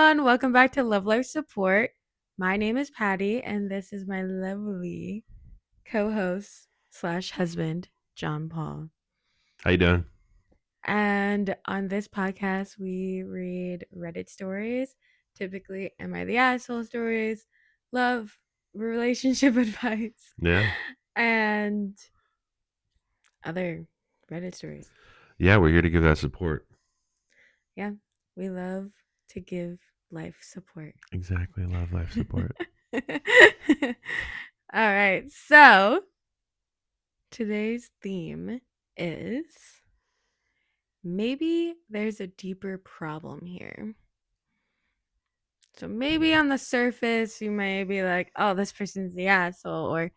everyone. Welcome back to Love Life Support. My name is Patty, and this is my lovely co-host slash husband, John Paul. How you doing? And on this podcast, we read Reddit stories, typically Am I the Asshole stories, love, relationship advice, Yeah. and other Reddit stories. Yeah, we're here to give that support. Yeah, we love to give life support. Exactly. Love life support. All right. So today's theme is maybe there's a deeper problem here. So maybe on the surface, you may be like, oh, this person's the asshole, or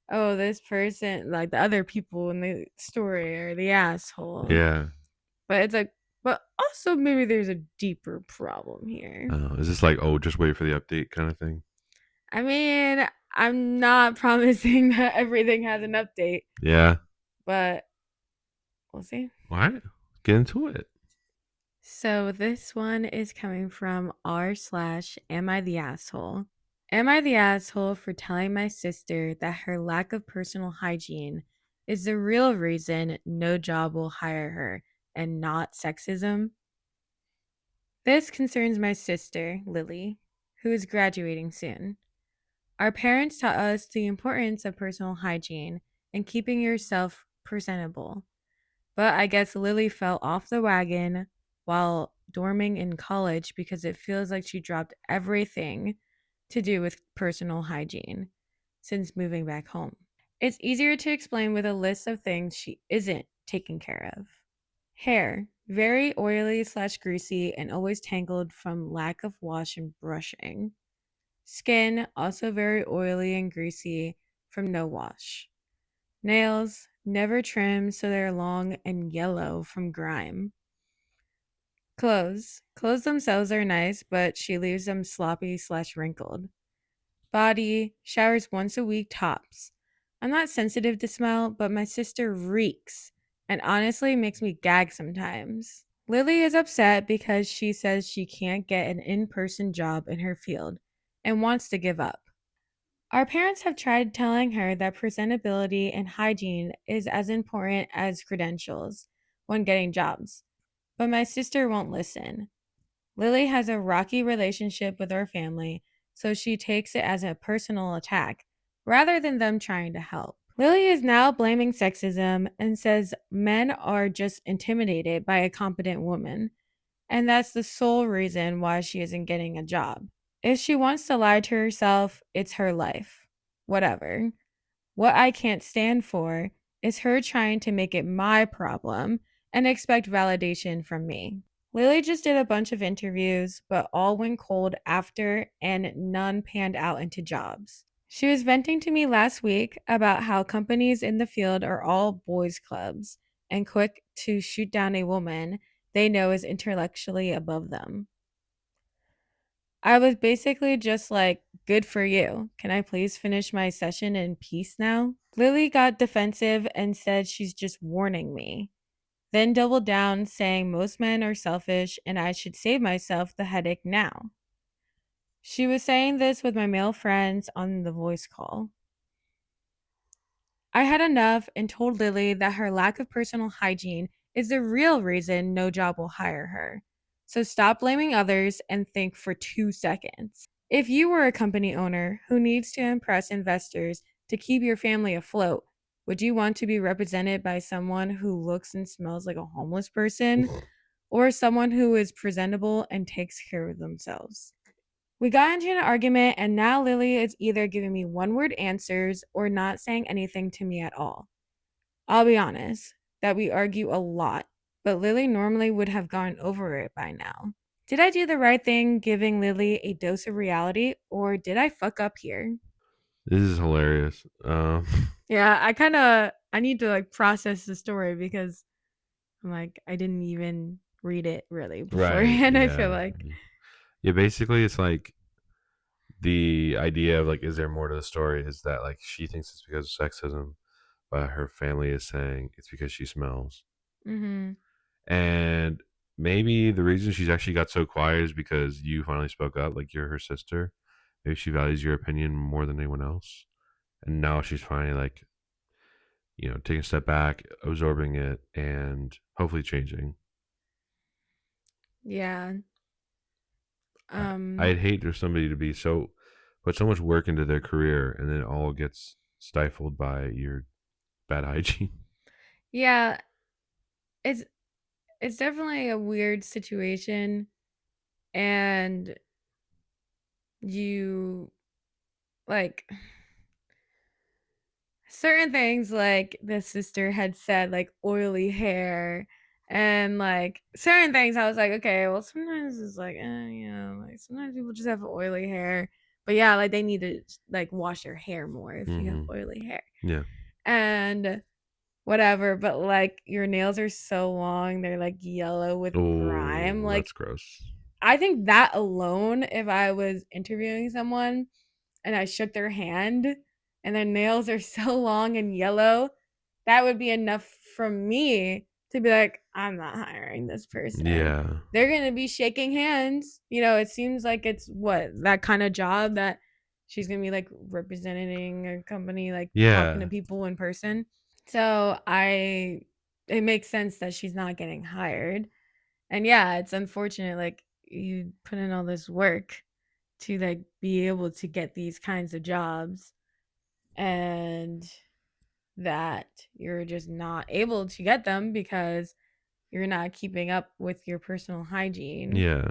oh, this person, like the other people in the story, are the asshole. Yeah. But it's like, but also maybe there's a deeper problem here. Is this like, oh, just wait for the update kind of thing? I mean, I'm not promising that everything has an update, Yeah. but we'll see. What? Get into it. So this one is coming from r slash am I the asshole? Am I the asshole for telling my sister that her lack of personal hygiene is the real reason no job will hire her and not sexism? This concerns my sister, Lily, who is graduating soon. Our parents taught us the importance of personal hygiene and keeping yourself presentable. But I guess Lily fell off the wagon while dorming in college because it feels like she dropped everything to do with personal hygiene since moving back home. It's easier to explain with a list of things she isn't taking care of. Hair, very oily slash greasy and always tangled from lack of wash and brushing. Skin, also very oily and greasy from no wash. Nails, never trimmed so they're long and yellow from grime. Clothes themselves are nice, but she leaves them sloppy slash wrinkled. Body, showers once a week tops. I'm not sensitive to smell, but my sister reeks and honestly makes me gag sometimes. Lily is upset because she says she can't get an in person job in her field and wants to give up. Our parents have tried telling her that presentability and hygiene is as important as credentials when getting jobs, but my sister won't listen. Lily has a rocky relationship with her family, so she takes it as a personal attack rather than them trying to help. Lily is now blaming sexism and says men are just intimidated by a competent woman, and that's the sole reason why she isn't getting a job. If she wants to lie to herself, it's her life. Whatever. What I can't stand for is her trying to make it my problem and expect validation from me. Lily just did a bunch of interviews, but all went cold after and none panned out into jobs. She was venting to me last week about how companies in the field are all boys' clubs and quick to shoot down a woman they know is intellectually above them. I was basically just like, good for you. Can I please finish my session in peace now? Lily got defensive and said she's just warning me, then doubled down, saying most men are selfish and I should save myself the headache now. She was saying this with my male friends on the voice call. I had enough and told Lily that her lack of personal hygiene is the real reason no job will hire her. So stop blaming others and think for 2 seconds. If you were a company owner who needs to impress investors to keep your family afloat, would you want to be represented by someone who looks and smells like a homeless person or someone who is presentable and takes care of themselves? We got into an argument, and now Lily is either giving me one word answers or not saying anything to me at all. I'll be honest that we argue a lot, but Lily normally would have gone over it by now. Did I do the right thing giving Lily a dose of reality, or did I fuck up here? This is hilarious. Yeah, I need to like process the story because I'm like I didn't even read it really Right. beforehand. I feel Yeah. like. Yeah. Basically, it's like the idea of like, is there more to the story? Is that like she thinks it's because of sexism, but her family is saying it's because she smells. Mhm. And maybe the reason she's actually got so quiet is because you finally spoke up, like you're her sister. Maybe she values your opinion more than anyone else, and now she's finally like, taking a step back, absorbing it, and hopefully changing. Yeah. I'd Um hate for somebody to be so put so much work into their career and then it all gets stifled by your bad hygiene. yeah, it's it's definitely a weird situation, and you like certain things, like the sister had said, like oily hair, and like certain things I was like, okay, well sometimes it's like like sometimes people just have oily hair, but yeah, like they need to like wash their hair more if you have Mm-hmm. oily hair Yeah. and whatever. But like your nails are so long, they're like yellow with grime. Oh, Like that's gross. I think that alone, if I was interviewing someone and I shook their hand and their nails are so long and yellow, that would be enough for me to be like, I'm not hiring this person. Yeah. They're going to be shaking hands. It seems like it's what that kind of job that she's going to be like representing a company, like talking to Yeah. people in person. So it makes sense that she's not getting hired. And yeah, it's unfortunate. Like you put in all this work to like be able to get these kinds of jobs, and that you're just not able to get them because you're not keeping up with your personal hygiene Yeah.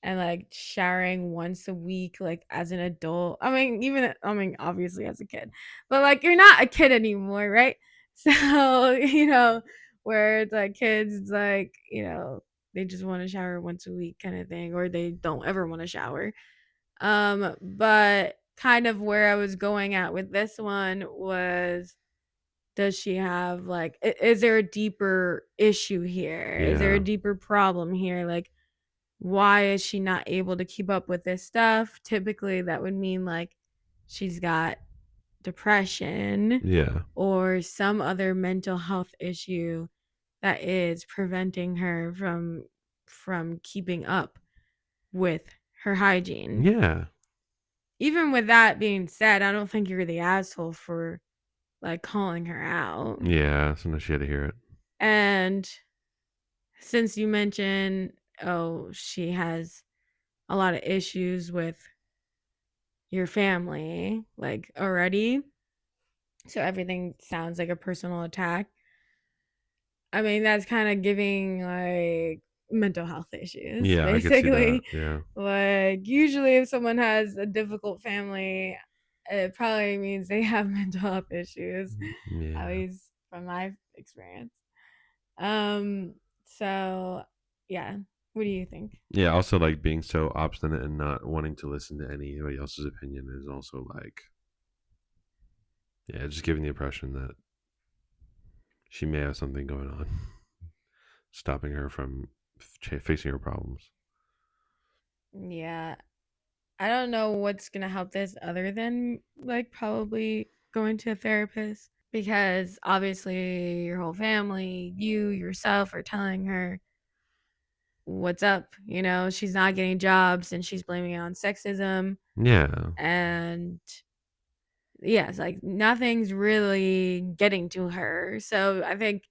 and like showering once a week, like as an adult. I mean obviously as a kid, but like you're not a kid anymore, right? So where it's like kids, it's like they just want to shower once a week kind of thing, or they don't ever want to shower. But kind of where I was going at with this one was, does she have like is there a deeper issue here? Is there a Yeah. deeper problem here? Like why is she not able to keep up with this stuff? Typically that would mean like she's got depression Yeah. or some other mental health issue that is preventing her from keeping up with her hygiene. Yeah. Even with that being said, I don't think you're the asshole for like calling her out. Yeah. Sometimes she had to hear it. And since you mentioned, oh, she has a lot of issues with your family, like already, so everything sounds like a personal attack. I mean, that's kind of giving like mental health issues, Yeah, I could see that. basically. Yeah. Like, usually, if someone has a difficult family, it probably means they have mental health issues, at Yeah. least from my experience. Um, so yeah, what do you think? Yeah. Also, like being so obstinate and not wanting to listen to anybody else's opinion is also like, yeah, just giving the impression that she may have something going on, stopping her from facing her problems. Yeah, I don't know what's gonna help this other than like probably going to a therapist, because obviously your whole family, you yourself, are telling her what's up. She's not getting jobs and she's blaming it on sexism. Yeah. And yes, like nothing's really getting to her. So I think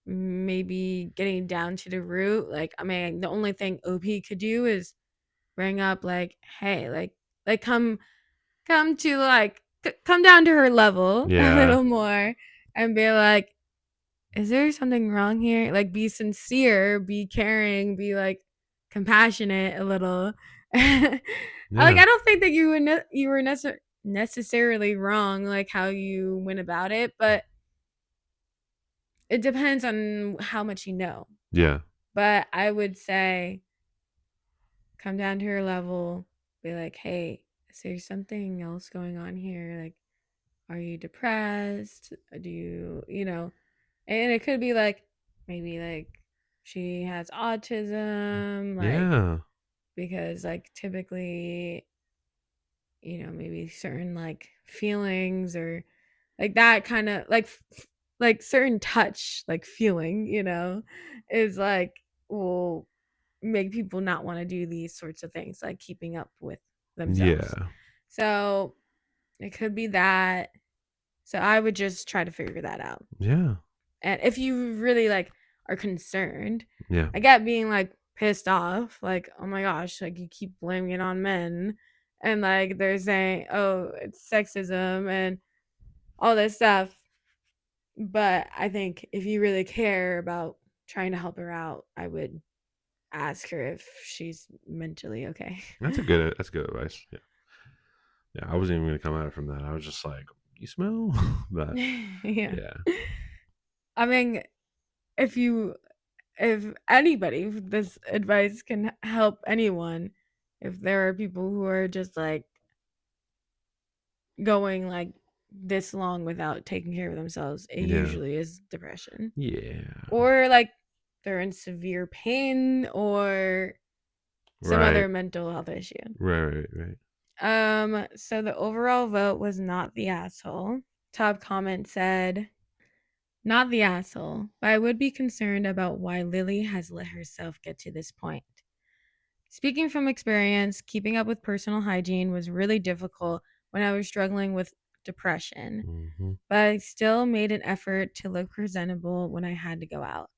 maybe getting down to the root, like, I mean, the only thing OP could do is bring up like, hey, like come to like come down to her level a Yeah. little more and be like, is there something wrong here? Like, be sincere, be caring, be like compassionate a little. Like, Yeah. I don't think that you were necessarily wrong, like how you went about it, but it depends on how much you know. Yeah. But I would say come down to her level, be like, hey, is there something else going on here? Like, are you depressed? Do and it could be like maybe like she has autism, like Yeah. because like typically, maybe certain like feelings or like that kind of like certain touch, like feeling, is like will make people not want to do these sorts of things, like keeping up with themselves. Yeah. So it could be that. So I would just try to figure that out. Yeah. And if you really like are concerned, Yeah. I get being like pissed off, like, oh my gosh, like you keep blaming it on men. And like they're saying, oh, it's sexism and all this stuff. But I think if you really care about trying to help her out, I would ask her if she's mentally okay. That's good advice. Yeah. Yeah. I wasn't even gonna come at it from that. I was just like, you smell? But Yeah. yeah. I mean, if you if anybody, if this advice can help anyone, if there are people who are just like going like this long without taking care of themselves, it Yeah. usually is depression. Yeah. Or like they're in severe pain or some Right. other mental health issue. Right. So the overall vote was not the asshole. Top comment said, not the asshole, but I would be concerned about why Lily has let herself get to this point. Speaking from experience, keeping up with personal hygiene was really difficult when I was struggling with depression, Mm-hmm. but I still made an effort to look presentable when I had to go out.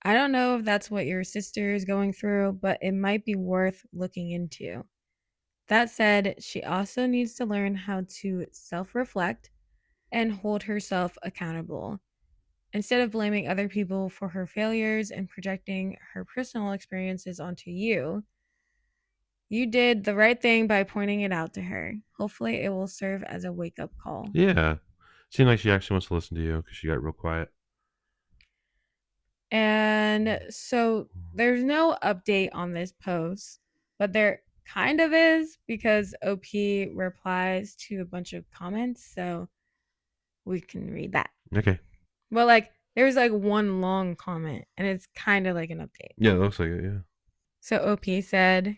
I don't know if that's what your sister is going through, but it might be worth looking into. That said, she also needs to learn how to self reflect and hold herself accountable. Instead of blaming other people for her failures and projecting her personal experiences onto you, you did the right thing by pointing it out to her. Hopefully, it will serve as a wake up call. Yeah. Seemed like she actually wants to listen to you because she got real quiet. And so there's no update on this post, but there kind of is because OP replies to a bunch of comments. So we can read that. Okay. Well, like there's like one long comment and it's kind of like an update. Yeah, it looks like it. Yeah. So OP said,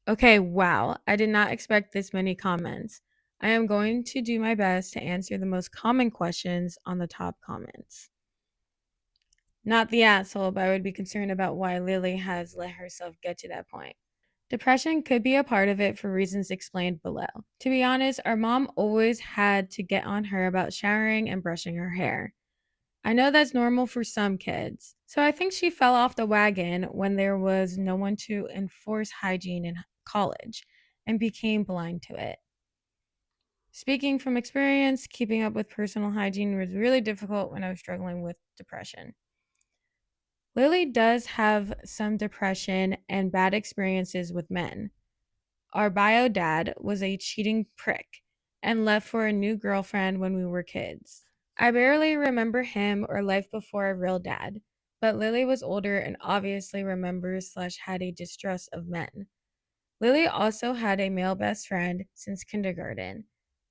okay, wow, I did not expect this many comments. I am going to do my best to answer the most common questions on the top comments. Not the asshole, but I would be concerned about why Lily has let herself get to that point. Depression could be a part of it for reasons explained below. To be honest, our mom always had to get on her about showering and brushing her hair. I know that's normal for some kids, so I think she fell off the wagon when there was no one to enforce hygiene in college and became blind to it. Speaking from experience, keeping up with personal hygiene was really difficult when I was struggling with depression. Lily does have some depression and bad experiences with men. Our bio dad was a cheating prick and left for a new girlfriend when we were kids. I barely remember him or life before our real dad, but Lily was older and obviously remembers slash had a distrust of men. Lily also had a male best friend since kindergarten,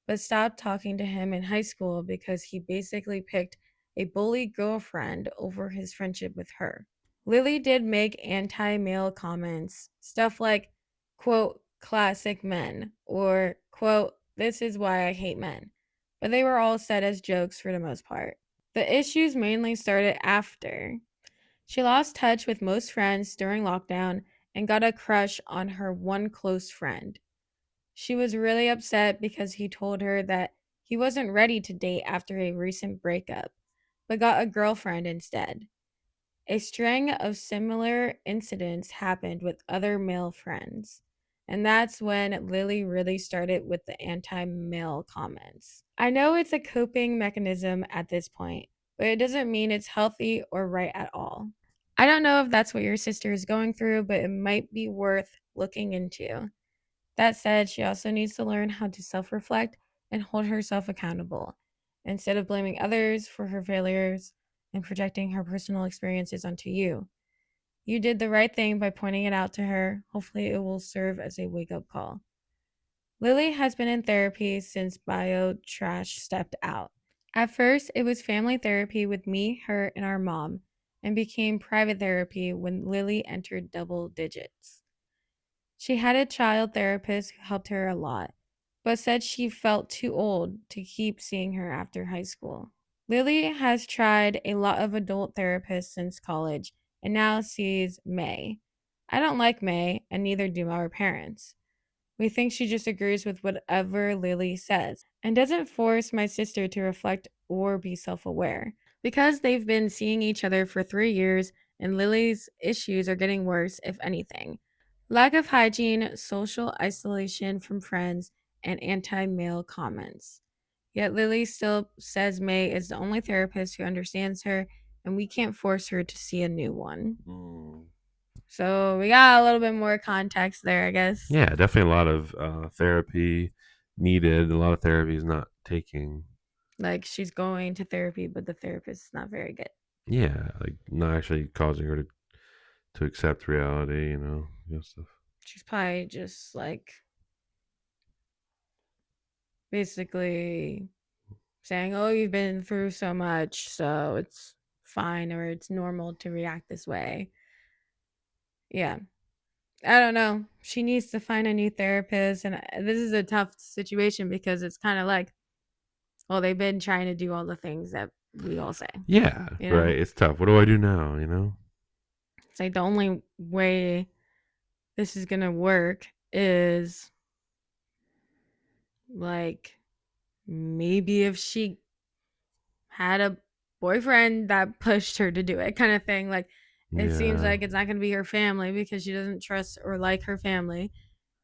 but stopped talking to him in high school because he basically picked a bully girlfriend over his friendship with her. Lily did make anti male comments, stuff like, quote, classic men, or, quote, this is why I hate men, but they were all said as jokes for the most part. The issues mainly started after. She lost touch with most friends during lockdown and got a crush on her one close friend. She was really upset because he told her that he wasn't ready to date after a recent breakup, but got a girlfriend instead. A string of similar incidents happened with other male friends. And that's when Lily really started with the anti male comments. I know it's a coping mechanism at this point, but it doesn't mean it's healthy or right at all. I don't know if that's what your sister is going through, but it might be worth looking into. That said, she also needs to learn how to self reflect and hold herself accountable instead of blaming others for her failures and projecting her personal experiences onto you. You did the right thing by pointing it out to her. Hopefully, it will serve as a wake up call. Lily has been in therapy since Bio Trash stepped out. At first, it was family therapy with me, her, and our mom, and became private therapy when Lily entered double digits. She had a child therapist who helped her a lot, but said she felt too old to keep seeing her after high school. Lily has tried a lot of adult therapists since college and now sees May. I don't like May, and neither do our parents. We think she just agrees with whatever Lily says and doesn't force my sister to reflect or be self aware. Because they've been seeing each other for 3 years and Lily's issues are getting worse, if anything. Lack of hygiene, social isolation from friends, and anti male comments. Yet Lily still says May is the only therapist who understands her, and we can't force her to see a new one. So we got a little bit more context there, I guess. Yeah, definitely a lot of therapy needed. A lot of therapy is not taking. Like she's going to therapy, but the therapist is not very good. Yeah, like not actually causing her to accept reality, stuff. She's probably just like basically saying, "Oh, you've been through so much, so it's fine or it's normal to react this way." Yeah. I don't know. She needs to find a new therapist, and this is a tough situation because it's kind of like, well, they've been trying to do all the things that we all say. Yeah, You know, right. It's tough. What do I do now? it's like the only way this is gonna work is like maybe if she had a boyfriend that pushed her to do it, kind of thing. Like it seems Yeah, like it's not gonna be her family because she doesn't trust or like her family,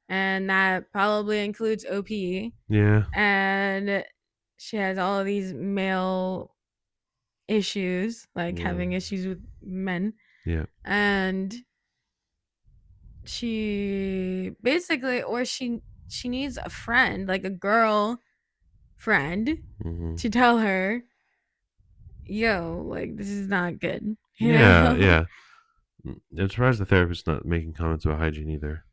and that probably includes OP. yeah, And she has all of these male issues, like yeah, having issues with men. yeah. And she basically, or she needs a friend, like a girl friend, Hmm. to tell her, yo, like this is not good. You Yeah, know? yeah. I'm surprised the therapist's not making comments about hygiene either.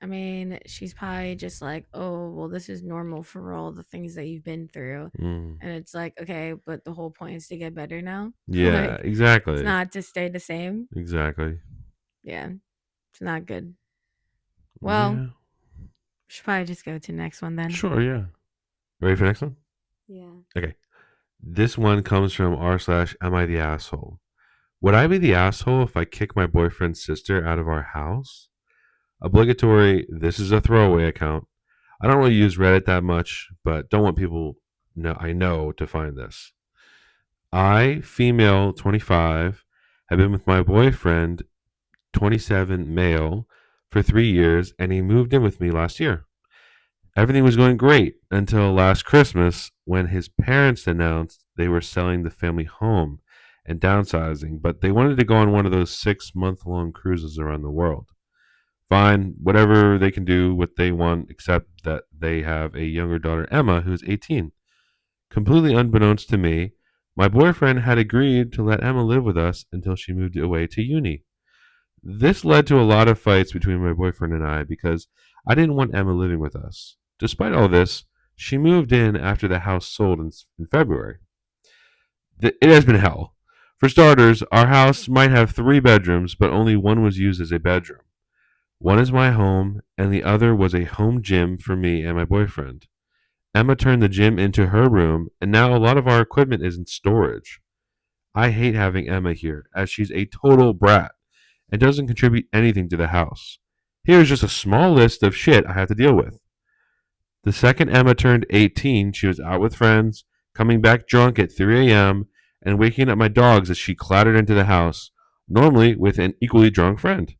I mean, she's probably just like, oh, well, this is normal for all the things that you've been through. Mm. And it's like, okay, but the whole point is to get better now. Yeah, Like, it's exactly, not to stay the same. exactly. Yeah, it's not good. Well, Yeah, we should probably just go to the next one then. sure. Yeah. Ready for the next one? Yeah. Okay. This one comes from r/am I the asshole? Would I be the asshole if I kick my boyfriend's sister out of our house? Obligatory. This is a throwaway account. I don't really use Reddit that much, but don't want people I know to find this. I, female 25, have been with my boyfriend 27, male, for 3 years, and he moved in with me last year. Everything was going great until last Christmas when his parents announced they were selling the family home and downsizing, but they wanted to go on one of those 6 month long cruises around the world. Fine, whatever they can do what they want, except that they have a younger daughter, Emma, who's 18. Completely unbeknownst to me, my boyfriend had agreed to let Emma live with us until she moved away to uni. This led to a lot of fights between my boyfriend and I because I didn't want Emma living with us. Despite all this, she moved in after the house sold in February. It has been hell. For starters, our house might have 3 bedrooms, but only one was used as a bedroom. One is my home, and the other was a home gym for me and my boyfriend. Emma turned the gym into her room, and now a lot of our equipment is in storage. I hate having Emma here, as she's a total brat and doesn't contribute anything to the house. Here's just a small list of shit I have to deal with. The second Emma turned 18, she was out with friends, coming back drunk at 3 a.m., and waking up my dogs as she clattered into the house, normally with an equally drunk friend.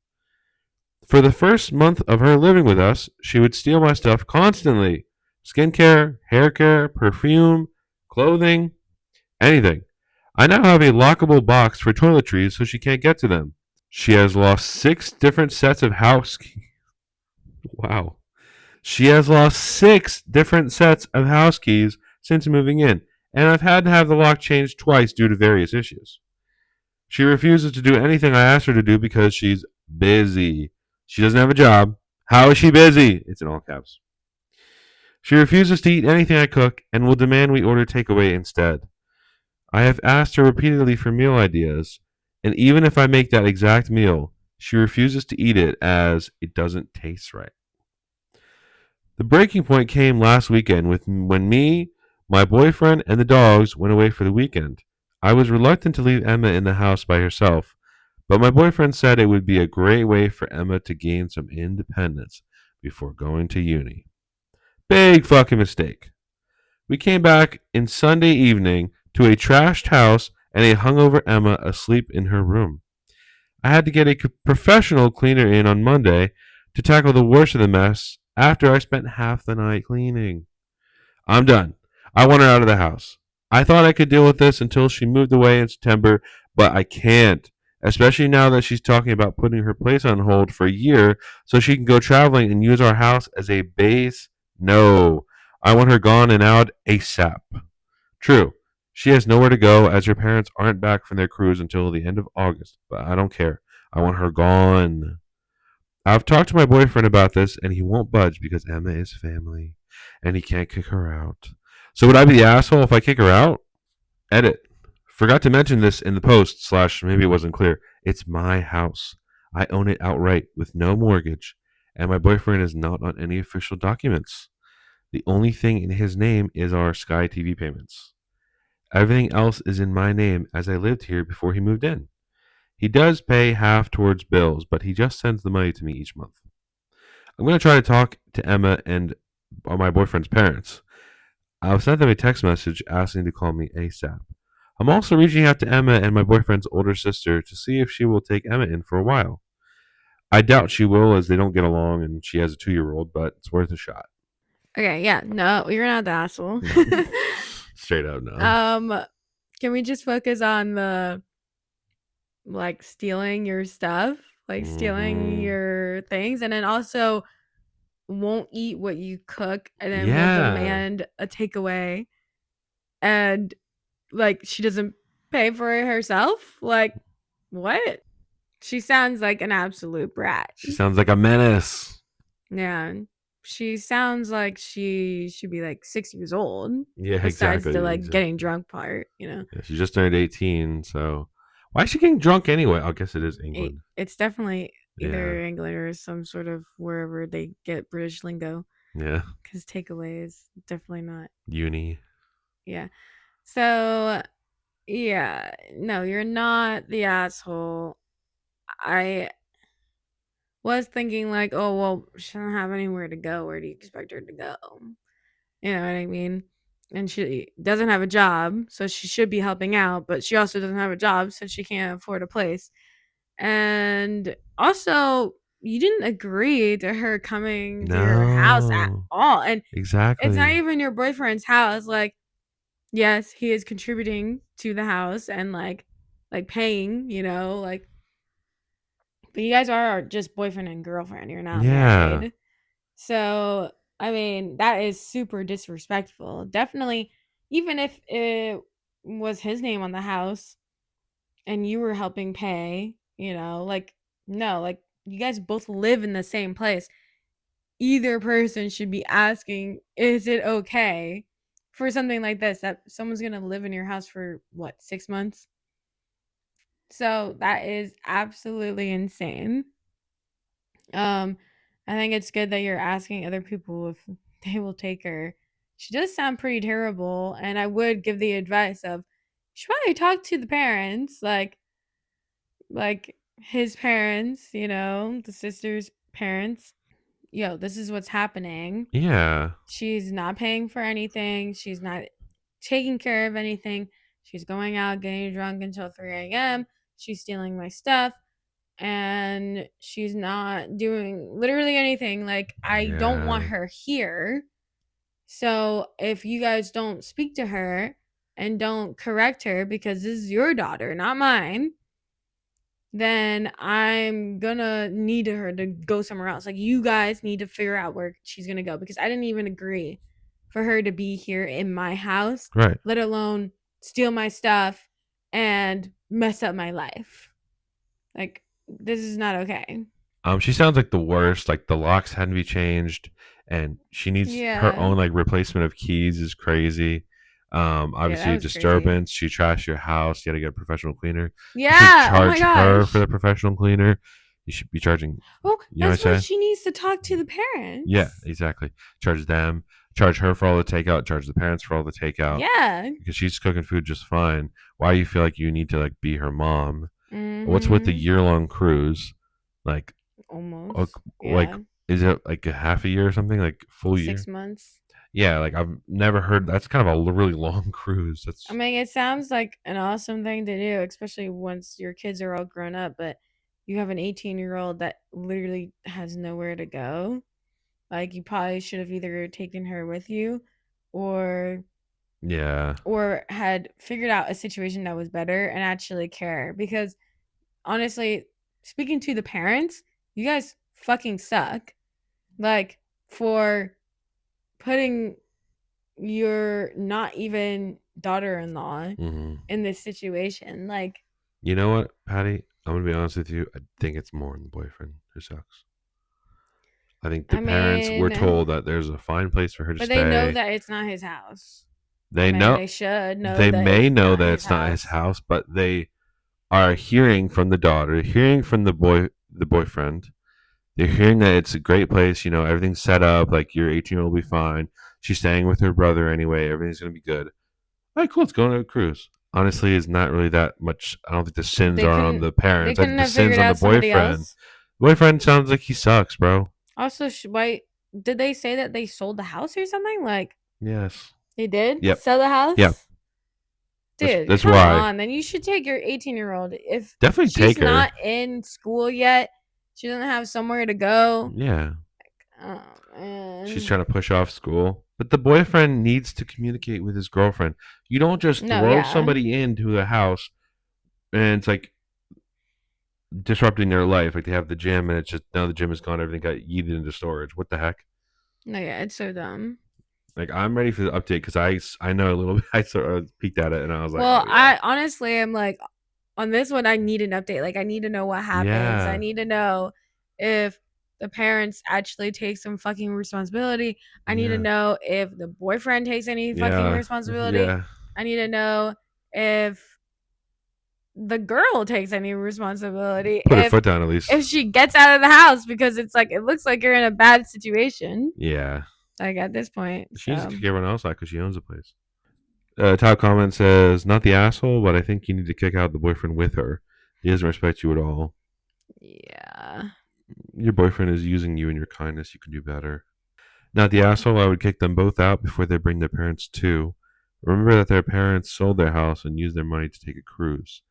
For the first month of her living with us, she would steal my stuff constantly: skincare, hair care, perfume, clothing, anything. I now have a lockable box for toiletries so she can't get to them. She has lost 6 different sets of house keys. Wow. She has lost 6 different sets of house keys since moving in, and I've had to have the lock changed twice due to various issues. She refuses to do anything I ask her to do because she's busy. She doesn't have a job. How is she busy? It's in all caps. She refuses to eat anything I cook and will demand we order takeaway instead. I have asked her repeatedly for meal ideas, and even if I make that exact meal, she refuses to eat it as it doesn't taste right. The breaking point came last weekend when me, my boyfriend, and the dogs went away for the weekend. I was reluctant to leave Emma in the house by herself, But my boyfriend said it would be a great way for Emma to gain some independence before going to uni. Big fucking mistake. We came back in Sunday evening to a trashed house and a hungover Emma asleep in her room. I had to get a professional cleaner in on Monday to tackle the worst of the mess after I spent half the night cleaning. I'm done. I want her out of the house. I thought I could deal with this until she moved away in September, but I can't. Especially now that she's talking about putting her place on hold for a year so she can go traveling and use our house as a base. No. I want her gone and out ASAP. True. She has nowhere to go as her parents aren't back from their cruise until the end of August, but I don't care. I want her gone. I've talked to my boyfriend about this and he won't budge because Emma is family and he can't kick her out. So would I be the asshole if I kick her out? Edit. Forgot to mention this in the post, slash, maybe it wasn't clear. It's my house. I own it outright with no mortgage, and my boyfriend is not on any official documents. The only thing in his name is our Sky TV payments. Everything else is in my name as I lived here before he moved in. He does pay half towards bills, but he just sends the money to me each month. I'm going to try to talk to Emma and my boyfriend's parents. I'll send them a text message asking to call me ASAP. I'm also reaching out to Emma and my boyfriend's older sister to see if she will take Emma in for a while. I doubt she will as they don't get along and she has a 2-year-old, but it's worth a shot. Okay, yeah, no, you're not the asshole. Straight up, no. Can we just focus on the like stealing your stuff, like stealing your things, and then also won't eat what you cook, and then will demand a takeaway, and like she doesn't pay for it herself? Like, what? She sounds like an absolute brat. She sounds like a menace. Yeah. She sounds like she should be like 6 years old. Yeah, besides exactly. the like getting drunk part, you know. Yeah, she just turned 18, so why is she getting drunk anyway? I guess it is England. It's definitely either England or some sort of wherever they get British lingo. Yeah. Because takeaway is definitely not uni. Yeah. So yeah, no, you're not the asshole. I was thinking like, oh well, she doesn't have anywhere to go. Where do you expect her to go? You know what I mean? And she doesn't have a job, so she should be helping out, but she also doesn't have a job, so she can't afford a place. And also, you didn't agree to her coming to your house at all. And exactly, it's not even your boyfriend's house. Like, yes, he is contributing to the house and like paying, you know, like, but you guys are just boyfriend and girlfriend. You're not married. So I mean, that is super disrespectful. Definitely, even if it was his name on the house and you were helping pay, you know, like, no, like, you guys both live in the same place. Either person should be asking, is it okay for something like this that someone's going to live in your house for what, 6 months? So that is absolutely insane. I think it's good that you're asking other people if they will take her. She does sound pretty terrible, and I would give the advice of you should probably talk to the parents, like his parents, you know, the sister's parents. Yo, this is what's happening. Yeah. She's not paying for anything. She's not taking care of anything. She's going out getting drunk until 3 a.m. She's stealing my stuff. And she's not doing literally anything. Like, I don't want her here. So if you guys don't speak to her and don't correct her, because this is your daughter, not mine, then I'm gonna need her to go somewhere else. Like, you guys need to figure out where she's gonna go, because I didn't even agree for her to be here in my house, right? Let alone steal my stuff and mess up my life. Like, this is not okay. She sounds like the worst. Like, the locks hadn't be changed, and she needs her own like replacement of keys is crazy. Obviously disturbance. Crazy. She trashed your house. You had to get a professional cleaner. Yeah, you should charge her for the professional cleaner. You should be charging. Well, that's why she needs to talk to the parents. Yeah, exactly. Charge them. Charge her for all the takeout. Charge the parents for all the takeout. Yeah, because she's cooking food just fine. Why do you feel like you need to like be her mom? What's with the Mm-hmm. year-long cruise? Like, uh, Almost. like Yeah. is it like a half a year or something? Like full year? 6 months. Yeah, like I've never heard. That's kind of a really long cruise. I That's mean, it sounds like an awesome thing to do, especially once your kids are all grown up, but you have an 18-year-old that literally has nowhere to go. Like, you probably should have either taken her with you or yeah. had figured out a situation that was better and actually care, because honestly, speaking to the parents, you guys fucking suck. Like, for putting your not even daughter-in-law Hmm. in this situation. Like, You know what, Patty? I'm gonna be honest with you. I think it's more than the boyfriend who sucks. I think the I parents were mean, told that there's a fine place for her to but they know stay. that it's not his house. I They mean, know they should know they that may it's know not that his it's not his house. house, but they are hearing from the daughter, hearing from the boyfriend. They're hearing that it's a great place. You know, everything's set up. Like your 18-year-old will be fine. She's staying with her brother anyway. Everything's gonna be good. All right, cool. Let's go on a cruise. Honestly, it's not really that much. I don't think the sins They are on couldn't. the They parents. I think couldn't the have sins figured on the out somebody boyfriend. else. Boyfriend sounds like he sucks, bro. Also, why did they say that they sold the house or something? Like, Yes. they did Yep. sell the Yeah. house. Dude, That's come why. on. Then you should take your 18-year-old. If Definitely she's take her. not in school yet, she doesn't have somewhere to go. Yeah. Oh She's man. trying to push off school. But the boyfriend needs to communicate with his girlfriend. You don't just No, throw yeah. somebody into the house and it's like disrupting their life. Like they have the gym and it's just now the gym is gone. Everything got yeeted into storage. What the heck? No, yeah, it's so dumb. Like I'm ready for the update because I know a little bit. I sort of peeked at it and I was like, Well, oh yeah, I honestly am like, on this one, I need an update. Like, I need to know what happens. I yeah, need to know if the parents actually take some fucking responsibility. I need to yeah, know if the boyfriend takes any fucking yeah, responsibility. yeah. I need to know if the girl takes any responsibility. Put her foot down at least. If she gets out of the house, because it's like, it looks like you're in a bad situation. Yeah, Like, at this point. she needs to So, kick everyone else out because she owns the place. Top comment says, "Not the asshole, but I think you need to kick out the boyfriend with her. He doesn't respect you at all. yeah. Your boyfriend is using you and your kindness. You can do better. Not the asshole. I would kick them both out before they bring their parents too. Remember that their parents sold their house and used their money to take a cruise.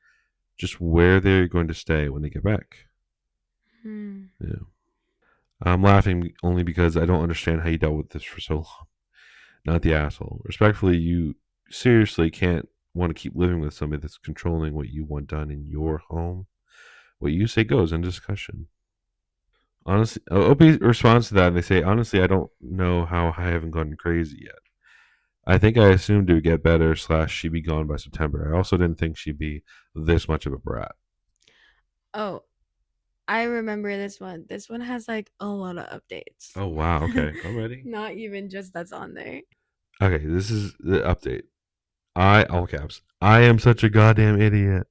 Just where they're going to stay when they get back." Hmm. Yeah. I'm laughing only because I don't understand how you dealt with this for so long. Not the asshole. Respectfully, you seriously can't want to keep living with somebody that's controlling what you want done in your home. What you say goes in discussion. Honestly, Opie responds to that and they say, honestly, I don't know how I haven't gone crazy yet. I think I assumed it would get better, slash, she'd be gone by September. I also didn't think she'd be this much of a brat. Oh, I remember this one. This one has like a lot of updates. Oh, wow. Okay. I'm ready. Not even just that's on there. Okay. This is the update. All caps, I am such a goddamn idiot.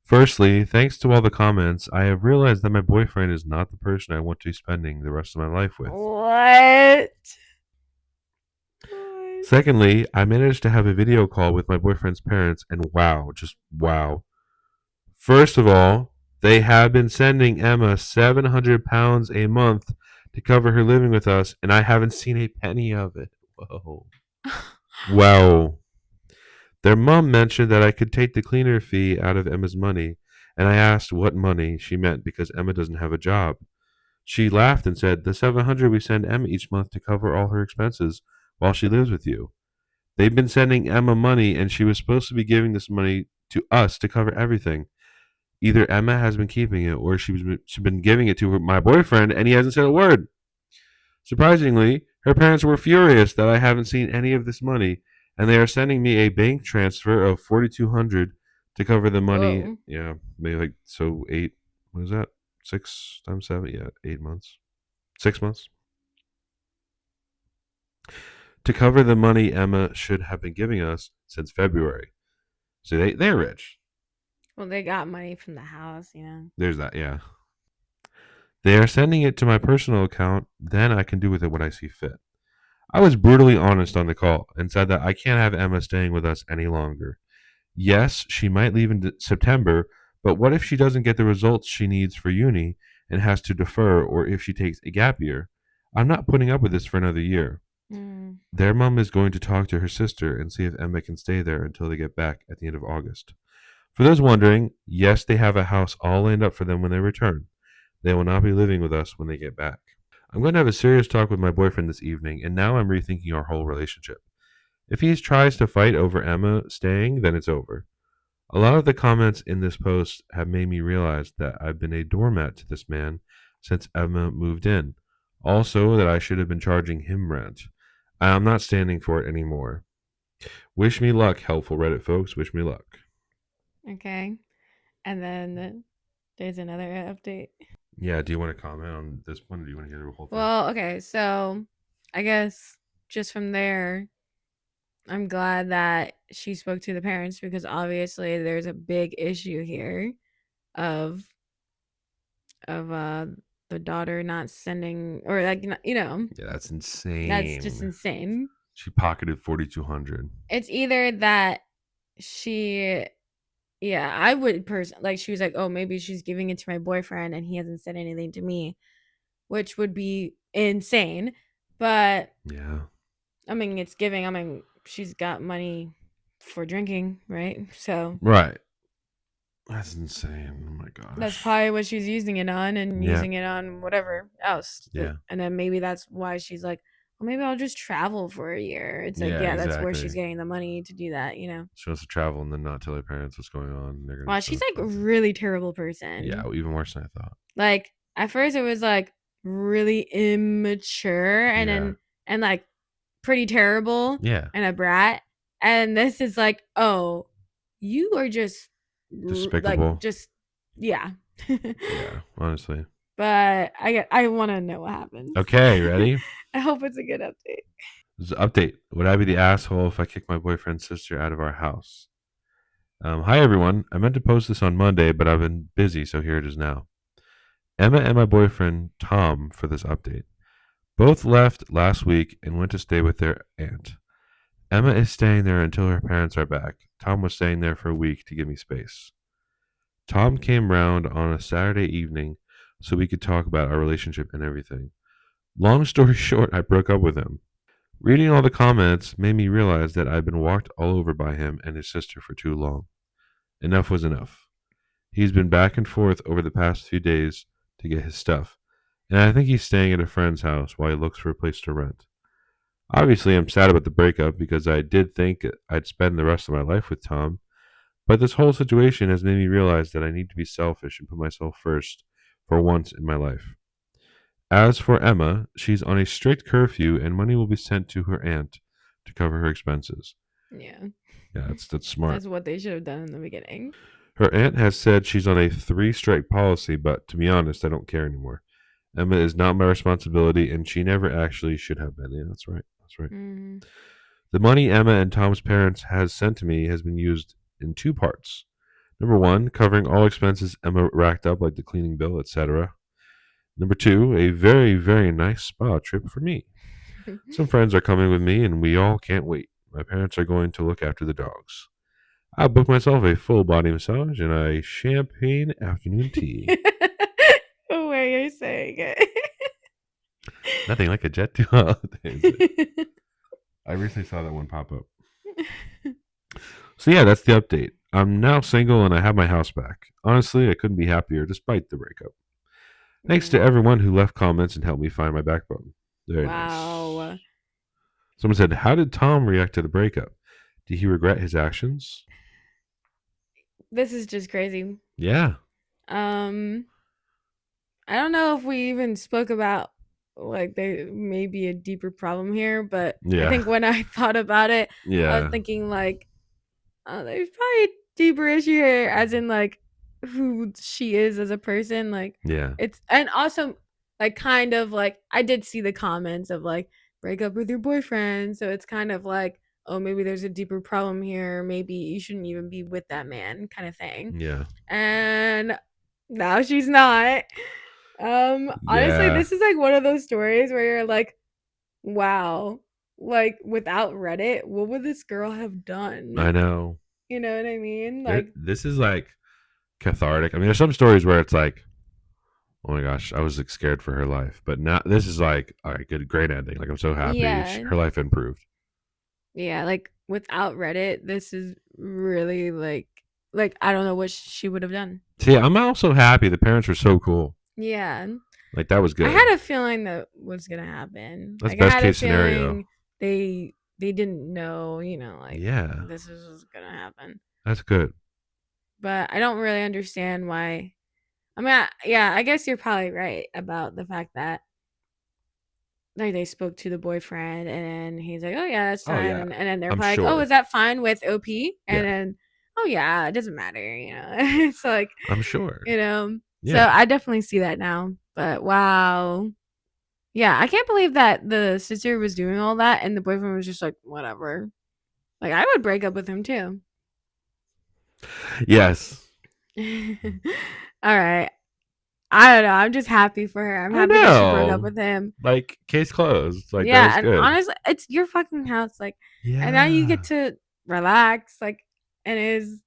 Firstly, thanks to all the comments, I have realized that my boyfriend is not the person I want to be spending the rest of my life with. What? Secondly, I managed to have a video call with my boyfriend's parents, and wow, just wow. First of all, they have been sending Emma £700 a month to cover her living with us, and I haven't seen a penny of it. Whoa. Wow. Their mom mentioned that I could take the cleaner fee out of Emma's money, and I asked what money she meant because Emma doesn't have a job. She laughed and said, "The 700 we send Emma each month to cover all her expenses while she lives with you. They've been sending Emma money, and she was supposed to be giving this money to us to cover everything. Either Emma has been keeping it, or she's been giving it to my boyfriend, and he hasn't said a word." Surprisingly, her parents were furious that I haven't seen any of this money, and they are sending me a bank transfer of 4,200 to cover the money. Whoa. Yeah, maybe like so eight. What is that? 6 times 7? Yeah, 8 months. 6 months to cover the money Emma should have been giving us since February. So they're rich. Well, they got money from the house, you know. There's that. Yeah. They are sending it to my personal account. Then I can do with it what I see fit. I was brutally honest on the call and said that I can't have Emma staying with us any longer. Yes, she might leave in September, But what if she doesn't get the results she needs for uni and has to defer, or if she takes a gap year? I'm not putting up with this for another year. Mm. Their mom is going to talk to her sister and see if Emma can stay there until they get back at the end of August. For those wondering, yes, they have a house all lined up for them when they return. They will not be living with us when they get back. I'm going to have a serious talk with my boyfriend this evening, and now I'm rethinking our whole relationship. If he tries to fight over Emma staying, then it's over. A lot of the comments in this post have made me realize that I've been a doormat to this man since Emma moved in. Also, that I should have been charging him rent. I'm not standing for it anymore. Wish me luck, helpful Reddit folks. Wish me luck. Okay. And then there's another update. Yeah, do you want to comment on this one, or do you want to hear the whole thing? Well, okay, so I guess just from there, I'm glad that she spoke to the parents because obviously there's a big issue here of of the daughter not sending or like Yeah, that's that's just insane. insane. She pocketed 4,200. It's either that she yeah, I would like she was like, "Oh, maybe she's giving it to my boyfriend and he hasn't said anything to me," which would be insane. But Yeah. I mean, it's giving. I mean, she's got money for drinking, right? So Right. That's insane. Oh my that's gosh. probably what she's using it on and Yeah. using it on whatever else. Yeah. And then maybe that's why she's like, well, maybe I'll just travel for a year. It's like, Yeah, yeah, that's where she's exactly. getting the money to do that, you know? She wants to travel and then not tell her parents what's going on. They're gonna Wow, be she's so like a fucking. really terrible Yeah, person. even worse than I thought. Like, at first it was like really immature Yeah. and like pretty terrible Yeah. and a brat. And this is like, oh, you are just like Despicable. just yeah. Yeah, honestly. But I want to know what happens. Okay, ready? I hope it's a good update. This is an update. Would I be the asshole if I kicked my boyfriend's sister out of our house? Hi, everyone. I meant to post this on Monday, but I've been busy, so here it is now. Emma and my boyfriend, Tom, for this update. Both left last week and went to stay with their aunt. Emma is staying there until her parents are back. Tom was staying there for a week to give me space. Tom came round on a Saturday evening so we could talk about our relationship and everything. Long story short, I broke up with him. Reading all the comments made me realize that I'd been walked all over by him and his sister for too long. Enough was enough. He's been back and forth over the past few days to get his stuff, and I think he's staying at a friend's house while he looks for a place to rent. Obviously, I'm sad about the breakup because I did think I'd spend the rest of my life with Tom, but this whole situation has made me realize that I need to be selfish and put myself first for once in my life. As for Emma, she's on a strict curfew and money will be sent to her aunt to cover her expenses. Yeah. Yeah, that's smart. That's what they should have done in the beginning. Her aunt has said she's on a 3-strike policy, but to be honest, I don't care anymore. Emma is not my responsibility, and she never actually should have been. Yeah, that's right. That's right. Mm. The money Emma and Tom's parents has sent to me has been used in 2 parts. Number 1, covering all expenses Emma racked up, like the cleaning bill, etc. Number 2, a very, very nice spa trip for me. Some friends are coming with me, and we all can't wait. My parents are going to look after the dogs. I booked myself a full body massage and a champagne afternoon tea. The way you're saying it. Nothing like a jet to holidays. I recently saw that one pop up. So yeah, that's the update. I'm now single and I have my house back. Honestly, I couldn't be happier despite the breakup. Thanks to everyone who left comments and helped me find my backbone. Very Wow. nice. Someone said, "How did Tom react to the breakup? Did he regret his actions?" This is just crazy. Yeah. I don't know if we even spoke about like there may be a deeper problem here, but I Yeah. think when I thought about it, I was Yeah. thinking like, there's probably a deeper issue here, as in like who she is as a person. Like Yeah. it's and also like kind of like I did see the comments of like break up with your boyfriend, so it's kind of like oh maybe there's a deeper problem here. Maybe you shouldn't even be with that man, kind of thing. Yeah. And now she's not. Honestly, Yeah. this is like one of those stories where you're like, wow, like without Reddit, what would this girl have done? I know. You know what I mean? Like, This is like cathartic. I mean, there's some stories where it's like, oh my gosh, I was like scared for her life, but now this is like, all right, good, great ending. Like I'm so happy Yeah. her life improved. Yeah, like without Reddit, this is really like I don't know what she would have done. See, I'm also happy the parents were so cool. Yeah. Like that was I good. had a feeling that was gonna happen. That's Like I best had a case scenario. feeling they didn't know, like Yeah, this was gonna happen. that's good. But I don't really understand why. I mean, yeah, I guess you're probably right about the fact that like they spoke to the boyfriend and then he's like, "Oh yeah, that's Oh fine," yeah, and then they're I'm probably like, "Oh, is sure. that fine with OP?" And Yeah, then, "Oh yeah, it doesn't matter," it's like, I'm sure. you know. So Yeah, I definitely see that now. But wow, yeah, I can't believe that the sister was doing all that and the boyfriend was just like, whatever. Like I would break up with him too. yes, All right. I don't know. I'm just happy for her. I'm I happy that she broke up know. with him. Like case closed. Like that was Yeah, and good. honestly, it's your fucking house, like, and now you get Yeah, to relax, like, and it is,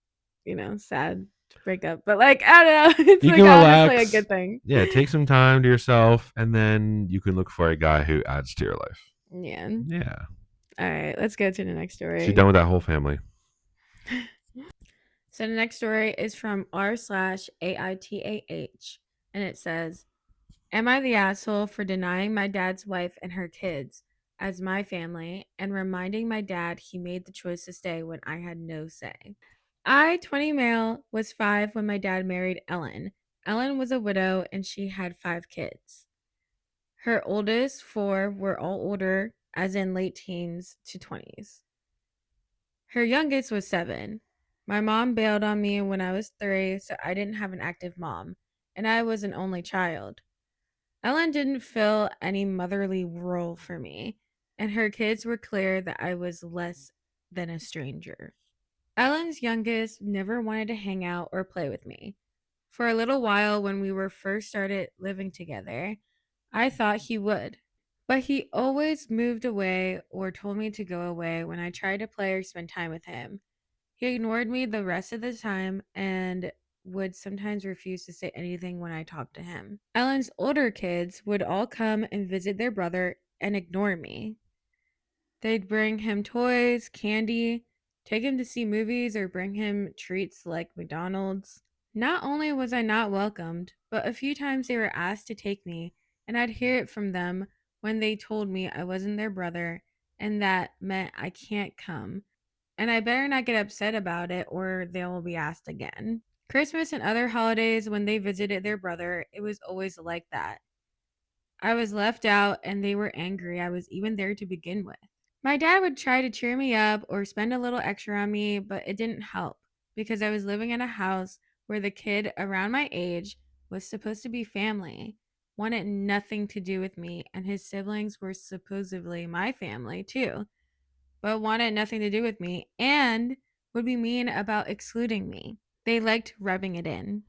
sad to break up, but like, I don't know, it's you like can honestly a relax. good thing. Yeah, take some time to yourself, and then you can look for a guy who adds to your life. Yeah. Yeah, All right, let's go to the next she's story. done with that whole family. So the next story is from r/AITAH, and it says, "Am I the asshole for denying my dad's wife and her kids as my family and reminding my dad he made the choice to stay when I had no say?" I, 20 male, was 5 when my dad married Ellen. Ellen was a widow and she had 5 kids. Her oldest 4 were all older, as in late teens to 20s. Her youngest was 7. My mom bailed on me when I was 3, so I didn't have an active mom, and I was an only child. Ellen didn't fill any motherly role for me, and her kids were clear that I was less than a stranger. Ellen's youngest never wanted to hang out or play with me. For a little while, when we were first started living together, I thought he would. But he always moved away or told me to go away when I tried to play or spend time with him. He ignored me the rest of the time and would sometimes refuse to say anything when I talked to him. Ellen's older kids would all come and visit their brother and ignore me. They'd bring him toys, candy, take him to see movies, or bring him treats like McDonald's. Not only was I not welcomed, but a few times they were asked to take me, and I'd hear it from them when they told me I wasn't their brother, and that meant I can't come. And I better not get upset about it, or they will be asked again. Christmas and other holidays, when they visited their brother, it was always like that. I was left out, and they were angry I was even there to begin with. My dad would try to cheer me up or spend a little extra on me, but it didn't help because I was living in a house where the kid around my age was supposed to be family, wanted nothing to do with me, and his siblings were supposedly my family too, but wanted nothing to do with me and would be mean about excluding me. They liked rubbing it in.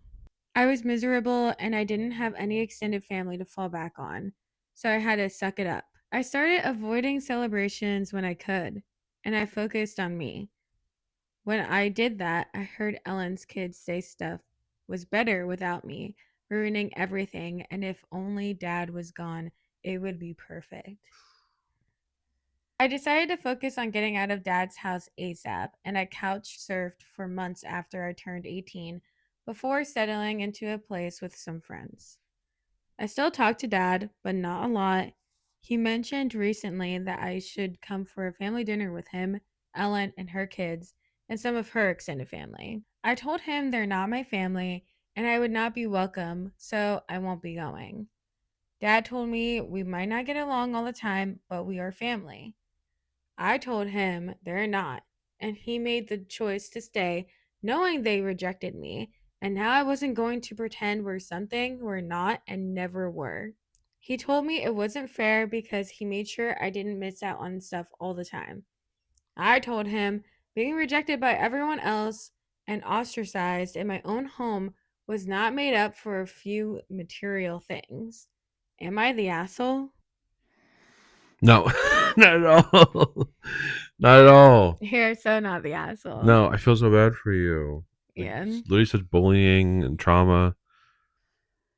I was miserable and I didn't have any extended family to fall back on, so I had to suck it up. I started avoiding celebrations when I could, and I focused on me. When I did that, I heard Ellen's kids say stuff was better without me, ruining everything, and if only dad was gone, it would be perfect. I decided to focus on getting out of dad's house ASAP, and I couch surfed for months after I turned 18 before settling into a place with some friends. I still talk to dad, but not a lot. He mentioned recently that I should come for a family dinner with him, Ellen, and her kids, and some of her extended family. I told him they're not my family and I would not be welcome, so I won't be going. Dad told me we might not get along all the time, but we are family. I told him they're not, and he made the choice to stay, knowing they rejected me, and now I wasn't going to pretend we're something we're not and never were. He told me it wasn't fair because he made sure I didn't miss out on stuff all the time. I told him being rejected by everyone else and ostracized in my own home was not made up for a few material things. Am I the asshole? No, not at all. Not at all. You're so not the asshole. No, I feel so bad for you. Like, Yeah. it's literally such bullying and trauma.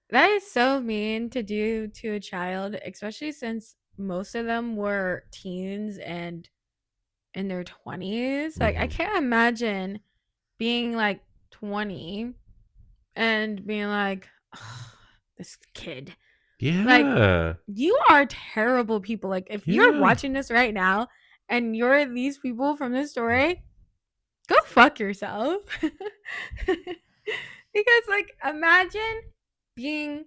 That is so mean to do to a child, especially since most of them were teens and in their 20s. Like, I Mhm. can't imagine being like 20 and being like, "Ugh, this kid." Like, Yeah. you are terrible people. Like, if you're Yeah. watching this right now and you're these people from this story, go fuck yourself. Because, like, imagine being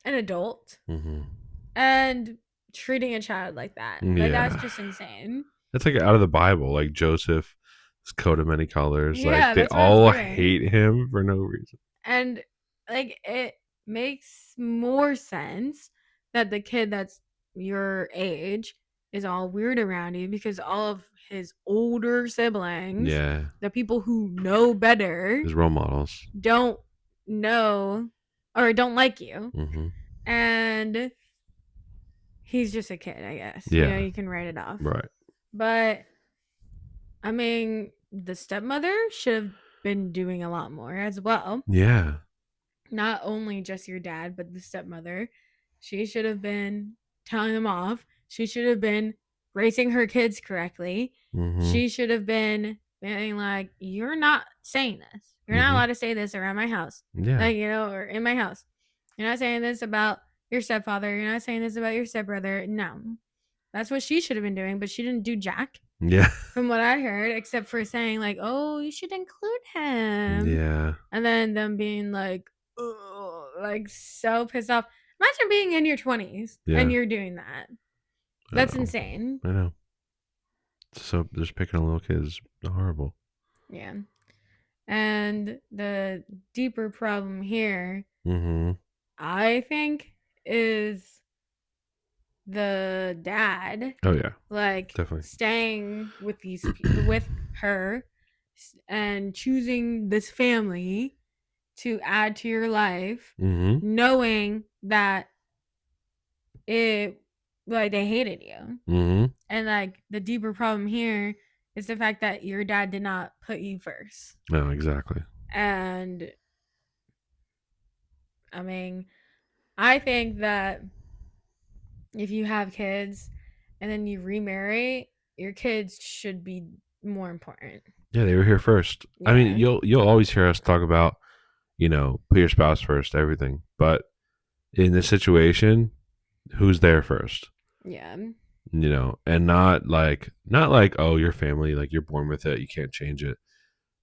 an adult Mhm. and treating a child like that. Like, that's Yeah. just insane. That's like out of the Bible. Like Joseph, his coat of many colors. Like Yeah, they that's what I was all getting. hate him for no reason. And, like, it makes more sense that the kid that's your age is all weird around you because all of his older siblings, Yeah. the people who know better, His role models. don't know or don't like you. Mhm. And he's just a kid, I guess. You know, Yeah. you can write it off. Right. But I mean, the stepmother should have been doing a lot more as well. Yeah. Not only just your dad, but the stepmother. She should have been telling them off. She should have been raising her kids correctly. Mhm. She should have been being like, "You're not saying this. You're not Mhm. allowed to say this around my house." Yeah. Like, you know, or in my house. You're not saying this about your stepfather. You're not saying this about your stepbrother. No. That's what she should have been doing, but she didn't do jack Yeah. from what I heard, except for saying like, "Oh, you should include him," Yeah. and then them being like, "Oh," like so pissed off. Imagine being in your 20s and Yeah. you're doing that. I That's know. insane. I know. So just picking on little kids is horrible. Yeah. And the deeper problem here, Mhm. I think, is the dad Oh yeah. like Definitely. staying with with her and choosing this family to add to your life, Mhm. knowing that it like they hated you. Mhm. And like the deeper problem here is the fact that your dad did not put you first. No, exactly. And I mean, I think that if you have kids and then you remarry, your kids should be more important. Yeah, they were here first. I mean, Yeah. you'll always hear us talk about, put your spouse first, everything. But in this situation, who's there first? Yeah. And not like, oh, your family, like you're born with it, you can't change it.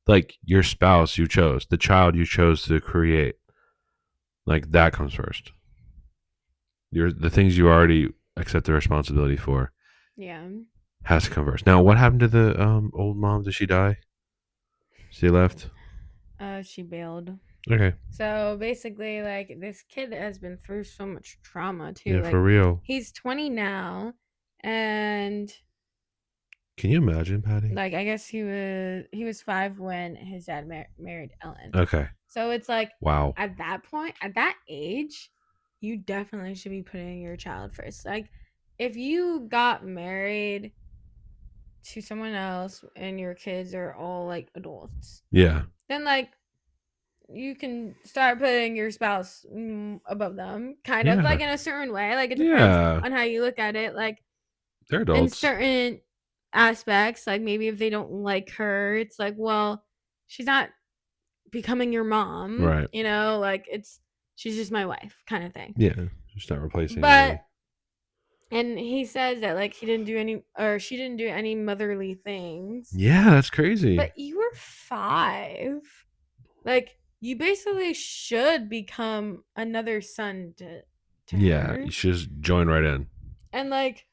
Like your spouse you chose, the child you chose to create, like that comes first. The things you already accept the responsibility for Yeah. has to come first. Now, what happened to the old mom? Did she die? She left. She bailed. Okay. So basically, like this kid has been through so much trauma too. Yeah, Like for real. he's 20 now, and Can you imagine, Patty? like I guess he was 5 when his dad married Ellen. Okay. So it's like Wow. at that point, at that age, you definitely should be putting your child first. Like if you got married to someone else and your kids are all like adults, Yeah. then like you can start putting your spouse above them, kind of Yeah. like in a certain way. Like it depends Yeah. on how you look at it. Like They're in adults. certain aspects, like maybe if they don't like her, it's like, well, she's not becoming your mom, Right. like she's just my wife kind of thing. Yeah. Just not replacing But anybody. and he says that like he didn't do any or she didn't do any motherly things. Yeah, that's crazy. But you were 5. Like you basically should become another son to Yeah, her. you should just join right in. And like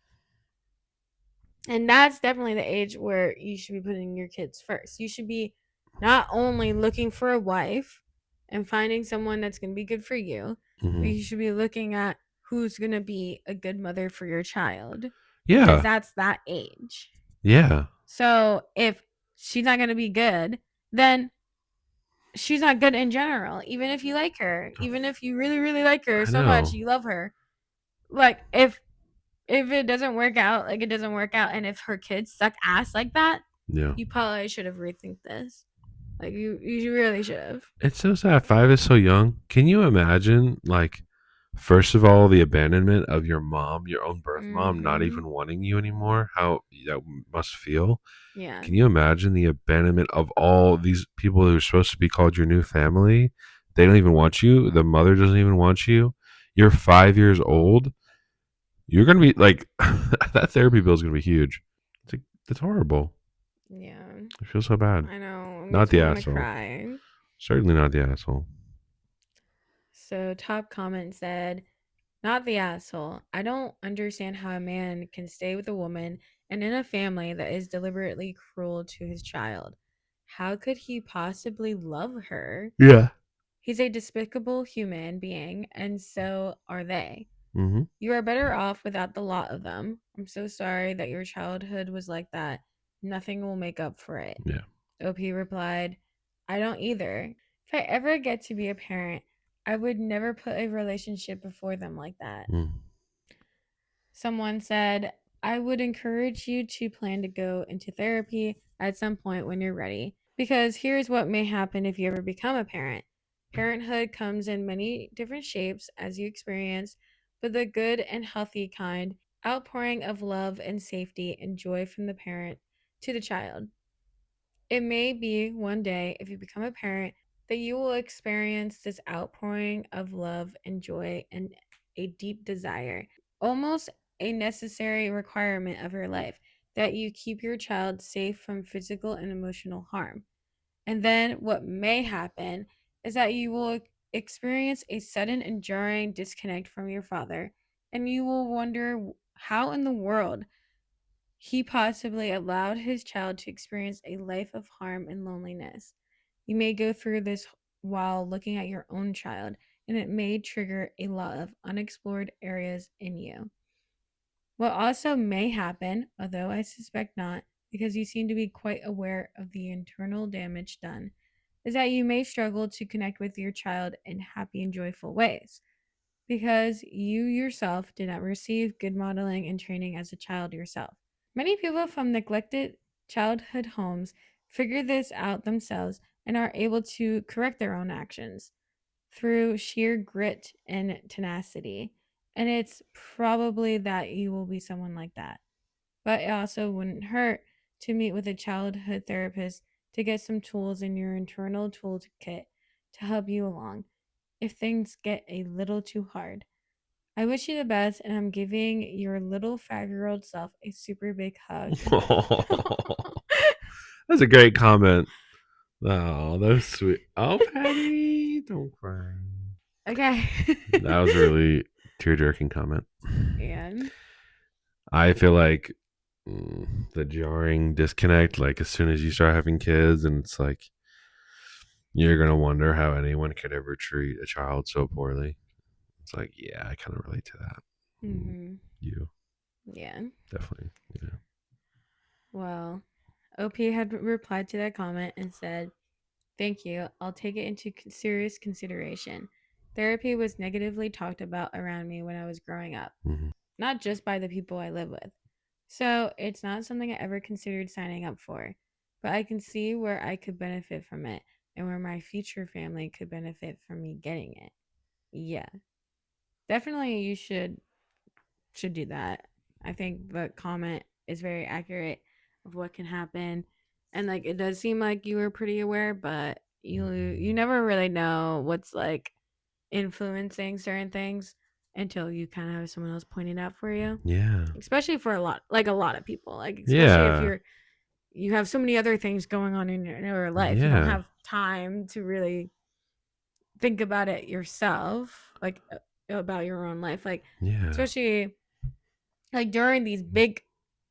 and that's definitely the age where you should be putting your kids first. You should be not only looking for a wife and finding someone that's going to be good for you, but you should be looking at who's going to be a good mother for your child. Because Yeah. that's that age. Yeah. So if she's not going to be good, then she's not good in general. Even if you like her, even if you really, really like her I so much, know. you love her. Like if it doesn't work out, like it doesn't work out, and if her kids suck ass like that, Yeah. you probably should have rethink this. Like you really should have. It's so sad. 5 is so young. Can you imagine, like, first of all, the abandonment of your mom, your own birth mom, not Mm-hmm. even wanting you anymore? How that must feel. Yeah. Can you imagine the abandonment of all these people who are supposed to be called your new family? They don't even want you. The mother doesn't even want you. You're 5 years old. You're gonna be like that therapy bill is gonna be huge. It's like, that's horrible. Yeah. I feel so bad. I know. It Not makes the me want to asshole. cry. Certainly not the asshole. So top comment said, not the asshole. I don't understand how a man can stay with a woman and in a family that is deliberately cruel to his child. How could he possibly love her? Yeah. He's a despicable human being, and so are they. Mm-hmm. You are better off without the lot of them. I'm so sorry that your childhood was like that. Nothing will make up for it. Yeah. OP replied, I don't either. If I ever get to be a parent, I would never put a relationship before them like that. Mm. Someone said, I would encourage you to plan to go into therapy at some point when you're ready. Because here's what may happen if you ever become a parent. Parenthood comes in many different shapes as you experience, but the good and healthy kind, outpouring of love and safety and joy from the parent to the child. It may be one day, if you become a parent, that you will experience this outpouring of love and joy and a deep desire, almost a necessary requirement of your life, that you keep your child safe from physical and emotional harm. And then what may happen is that you will experience a sudden and jarring disconnect from your father, and you will wonder how in the world he possibly allowed his child to experience a life of harm and loneliness. You may go through this while looking at your own child, and it may trigger a lot of unexplored areas in you. What also may happen, although I suspect not, because you seem to be quite aware of the internal damage done, is that you may struggle to connect with your child in happy and joyful ways because you yourself did not receive good modeling and training as a child yourself. Many people from neglected childhood homes figure this out themselves and are able to correct their own actions through sheer grit and tenacity. And it's probably that you will be someone like that. But it also wouldn't hurt to meet with a childhood therapist to get some tools in your internal toolkit to help you along if things get a little too hard. I wish you the best, and I'm giving your little 5-year-old self a super big hug. That's a great comment. Oh, that's sweet. Oh, Patty, don't cry. Okay. That was a really tear-jerking comment. And I feel like the jarring disconnect, like as soon as you start having kids, and it's like you're gonna wonder how anyone could ever treat a child so poorly. It's like, yeah, I kind of relate to that. You yeah. definitely, yeah. Well, OP had replied to that comment and said, thank you. I'll take it into serious consideration. Therapy was negatively talked about around me when I was growing up, Mm-hmm. not just by the people I live with. So it's not something I ever considered signing up for, but I can see where I could benefit from it and where my future family could benefit from me getting it. Yeah, definitely you should do that. I think the comment is very accurate of what can happen. And like it does seem like you were pretty aware, but you never really know what's like influencing certain things until you kind of have someone else pointing out for you. Yeah, Especially for a lot of people. Like especially if yeah, you have so many other things going on in your life. You don't yeah, have time to really think about it yourself, like about your own life. Like yeah, especially like during these big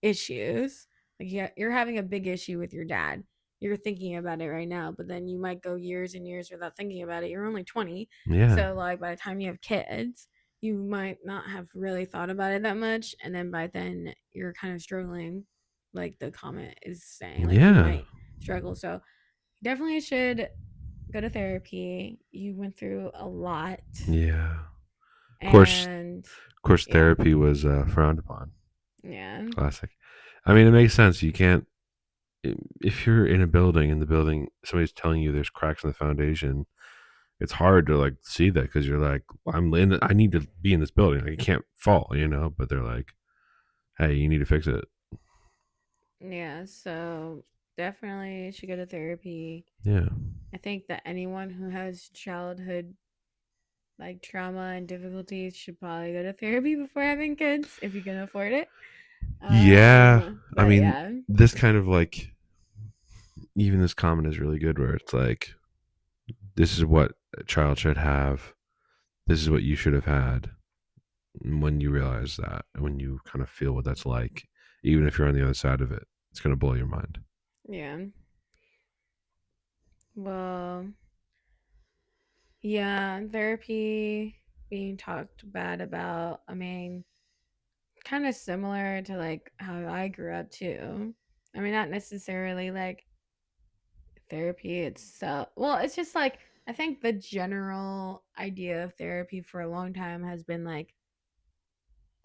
issues, like yeah, you're having a big issue with your dad. You're thinking about it right now, but then you might go years and years without thinking about it. You're only 20. yeah, So like by the time you have kids, you might not have really thought about it that much, and then by then you're kind of struggling like the comment is saying. Like you yeah, might struggle. So you definitely should go to therapy. You went through a lot yeah. and Of course, yeah. therapy was frowned upon. Yeah. Classic. I mean, it makes sense. You can't. if you're in a building and the building somebody's telling you there's cracks in the foundation, it's hard to like see that because you're like, well, I need to be in this building. Like, I can't fall, But they're like, hey, you need to fix it. Yeah, so definitely should go to therapy. Yeah. I think that anyone who has childhood like trauma and difficulties should probably go to therapy before having kids if you can afford it. Yeah. I But mean, yeah, this kind of like, even this comment is really good where it's like, this is what a child should have. This is what you should have had. And when you realize that, and when you kind of feel what that's like, even if you're on the other side of it, it's going to blow your mind. yeah. Well, yeah, therapy being talked bad about. I mean, kind of similar to like how I grew up too. I mean, not necessarily like therapy itself. Well, it's just like I think the general idea of therapy for a long time has been like,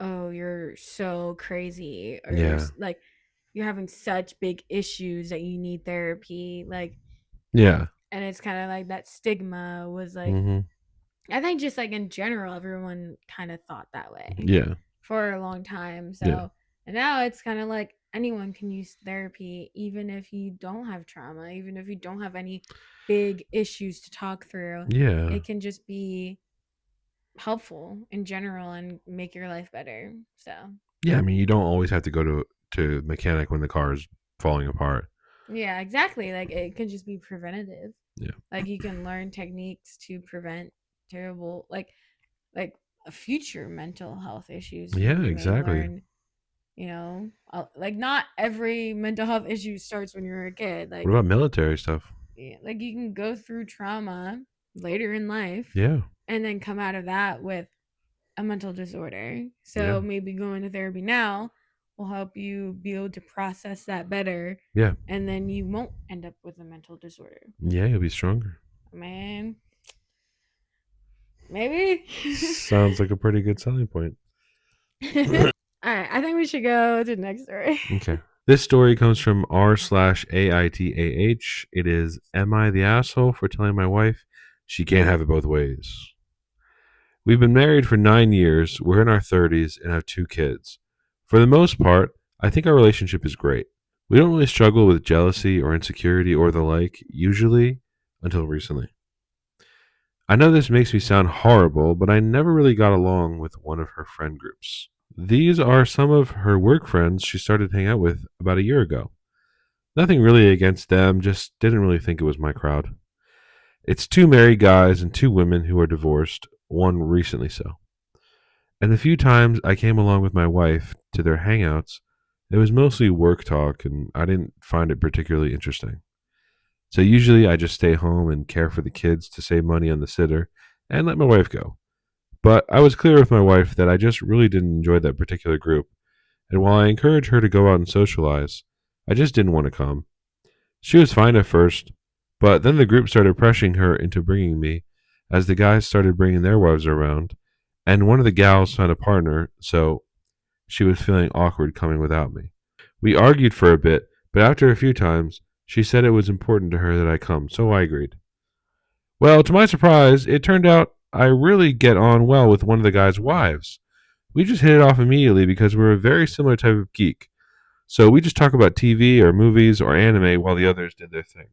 oh, you're so crazy, or Yeah. like you're having such big issues that you need therapy. Like, Yeah. and it's kind of like that stigma was like, Mm-hmm. I think just like in general, everyone kind of thought that way Yeah. for a long time. Yeah. So, and now it's kind of like anyone can use therapy, even if you don't have trauma, even if you don't have any big issues to talk through. Yeah. It can just be helpful in general and make your life better. So, Yeah. I mean, you don't always have to go to mechanic when the car is falling apart. yeah, exactly. Like it can just be preventative. Yeah. Like you can learn techniques to prevent terrible like future mental health issues Yeah. you may Exactly. learn. Like not every mental health issue starts when you're a kid. What Like, about military stuff? yeah, like you can go through trauma later in life Yeah. and then come out of that with a mental disorder. Yeah. So maybe going to therapy now will help you be able to process that better, Yeah. and then you won't end up with a mental disorder. Yeah. You'll be stronger. Man, maybe. Sounds like a pretty good selling point. All right, I think we should go to the next story. Okay. This story comes from r/AITAH. It is, am I the asshole for telling my wife she can't have it both ways? We've been married for 9 years. We're in our 30s and have 2 kids. For the most part, I think our relationship is great. We don't really struggle with jealousy or insecurity or the like, usually, until recently. I know this makes me sound horrible, but I never really got along with one of her friend groups. These are some of her work friends she started hanging out with about a year ago. Nothing really against them, just didn't really think it was my crowd. It's 2 married guys and 2 women who are divorced, one recently so. And the few times I came along with my wife to their hangouts, it was mostly work talk, and I didn't find it particularly interesting. So usually I just stay home and care for the kids to save money on the sitter and let my wife go. But I was clear with my wife that I just really didn't enjoy that particular group, and while I encouraged her to go out and socialize, I just didn't want to come. She was fine at first, but then the group started pressuring her into bringing me, as the guys started bringing their wives around, and one of the gals found a partner, so she was feeling awkward coming without me. We argued for a bit, but after a few times, she said it was important to her that I come, so I agreed. Well, to my surprise, it turned out I really get on well with one of the guys' wives. We just hit it off immediately because we're a very similar type of geek. So we just talk about TV or movies or anime while the others did their thing.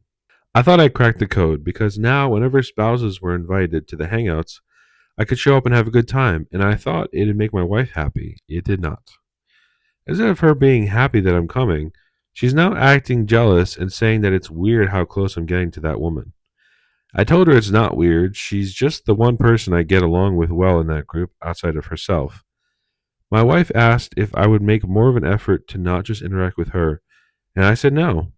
I thought I cracked the code because now, whenever spouses were invited to the hangouts, I could show up and have a good time, and I thought it'd make my wife happy. It did not. Instead of her being happy that I'm coming, she's now acting jealous and saying that it's weird how close I'm getting to that woman. I told her it's not weird, she's just the one person I get along with well in that group outside of herself. My wife asked if I would make more of an effort to not just interact with her, and I said no.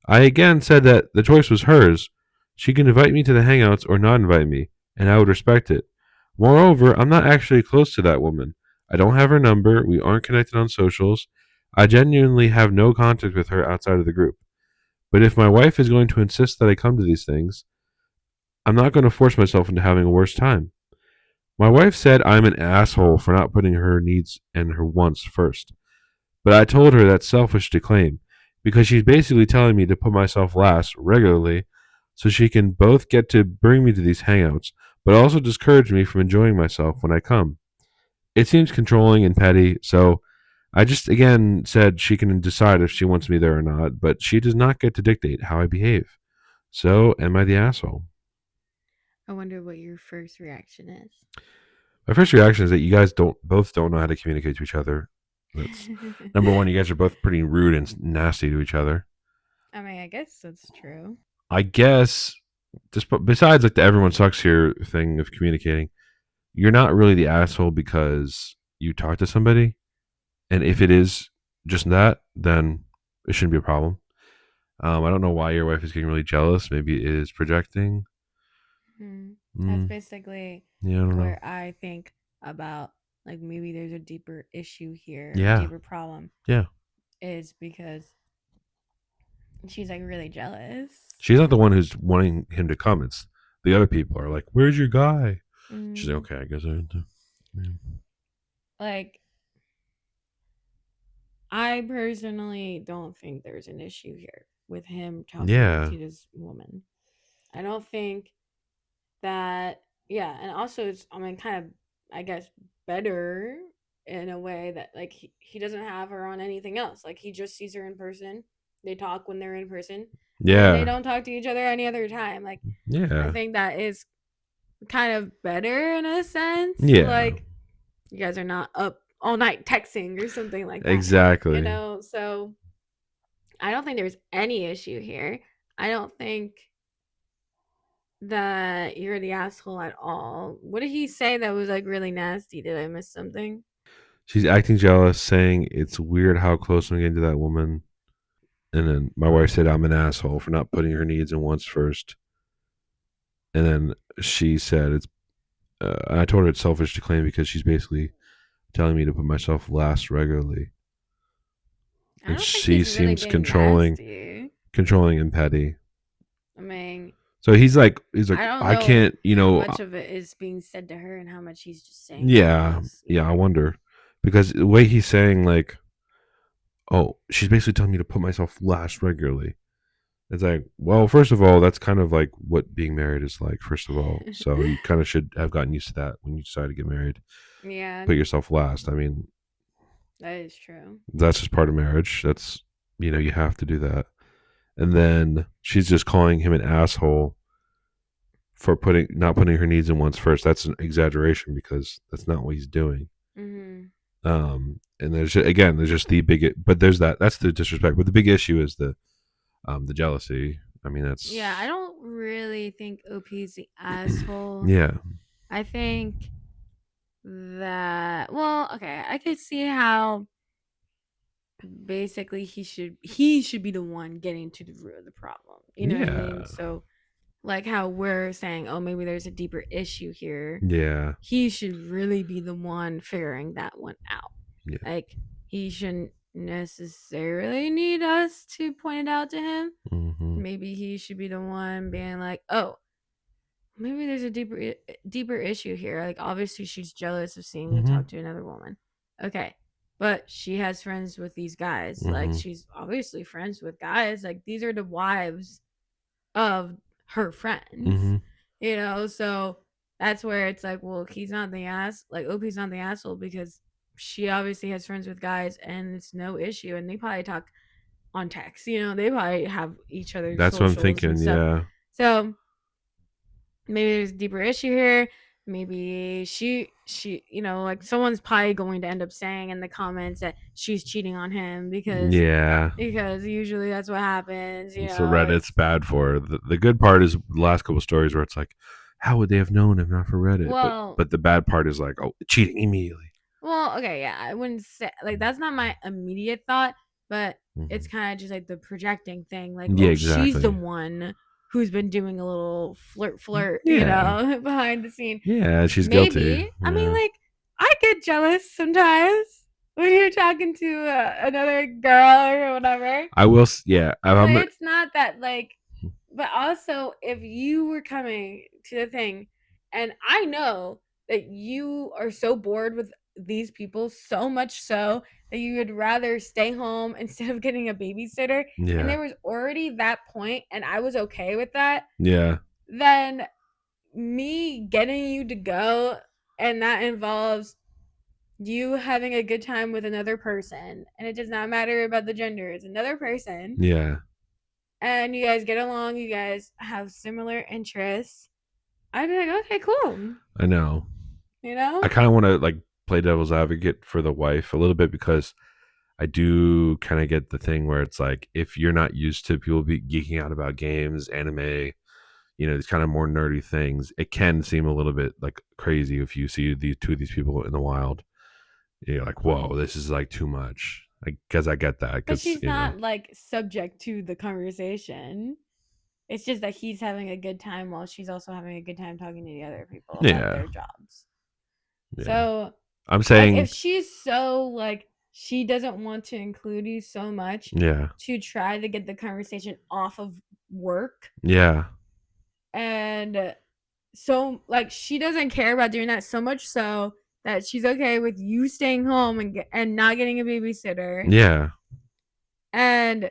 I again said that the choice was hers. She can invite me to the hangouts or not invite me, and I would respect it. Moreover, I'm not actually close to that woman. I don't have her number, we aren't connected on socials. I genuinely have no contact with her outside of the group. But if my wife is going to insist that I come to these things, I'm not going to force myself into having a worse time. My wife said I'm an asshole for not putting her needs and her wants first. But I told her that's selfish to claim. because she's basically telling me to put myself last regularly so she can both get to bring me to these hangouts, but also discourage me from enjoying myself when I come. It seems controlling and petty, so I just again said she can decide if she wants me there or not, but she does not get to dictate how I behave. So, am I the asshole? I wonder what your first reaction is. My first reaction is that you guys don't know how to communicate to each other. That's number one. You guys are both pretty rude and nasty to each other. I mean, I guess that's true. I guess just besides like the everyone sucks here thing of communicating, you're not really the asshole because you talk to somebody, and if it is just that, then it shouldn't be a problem. I don't know why your wife is getting really jealous. Maybe it is projecting. Hmm. That's Mm, basically yeah, I don't know. where I think about like maybe there's a deeper issue here, a Yeah, deeper problem yeah. is because she's like really jealous. She's not the one who's wanting him to come. It's the other people are like, "Where's your guy?" She's like, Mm, "Okay, I guess I have to." Yeah. like I personally don't think there's an issue here with him talking Yeah. to this woman. I don't think that yeah, and also it's I mean kind of I guess better in a way that like he doesn't have her on anything else. Like he just sees her in person. They talk when they're in person, and then they Yeah. don't talk to each other any other time. Like I Yeah. think that is kind of better in a sense. Yeah. Like you guys are not up all night texting or something like that. You Exactly. know, so I don't think there's any issue here. I don't think that you're the asshole at all. What did he say that was like really nasty? Did I miss something? She's acting jealous, saying it's weird how close I'm getting to that woman. And then my wife said I'm an asshole for not putting her needs and wants first. And then she said it's. I told her it's selfish to claim because she's basically telling me to put myself last regularly, I and don't think she he's really seems being controlling, nasty. and petty. I mean, So he's like, I don't I know can't, how much of it is being said to her and how much he's just saying to yeah, us, you yeah. I know? wonder because the way he's saying like, oh, she's basically telling me to put myself last regularly. It's like, well, first of all, that's kind of like what being married is like. First of all, so you kind of should have gotten used to that when you decide to get married. Yeah, Put yourself last. I mean, that is true. that's just part of marriage. That's you have to do that. And then she's just calling him an asshole for putting not putting her needs in one's first. That's an exaggeration because that's not what he's doing. Hmm. And there's just the big, but there's that's the disrespect. But the big issue is the jealousy. I mean, Yeah, I that's don't really think OP's the asshole. yeah, I think that, well, okay, I could see how basically he should be the one getting to the root of the problem. You know what I mean? yeah, So like how we're saying, oh, maybe there's a deeper issue here. yeah, He should really be the one figuring that one out. yeah. Like he shouldn't necessarily need us to point it out to him. Mm-hmm. Maybe he should be the one being like, "Oh, maybe there's a deeper issue here. Like obviously she's jealous of seeing me Mm-hmm. talk to another woman. Okay. But she has friends with these guys. Like Mm-hmm. she's obviously friends with guys. Like these are the wives of her friends. Mm-hmm. You know, so that's where it's like, well, he's not the ass like OP's not the asshole because she obviously has friends with guys and it's no issue and they probably talk on text, you know, they probably have each other's That's what I'm socials and thinking. stuff. Yeah. So maybe there's a deeper issue here. Maybe she you know like someone's probably going to end up saying in the comments that she's cheating on him Yeah. because usually that's what happens, you That's what know. Reddit's It's bad for. The good part is the last couple stories where it's like, how would they have known if not for Reddit? But well but the bad part is like, oh, cheating immediately. well okay, yeah, I wouldn't say like that's not my immediate thought, but it's Mm-hmm. kind of just like the projecting thing like, Yeah, oh, she's the exactly. one who's been doing a little flirt, you Yeah. know, behind the scene. Yeah, she's guilty. Maybe. I mean, Yeah. like, I get jealous sometimes when you're talking to another girl or whatever. I will. Yeah. But I'm. it's not that, like, but also, if you were coming to the thing, and I know that you are so bored with these people, so much so that you would rather stay home instead of getting a babysitter, and Yeah. there was already that point, and I was okay with that, Yeah. then me getting you to go, and that involves you having a good time with another person, and it does not matter about the gender, it's another person, Yeah. and you guys get along, you guys have similar interests, I'd be like, okay, cool. I know. You know? I kind of want to like play devil's advocate for the wife a little bit because I do kind of get the thing where it's like if you're not used to people be geeking out about games, anime, these kind of more nerdy things, it can seem a little bit like crazy if you see these two of these people in the wild. You're like, whoa, this is like too much. I guess I get that But because she's not like subject to the conversation. It's just that he's having a good time while she's also having a good time talking to the other people about yeah, their jobs. yeah. So, I'm like, if saying, she's so, like, she doesn't want to include you so much yeah, to try to get the conversation off of work, yeah, and so, like, she doesn't care about doing that so much so that she's okay with you staying home and not getting a babysitter, yeah. and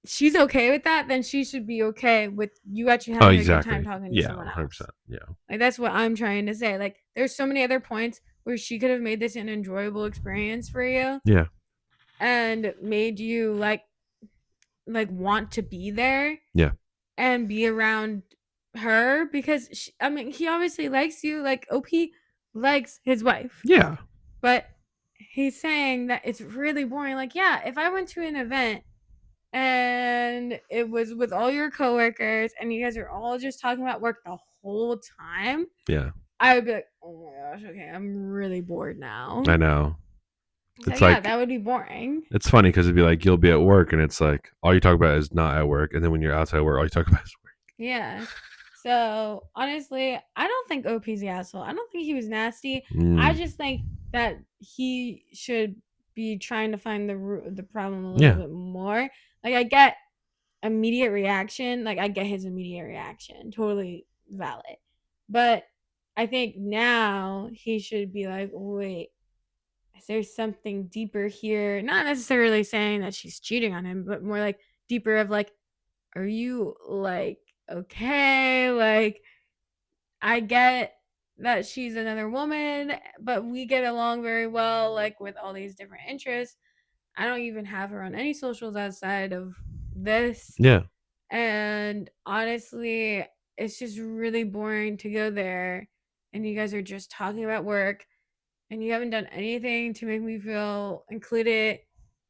she's okay with that, then she should be okay with you actually Oh, having a good time exactly. talking to Yeah, someone else. 100%. Yeah, Like, that's what I'm trying to say. Like, there's so many other points where she could have made this an enjoyable experience for you yeah, and made you like want to be there yeah, and be around her because I mean, he obviously likes you. Like, OP likes his wife, yeah, but he's saying that it's really boring. Like, yeah, if I went to an event and it was with all your coworkers and you guys are all just talking about work the whole time, yeah. I would be like, oh my gosh, okay, I'm really bored now. I know. So It's yeah, like that would be boring. it's funny because it'd be like you'll be at work and it's like all you talk about is not at work, and then when you're outside work, all you talk about is work. Yeah. So honestly, I don't think OP's the asshole. I don't think he was nasty. I Mm, just think that he should be trying to find the root of the problem a little yeah, bit more. Like, I get immediate reaction. Like, I get his immediate reaction. Totally valid. But I think now he should be like, wait, is there something deeper here? Not necessarily saying that she's cheating on him, but more like deeper of like, are you like okay? Like, I get that she's another woman, but we get along very well, like with all these different interests. I don't even have her on any socials outside of this. yeah, And honestly, it's just really boring to go there and you guys are just talking about work and you haven't done anything to make me feel included.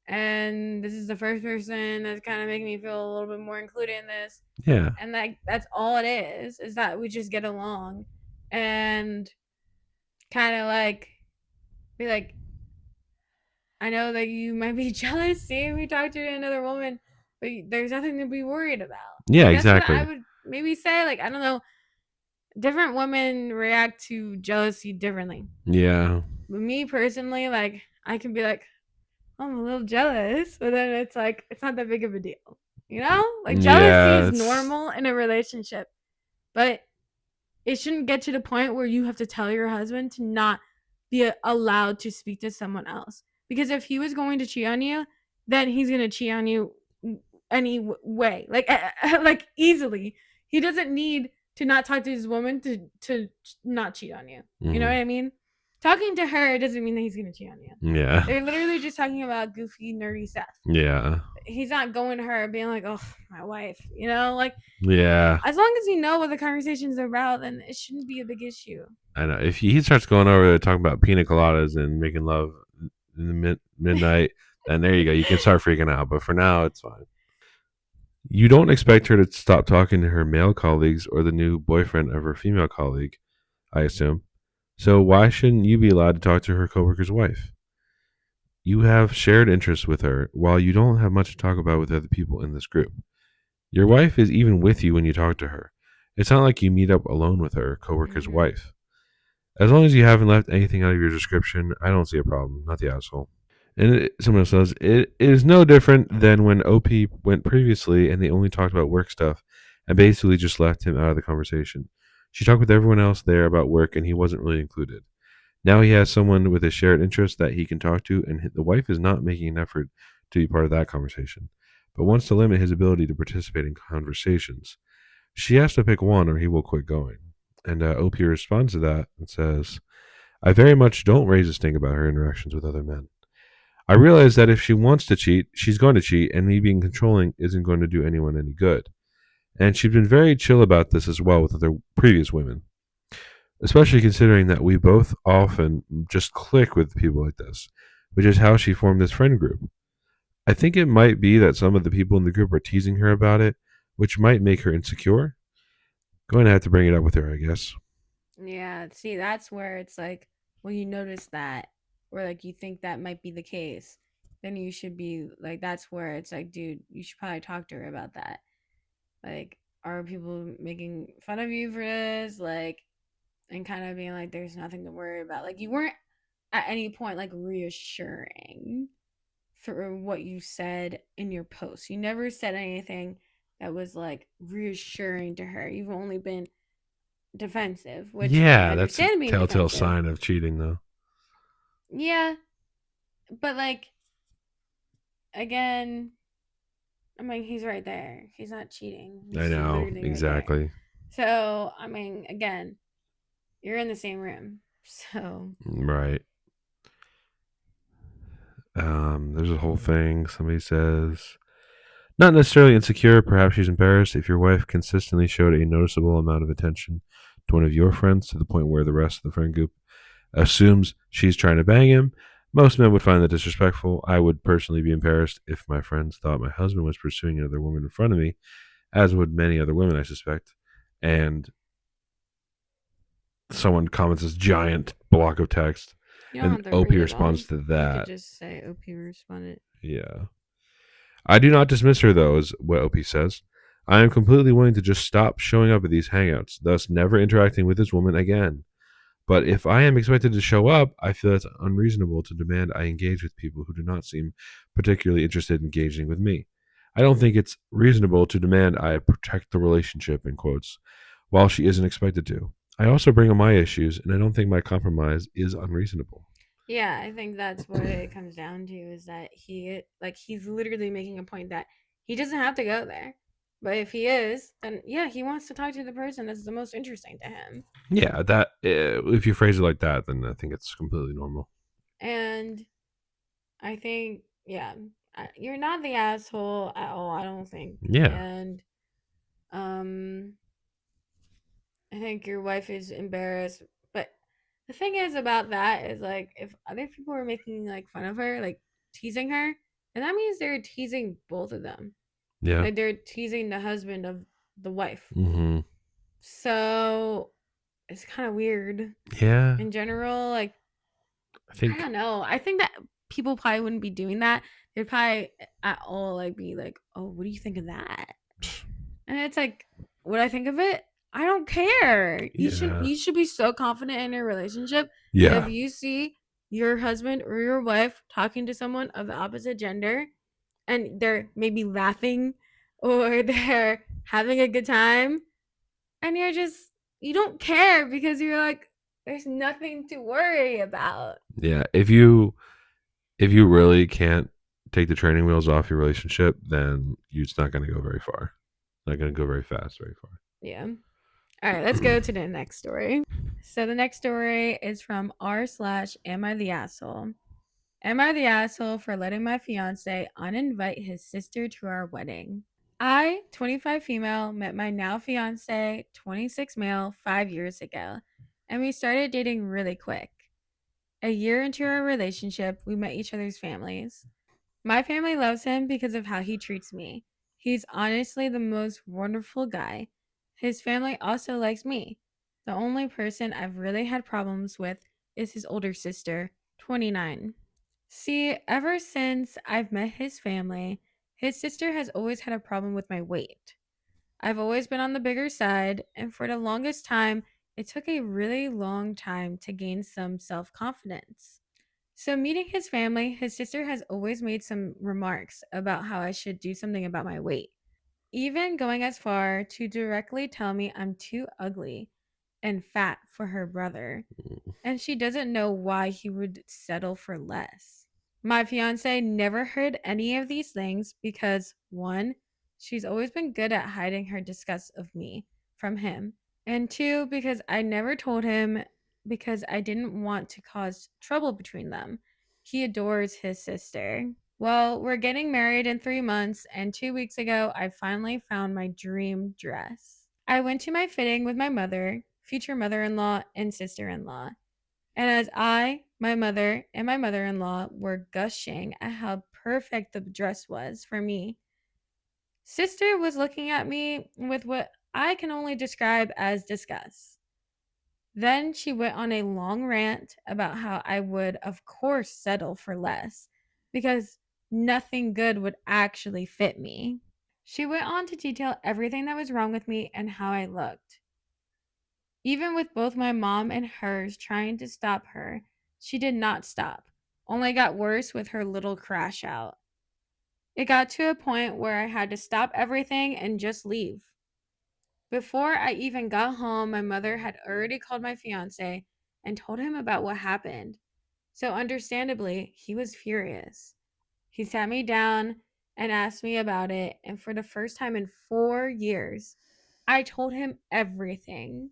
And this is the first person that's kind of making me feel a little bit more included in this. yeah, And like that's all it is that we just get along and kind of like be like, I know that you might be jealous seeing me talk to another woman, but there's nothing to be worried about. yeah. Like, that's what I Exactly. would maybe say. Like, I don't know, different women react to jealousy differently. Yeah, But me personally, like, I can be like, I'm a little jealous, but then it's like it's not that big of a deal. You know? Like, jealousy yeah. is It's normal in a relationship, but it shouldn't get to the point where you have to tell your husband to not be allowed to speak to someone else. Because if he was going to cheat on you, then he's going to cheat on you any way, like like easily. He doesn't need to not talk to his woman to not cheat on you. You know what mhm. I mean? Talking to her doesn't mean that he's going to cheat on you. Yeah, They're literally just talking about goofy, nerdy stuff. yeah, He's not going to her being like, "Oh, my wife," you know, like yeah. as long as you know what the conversation's about, then it shouldn't be a big issue. I know. If he starts going over there talking about pina coladas and making love in the midnight, then there you go. You can start freaking out. But for now, it's fine. You don't expect her to stop talking to her male colleagues or the new boyfriend of her female colleague, I assume. So why shouldn't you be allowed to talk to her coworker's wife? You have shared interests with her, while you don't have much to talk about with other people in this group. Your wife is even with you when you talk to her. It's not like you meet up alone with her coworker's Mm-hmm. wife. As long as you haven't left anything out of your description, I don't see a problem. Not the asshole. And someone else says, it is no different than when OP went previously and they only talked about work stuff and basically just left him out of the conversation. She talked with everyone else there about work and he wasn't really included. Now he has someone with a shared interest that he can talk to, and the wife is not making an effort to be part of that conversation, but wants to limit his ability to participate in conversations. She has to pick one or he will quit going. And OP responds to that and says, I very much don't raise a stink about her interactions with other men. I realize that if she wants to cheat, she's going to cheat, and me being controlling isn't going to do anyone any good. And she's been very chill about this as well with other previous women, especially considering that we both often just click with people like this, which is how she formed this friend group. I think it might be that some of the people in the group are teasing her about it, which might make her insecure. Going to have to bring it up with her, I guess. Yeah, see, that's where it's like when you notice that, or like you think that might be the case, then you should be like, that's where it's like, dude, you should probably talk to her about that. Like, are people making fun of you for this? Like, and kind of being like, there's nothing to worry about. Like, you weren't at any point like reassuring for what you said in your post. You never said anything that was like reassuring to her. You've only been defensive, which I Yeah, that's a understand being telltale defensive. sign of cheating, though. Yeah, but like again, I mean, he's right there. He's not cheating. I He's know, literally right there. exactly. So, I mean, again, you're in the same room. So, Right. There's a whole thing. Somebody says, not necessarily insecure, perhaps she's embarrassed if your wife consistently showed a noticeable amount of attention to one of your friends to the point where the rest of the friend group assumes she's trying to bang him. Most men would find that disrespectful. I would personally be embarrassed if my friends thought my husband was pursuing another woman in front of me, as would many other women, I suspect. And someone comments this giant block of text, you don't and have to OP read it all. responds to You could that. just say OP responded. Yeah. I do not dismiss her, though, is what OP says. I am completely willing to just stop showing up at these hangouts, thus never interacting with this woman again. But if I am expected to show up, I feel it's unreasonable to demand I engage with people who do not seem particularly interested in engaging with me. I don't think it's reasonable to demand I protect the relationship, in quotes, while she isn't expected to. I also bring up my issues, and I don't think my compromise is unreasonable. Yeah, I think that's what it comes down to is that he's literally making a point that he doesn't have to go there. But if he is, then yeah, he wants to talk to the person that's the most interesting to him. Yeah, that if you phrase it like that, then I think it's completely normal. And I think, yeah, you're not the asshole at all, I don't think. Yeah, And um I think your wife is embarrassed, but the thing is about that is like if other people are making like fun of her, like teasing her, and that means they're teasing both of them. yeah, Like they're teasing the husband of the wife. hmm, So it's kind of weird yeah. in general. Like I I think don't know. I think that people probably wouldn't be doing that. They'd probably at all like be like, "Oh, what do you think of that?" And it's like, what I think of it, I don't care. yeah, You should be so confident in your relationship that if yeah, you see your husband or your wife talking to someone of the opposite gender and they're maybe laughing or they're having a good time and you don't care because you're like there's nothing to worry about. yeah. If you really can't take the training wheels off your relationship, then it's not going to go very far. Not going to go very fast, very far. Yeah. All right, let's go to the next story. So the next story is from r slash am I the asshole? Am I the asshole for letting my fiance uninvite his sister to our wedding? I, 25 female, met my now fiance, 26 male, 5 years ago, and we started dating really quick. A year into our relationship, we met each other's families. My family loves him because of how he treats me. He's honestly the most wonderful guy. His family also likes me. The only person I've really had problems with is his older sister, 29. See, ever since I've met his family, his sister has always had a problem with my weight. I've always been on the bigger side, and for the longest time, it took a really long time to gain some self confidence. So, meeting his family, his sister has always made some remarks about how I should do something about my weight, even going as far to directly tell me I'm too ugly and fat for her brother, and she doesn't know why he would settle for less. My fiance never heard any of these things because one, she's always been good at hiding her disgust of me from him, and two, because I never told him because I didn't want to cause trouble between them. He adores his sister. Well, we're getting married in 3 months, and 2 weeks ago, I finally found my dream dress. I went to my fitting with my mother, future mother in law, and sister in law. And as I, my mother, and my mother in law were gushing at how perfect the dress was for me, sister was looking at me with what I can only describe as disgust. Then she went on a long rant about how I would, of course, settle for less because nothing good would actually fit me. She went on to detail everything that was wrong with me and how I looked. Even with both my mom and hers trying to stop her, she did not stop, only got worse with her little crash out. It got to a point where I had to stop everything and just leave. Before I even got home, my mother had already called my fiance and told him about what happened. So, understandably, he was furious. He sat me down and asked me about it, and for the first time in 4 years, I told him everything.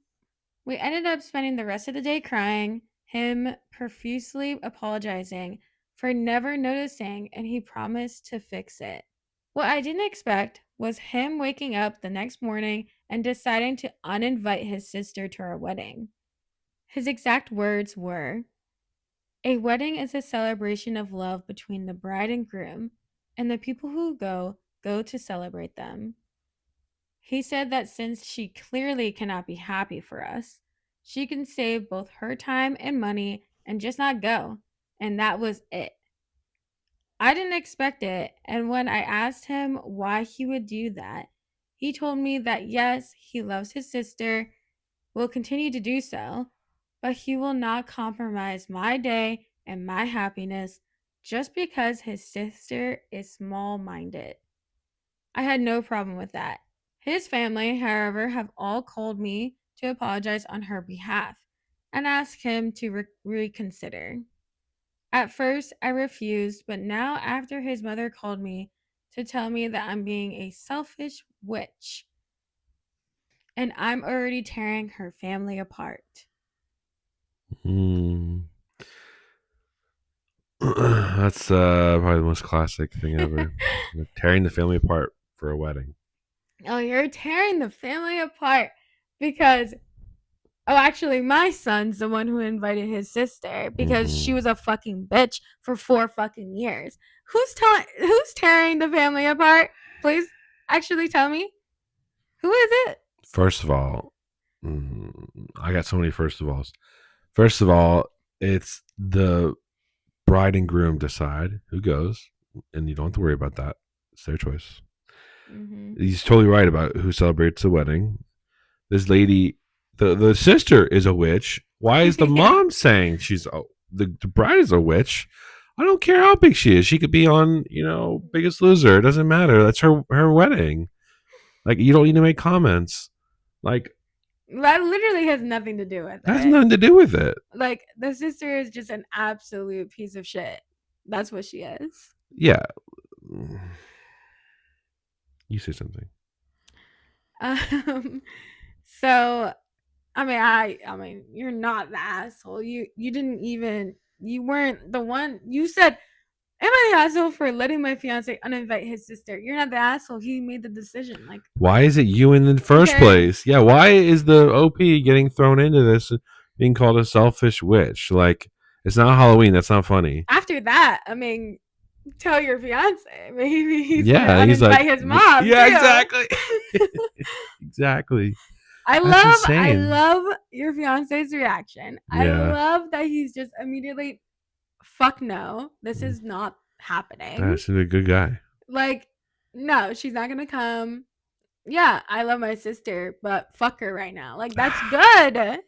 We ended up spending the rest of the day crying, him profusely apologizing for never noticing, and he promised to fix it. What I didn't expect was him waking up the next morning and deciding to uninvite his sister to our wedding. His exact words were, "A wedding is a celebration of love between the bride and groom, and the people who go to celebrate them." He said that since she clearly cannot be happy for us, she can save both her time and money and just not go. And that was it. I didn't expect it, and when I asked him why he would do that, he told me that yes, he loves his sister, will continue to do so, but he will not compromise my day and my happiness just because his sister is small minded. I had no problem with that. His family, however, have all called me to apologize on her behalf and ask him to reconsider. At first, I refused, but now, after his mother called me to tell me that I'm being a selfish witch and I'm already tearing her family apart. Mm. That's probably the most classic thing ever. Tearing the family apart for a wedding. Oh, you're tearing the family apart because oh, actually, my son's the one who invited his sister because she Mm-hmm. was a fucking bitch for 4 fucking years. Who's tearing the family apart? Please, actually tell me. Who is it? First of all, I got so many first of alls. First of all, it's the bride and groom decide who goes, and you don't have to worry about that. It's their choice. Mm-hmm. He's totally right about who celebrates the wedding. This lady, the sister is a witch. Why is the Yeah. mom saying the bride is a witch? I don't care how big she is. She could be on, Biggest Loser. It doesn't matter. That's her wedding. Like, you don't need to make comments. Like, That literally has nothing to do with that has it. nothing to do with it. Like, the sister is just an absolute piece of shit. That's what she is. Yeah. You say something. Um, so I mean, you're not the asshole. You didn't even you weren't the one. You said, "Am I the asshole for letting my fiance uninvite his sister?" You're not the asshole. He made the decision. Like, Why is it you in the first because place? Yeah, why is the OP getting thrown into this being called a selfish witch? Like, it's not Halloween. That's not funny. after that, I mean, tell your fiance. Maybe he's gonna Yeah, he's like, uninvite his mom yeah, too. exactly. Exactly. I That's love I insane. love your fiance's reaction. I Yeah. love that he's just immediately fuck no. This is not happening. That's a good guy. Like, no, she's not gonna come. Yeah, I love my sister, but fuck her right now. Like, that's good.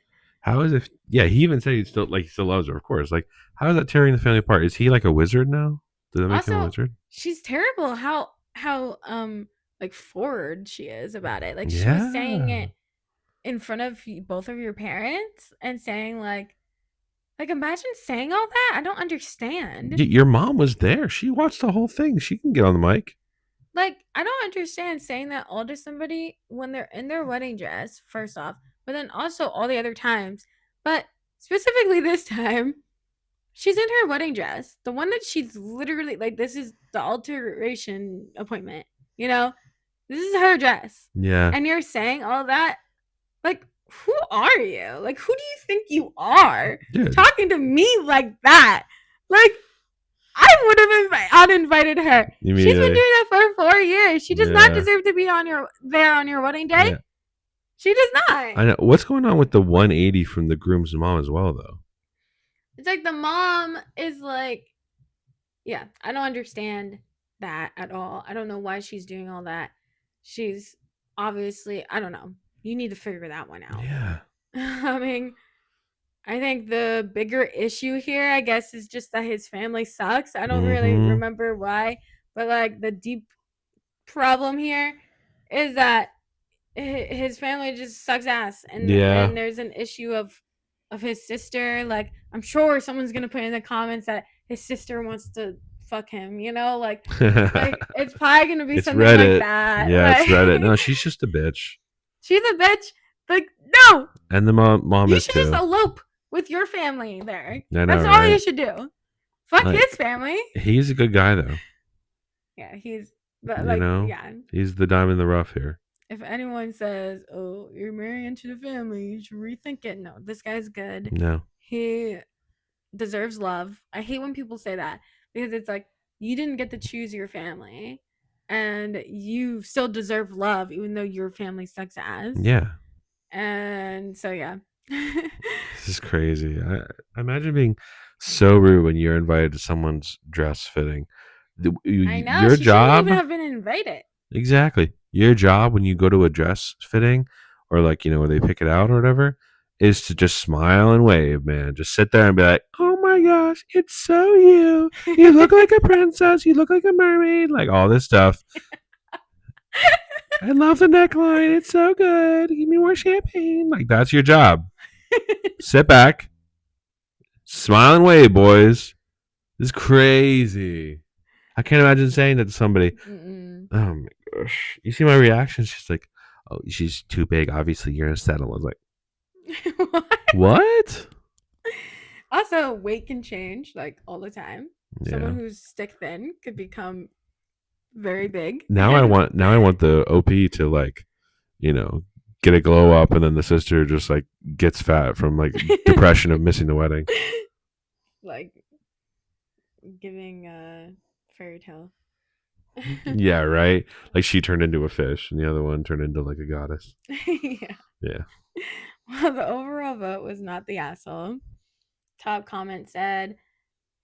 How is it? Yeah, he even said he still loves her, of course. Like, how is that tearing the family apart? Is he like a wizard now? Does that make him a Also, wizard? she's terrible how like forward she is about it. Like she was saying Yeah. it in front of both of your parents and saying like imagine saying all that. I don't understand. Your mom was there. She watched the whole thing. She can get on the mic. Like, I don't understand saying that all to somebody when they're in their wedding dress, first off, but then also all the other times. But specifically this time, she's in her wedding dress. The one that she's literally like, this is the alteration appointment, you know? This is her dress. Yeah. And you're saying all that? Like, who are you? Like, who do you think you are? Yeah. Talking to me like that? Like, I would have uninvited her. She's been doing that for 4 years. She does not deserve to be on your wedding day. Yeah. She does not. I know. What's going on with the 180 from the groom's mom as well, though? It's like the mom is like, yeah, I don't understand that at all. I don't know why she's doing all that. She's obviously, I don't know. You need to figure that one out. Yeah. I mean, I think the bigger issue here, I guess, is just that his family sucks. I don't really remember why, but like the deep problem here is that his family just sucks ass, and and there's an issue of his sister. Like, I'm sure someone's gonna put in the comments that his sister wants to fuck him. You know, like it's probably gonna be something Reddit. like that. Yeah, it's Reddit. No, she's just a bitch. She's a bitch. Like, no. And the mom you is should too. Just elope with your family there. That's all you should do. Fuck his family. He's a good guy though. Yeah, he's like, yeah. He's the diamond in the rough here. If anyone says, "Oh, you're marrying into the family, you should rethink it." No, this guy's good. No, he deserves love. I hate when people say that because it's like you didn't get to choose your family, and you still deserve love, even though your family sucks ass. Yeah. And so yeah. This is crazy. I imagine being so rude when you're invited to someone's dress fitting. I know. Your job shouldn't even have been invited. Exactly. Your job when you go to a dress fitting or like, where they pick it out or whatever is to just smile and wave, man. Just sit there and be like, oh my gosh, it's so you. You look like a princess. You look like a mermaid. Like all this stuff. I love the neckline. It's so good. Give me more champagne. Like that's your job. Sit back. Smile and wave, boys. This is crazy. I can't imagine saying that to somebody. Mm-mm. Oh my gosh. You see my reaction? She's like, oh, she's too big. Obviously, you're going to settle. I was like, what? Also, weight can change like all the time. Yeah. Someone who's stick thin could become very big. Now I want the OP to like, get a glow up, and then the sister just like gets fat from like depression of missing the wedding. Like giving a fairy tale. Yeah, right. Like she turned into a fish, and the other one turned into like a goddess. Yeah. Well, the overall vote was not the asshole. Top comment said,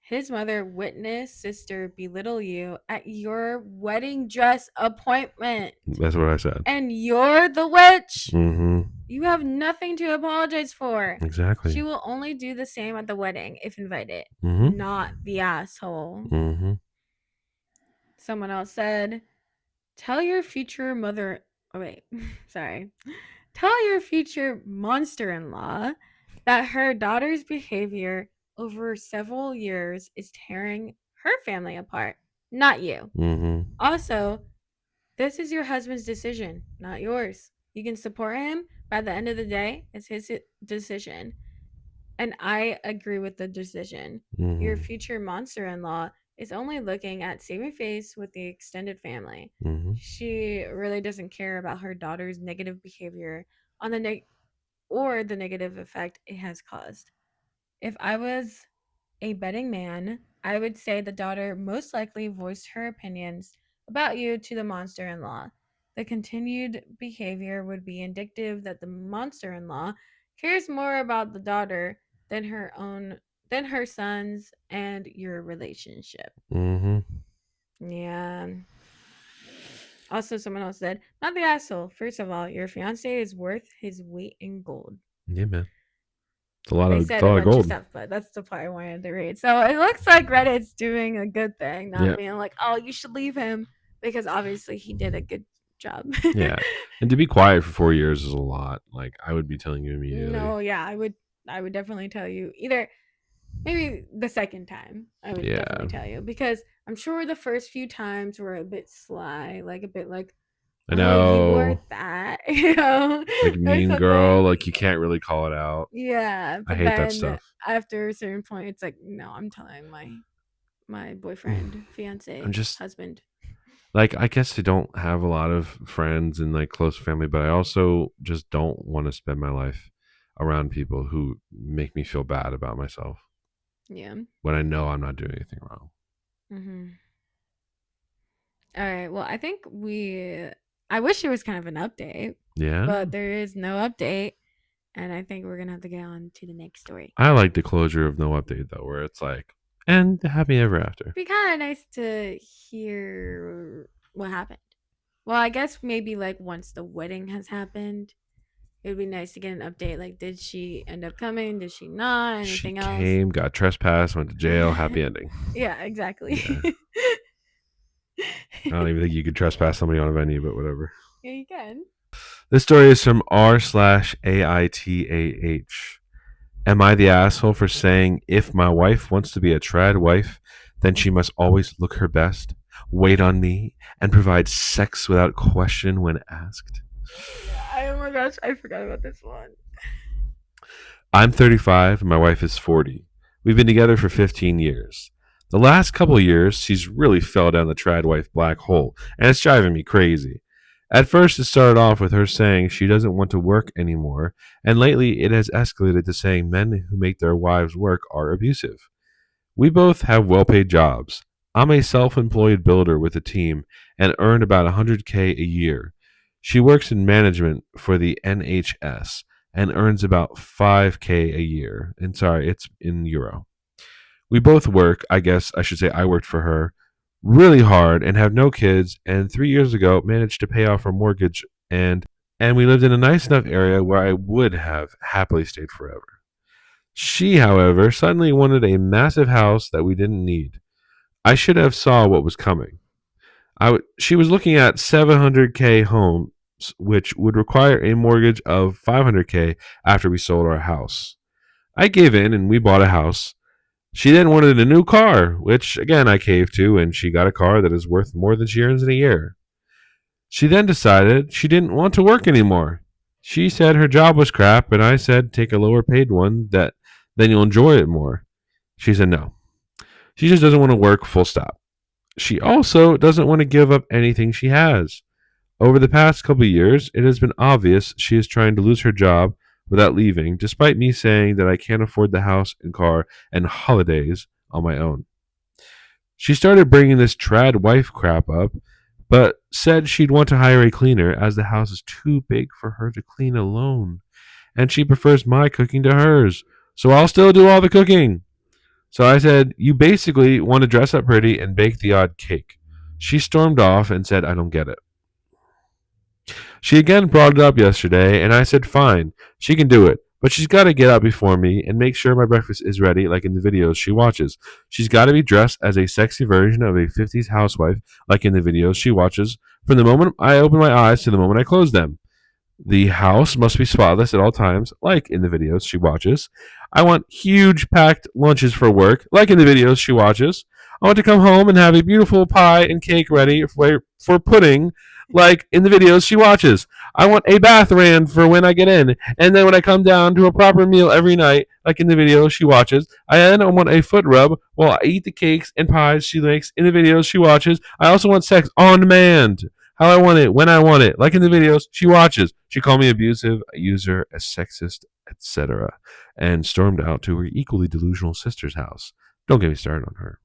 his mother witnessed sister belittle you at your wedding dress appointment. That's what I said. And you're the witch. Mm-hmm. You have nothing to apologize for. Exactly. She will only do the same at the wedding if invited. Mm-hmm. Not the asshole. Mm-hmm. Someone else said, tell your future mother... Oh, wait. Sorry. Tell your future monster-in-law that her daughter's behavior over several years is tearing her family apart, not you. Mm-hmm. Also, this is your husband's decision, not yours. You can support him. By the end of the day, it's his decision. And I agree with the decision. Mm-hmm. Your future monster-in-law is only looking at saving face with the extended family. Mm-hmm. She really doesn't care about her daughter's negative behavior on the the negative effect it has caused. If I was a betting man, I would say the daughter most likely voiced her opinions about you to the monster-in-law. The continued behavior would be indicative that the monster-in-law cares more about the daughter than her sons and your relationship. Mm-hmm. Yeah. Also, someone else said, not the asshole. First of all, your fiance is worth his weight in gold. Yeah, man. It's a lot of gold. Stuff, but that's the part I wanted to read. So it looks like Reddit's doing a good thing, not being like, oh, you should leave him, because obviously he did a good Yeah. And to be quiet for 4 years is a lot. Like, I would be telling you immediately. No, yeah, I would definitely tell you. Either maybe the second time, I would Yeah. definitely tell you because I'm sure the first few times were a bit sly, like a bit like, I "Oh, you are know. that," Like or mean girl, something. like you can't really call it out. Yeah, I but hate that then stuff. after a certain point, it's like, "No, I'm telling my boyfriend, I'm fiance, just husband." like, I guess I don't have a lot of friends and like close family, but I also just don't want to spend my life around people who make me feel bad about myself Yeah. when I know I'm not doing anything wrong. Mhm. All right. Well, I think I wish there was kind of an update, Yeah. but there is no update. And I think we're going to have to get on to the next story. I like the closure of no update though, where it's like, and happy ever after. It'd be kind of nice to hear what happened. Well, I guess maybe like once the wedding has happened, it would be nice to get an update. Like, did she end up coming? Did she not? She Anything else? came, got trespassed, went to jail, happy ending. Yeah, exactly. Yeah. I don't even think you could trespass somebody on a venue, but whatever. Yeah, you can. This story is from r/AITAH. Am I the asshole for saying if my wife wants to be a trad wife, then she must always look her best, wait on me, and provide sex without question when asked? Yeah, oh my gosh, I forgot about this one. I'm 35 and my wife is 40. We've been together for 15 years. The last couple of years, she's really fell down the trad wife black hole, and it's driving me crazy. At first, it started off with her saying she doesn't want to work anymore, and lately it has escalated to saying men who make their wives work are abusive. We both have well paid jobs. I'm a self employed builder with a team and earn about 100K a year. She works in management for the NHS and earns about 5K a year. And sorry, it's in euro. We both work, I guess I should say I worked for her, really hard and have no kids. And 3 years ago, managed to pay off our mortgage and we lived in a nice enough area where I would have happily stayed forever. She, however, suddenly wanted a massive house that we didn't need. I should have saw what was coming. She was looking at 700K homes, which would require a mortgage of 500K after we sold our house. I gave in and we bought a house. She then wanted a new car, which again I caved to, and she got a car that is worth more than she earns in a year. She then decided she didn't want to work anymore. She said her job was crap, and I said take a lower paid one that then you'll enjoy it more. She said no. She just doesn't want to work full stop. She also doesn't want to give up anything she has. Over the past couple of years, it has been obvious she is trying to lose her job without leaving, despite me saying that I can't afford the house and car and holidays on my own. She started bringing this trad wife crap up, but said she'd want to hire a cleaner as the house is too big for her to clean alone, and she prefers my cooking to hers. So I'll still do all the cooking. So I said, you basically want to dress up pretty and bake the odd cake. She stormed off and said, I don't get it. She again brought it up yesterday, and I said, fine, she can do it. But she's got to get up before me and make sure my breakfast is ready, like in the videos she watches. She's got to be dressed as a sexy version of a 50s housewife, like in the videos she watches, from the moment I open my eyes to the moment I close them. The house must be spotless at all times, like in the videos she watches. I want huge packed lunches for work, like in the videos she watches. I want to come home and have a beautiful pie and cake ready for pudding, like in the videos she watches. I want a bath ran for when I get in, and then when I come down to a proper meal every night, like in the videos she watches. I then want a foot rub while I eat the cakes and pies she makes in the videos she watches. I also want sex on demand how I want it, when I want it, like in the videos she watches. She called me abusive, a user, a sexist, etc., and stormed out to her equally delusional sister's house. Don't get me started on her.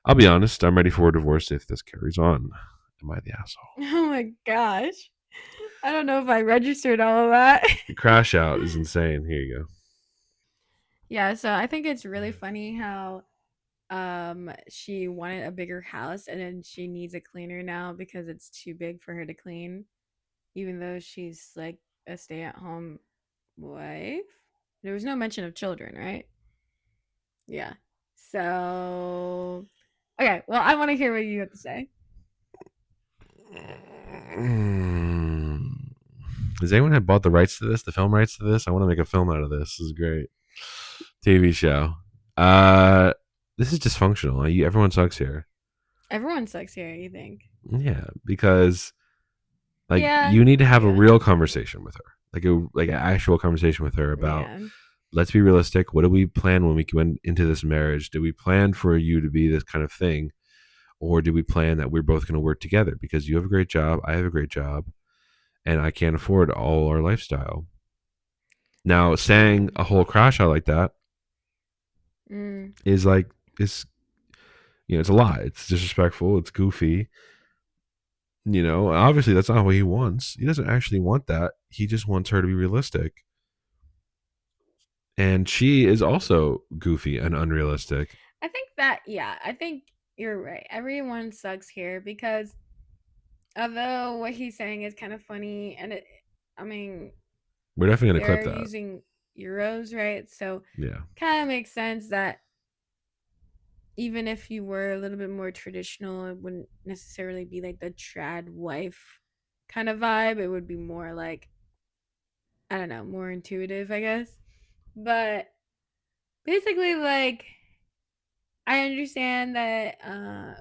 I'll be honest, I'm ready for a divorce if this carries on. Am I the asshole? Oh my gosh. I don't know if I registered all of that. The crash out is insane. Here you go. Yeah, so I think it's really funny how she wanted a bigger house and then she needs a cleaner now because it's too big for her to clean, even though she's like a stay-at-home wife. There was no mention of children, right? Yeah. So okay, well I want to hear what you have to say. Has anyone had bought the rights to this, the film rights to this? I want to make a film out of this. This is great. TV show. Uh, this is dysfunctional. Everyone sucks here. Everyone sucks here, you think? Yeah, because like Yeah, you need to I have a get real conversation with her, like an actual conversation with her it. about. Yeah. Let's be realistic. What do we plan when we went into this marriage? Do we plan for you to be this kind of thing, or do we plan that we're both going to work together? Because you have a great job, I have a great job, and I can't afford all our lifestyle. Now, Yeah. saying a whole crash out like that Mm. is like it's it's a lot. It's disrespectful. It's goofy. Obviously that's not what he wants. He doesn't actually want that. He just wants her to be realistic. And she is also goofy and unrealistic. I think that, yeah, I think you're right. Everyone sucks here because although what he's saying is kind of funny, and I mean, We're definitely gonna clip they're that. using euros, right? So Yeah. kind of makes sense that even if you were a little bit more traditional, it wouldn't necessarily be like the trad wife kind of vibe. It would be more like, I don't know, more intuitive, I guess. But basically, like, I understand that,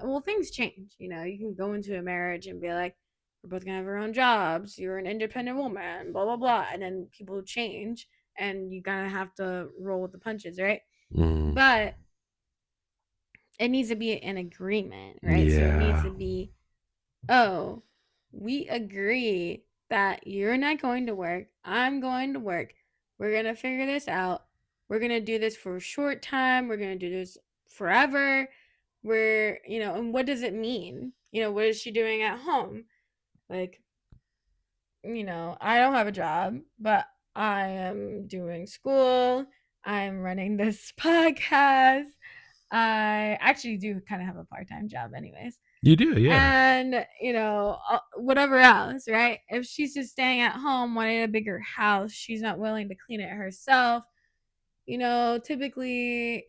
well, things change. You know, you can go into a marriage and be like, we're both gonna have our own jobs. You're an independent woman, blah, blah, blah. And then people change and you kind of have to roll with the punches, right? Mm. But it needs to be an agreement, right? So it needs Yeah. to be, oh, we agree that you're not going to work. I'm going to work. We're going to figure this out. We're going to do this for a short time. We're going to do this forever. And what does it mean? What is she doing at home? Like, I don't have a job, but I am doing school. I'm running this podcast. I actually do kind of have a part time job, anyways. You do, yeah. And, whatever else, right? If she's just staying at home, wanting a bigger house, she's not willing to clean it herself. Typically,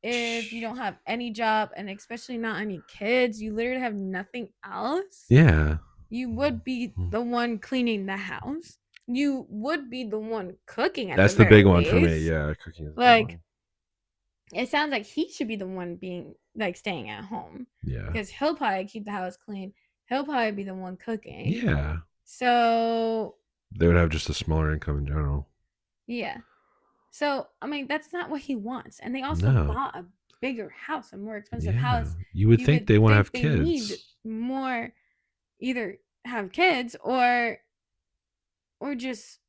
if you don't have any job and especially not any kids, you literally have nothing else. Yeah. You would be Mm. the one cleaning the house. You would be the one cooking at the That's the very big one for me. least. Yeah, cooking is the big Like, one. it sounds like he should be the one being like staying at home Yeah. because he'll probably keep the house clean. He'll probably be the one cooking. Yeah. So, They would have just a smaller income in general. yeah. So, I mean, that's not what he wants. And they also No. bought a bigger house, a more expensive Yeah. house. You would You think would they want to think have they need kids. more, either have kids or just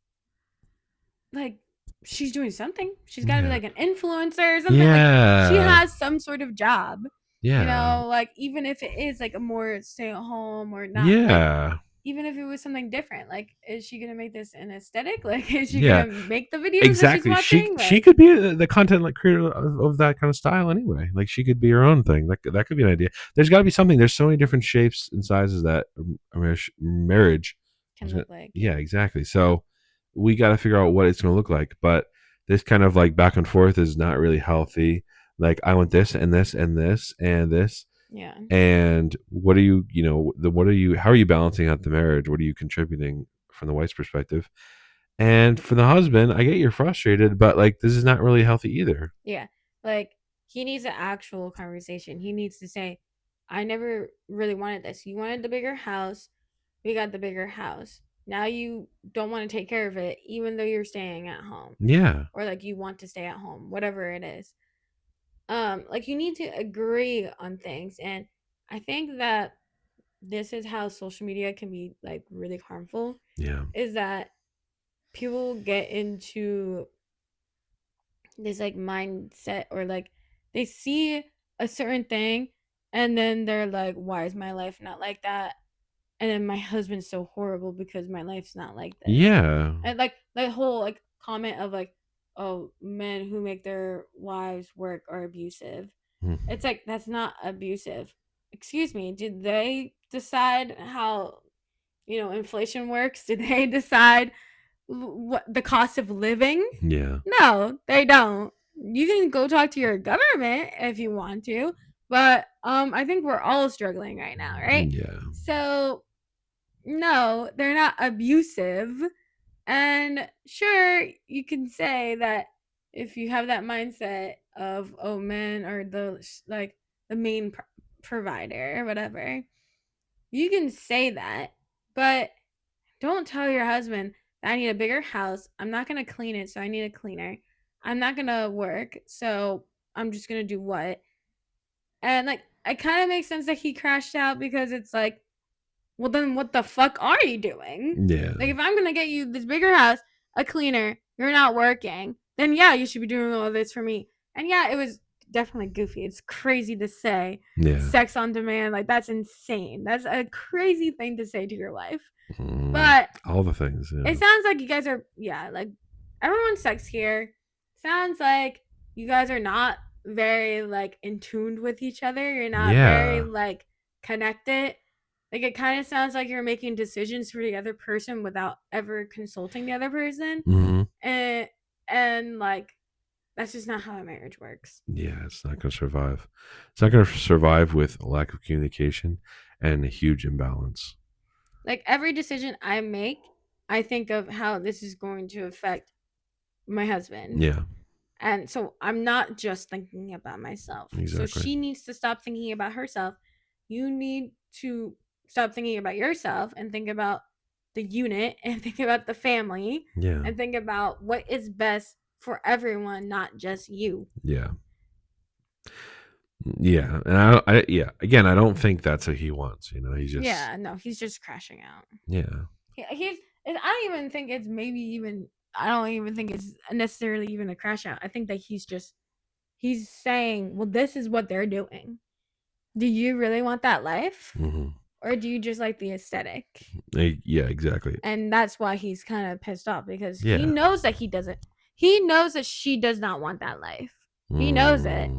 like she's doing something. She's got to be Yeah. like an influencer or something. Like she Yeah. has some sort of job. Yeah. Like even if it is like a more stay at home or not, like Yeah. even if it was something different, like is she gonna make this an aesthetic? Like is she Yeah. gonna make the videos that she's Exactly. She watching? she Like could be the content like creator of that kind of style anyway. Like she could be her own thing. That could be an idea. There's got to be something. There's so many different shapes and sizes that marriage. can look like Yeah, exactly. So we got to figure out what it's going to look like. But this kind of like back and forth is not really healthy. Like I want this and this and this and this. yeah. And what are you, how are you balancing out the marriage? What are you contributing from the wife's perspective? And for the husband, I get you're frustrated, but like this is not really healthy either. Yeah. Like he needs an actual conversation. He needs to say, I never really wanted this. You wanted the bigger house. We got the bigger house. Now you don't want to take care of it, even though you're staying at home. Yeah. Or like you want to stay at home, whatever it is. Like you need to agree on things. And I think that this is how social media can be like really harmful. Yeah. Is that people get into this like mindset or like they see a certain thing and then they're like, why is my life not like that? And then my husband's so horrible because my life's not like this. Yeah. And like the whole like comment of like, oh, men who make their wives work are abusive. It's like that's not abusive. Excuse me, did they decide how inflation works? Did they decide what the cost of living? Yeah. No, they don't. You can go talk to your government if you want to, but I think we're all struggling right now, right? Yeah. So no, they're not abusive. And sure, you can say that if you have that mindset of, oh, men are the main provider or whatever, you can say that, but don't tell your husband that I need a bigger house. I'm not going to clean it, so I need a cleaner. I'm not going to work, so I'm just going to do what? And like, it kind of makes sense that he crashed out because it's like, well, then what the fuck are you doing? Yeah. Like, if I'm going to get you this bigger house, a cleaner, you're not working, then yeah, you should be doing all this for me. And yeah, it was definitely goofy. It's crazy to say Yeah. sex on demand. Like, that's insane. That's a crazy thing to say to your wife. Mm, But all the things. Yeah. it sounds like you guys are, yeah, like everyone's sex here. Sounds like you guys are not very like in tune with each other. You're not very like connected. Like it kind of sounds like you're making decisions for the other person without ever consulting the other person. Mm-hmm. And like that's just not how a marriage works. Yeah, it's not going to survive. It's not going to survive with a lack of communication and a huge imbalance. Like every decision I make, I think of how this is going to affect my husband. Yeah. And so I'm not just thinking about myself. So Exactly. she needs to stop thinking about herself. You need to stop thinking about yourself and think about the unit and think about the family. Yeah. And think about what is best for everyone, not just you. Yeah. Yeah. And again, I don't think that's what he wants. He's just. Yeah, no, he's just crashing out. Yeah. I don't even think it's I don't even think it's necessarily even a crash out. I think that he's saying, well, this is what they're doing. Do you really want that life? Mm-hmm. Or do you just like the aesthetic? Yeah, exactly. And that's why he's kind of pissed off because Yeah. he knows that he knows that she does not want that life. He knows it.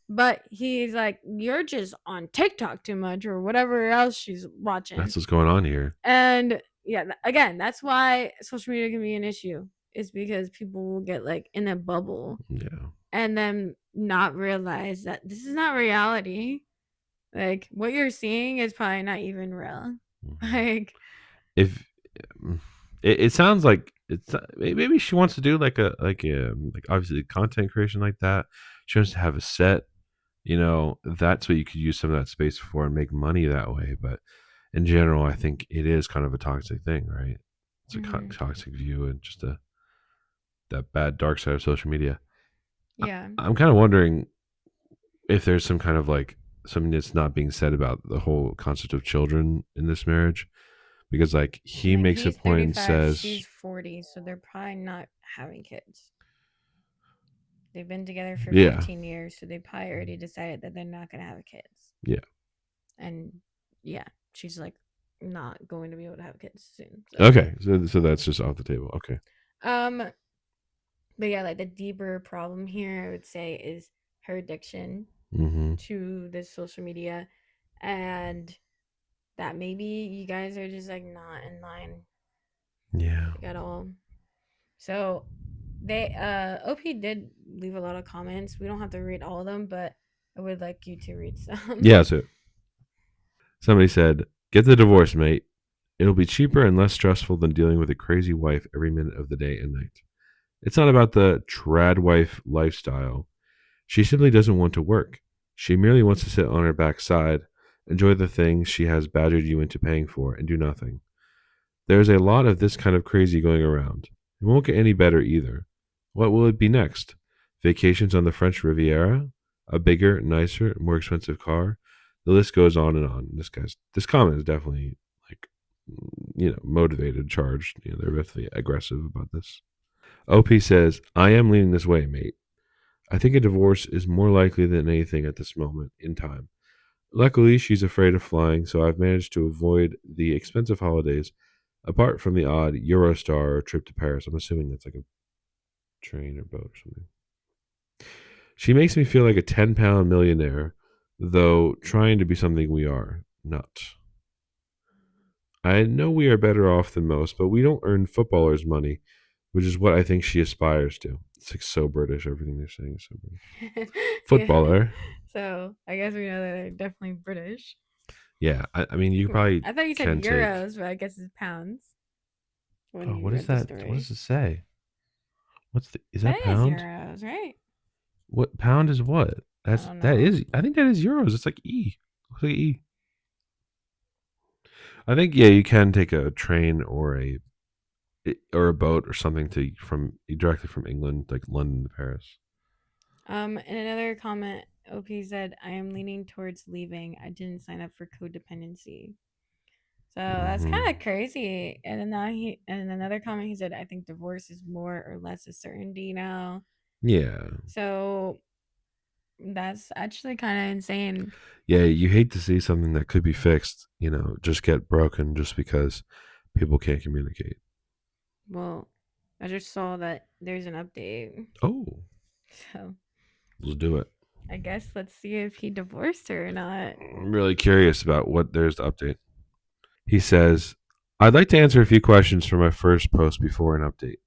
But he's like, you're just on TikTok too much or whatever else she's watching. That's what's going on here. And yeah, again, that's why social media can be an issue. Is because people will get like in a bubble. Yeah. And then not realize that this is not reality. Like what you're seeing is probably not even real. Like if it sounds like it's maybe she wants to do like obviously content creation like that. She wants to have a set. That's what you could use some of that space for and make money that way. But in general, I think it is kind of a toxic thing, right? It's a toxic view and just that bad dark side of social media. Yeah. I'm kind of wondering if there's some kind of like something that's not being said about the whole concept of children in this marriage, because like he makes a point and says she's 40, so they're probably not having kids. They've been together for 15 years, so they probably already decided that they're not going to have kids. Yeah. And yeah, she's like not going to be able to have kids soon. So. Okay, so that's just off the table. Okay. But yeah, like the deeper problem here, I would say, is her addiction to this social media, and that maybe you guys are just like not in line. Yeah. Like, at all. So they OP did leave a lot of comments. We don't have to read all of them, but I would like you to read some. Yeah, so somebody said, "Get the divorce, mate. It'll be cheaper and less stressful than dealing with a crazy wife every minute of the day and night. It's not about the trad wife lifestyle. She simply doesn't want to work. She merely wants to sit on her backside, enjoy the things she has badgered you into paying for, and do nothing. There's a lot of this kind of crazy going around. It won't get any better either. What will it be next? Vacations on the French Riviera? A bigger, nicer, more expensive car? The list goes on and on. This comment is definitely like, motivated, charged. They're definitely aggressive about this. OP says, I am leaning this way, mate. I think a divorce is more likely than anything at this moment in time. Luckily, she's afraid of flying, so I've managed to avoid the expensive holidays, apart from the odd Eurostar or trip to Paris. I'm assuming that's like a train or boat or something. She makes me feel like a 10-pound millionaire, though trying to be something we are not. I know we are better off than most, but we don't earn footballers' money, which is what I think she aspires to. It's like so British. Everything they're saying is so British. Footballer. Yeah. So I guess we know that they're definitely British. Yeah, I mean, you probably I thought you said can take. euros, but I guess it's pounds when Oh, you what is read the that? What story. does it say? Is That that is pound? euros, right? What pound is what? I don't know. I think that is euros. It's like E. Looks like E. I think yeah, you can take a train or a boat or something to from directly from England, like London to Paris. In another comment, OP said, I am leaning towards leaving. I didn't sign up for codependency. So that's Hmm. kind of crazy. And then now and in another comment, he said, I think divorce is more or less a certainty now. Yeah, So that's actually kind of insane. yeah. You hate to see something that could be fixed, just get broken just because people can't communicate. Well, I just saw that there's an update. Oh, So let's do it. I guess let's see if he divorced her or not. I'm really curious about what there's to update. He says, I'd like to answer a few questions from my first post before an update.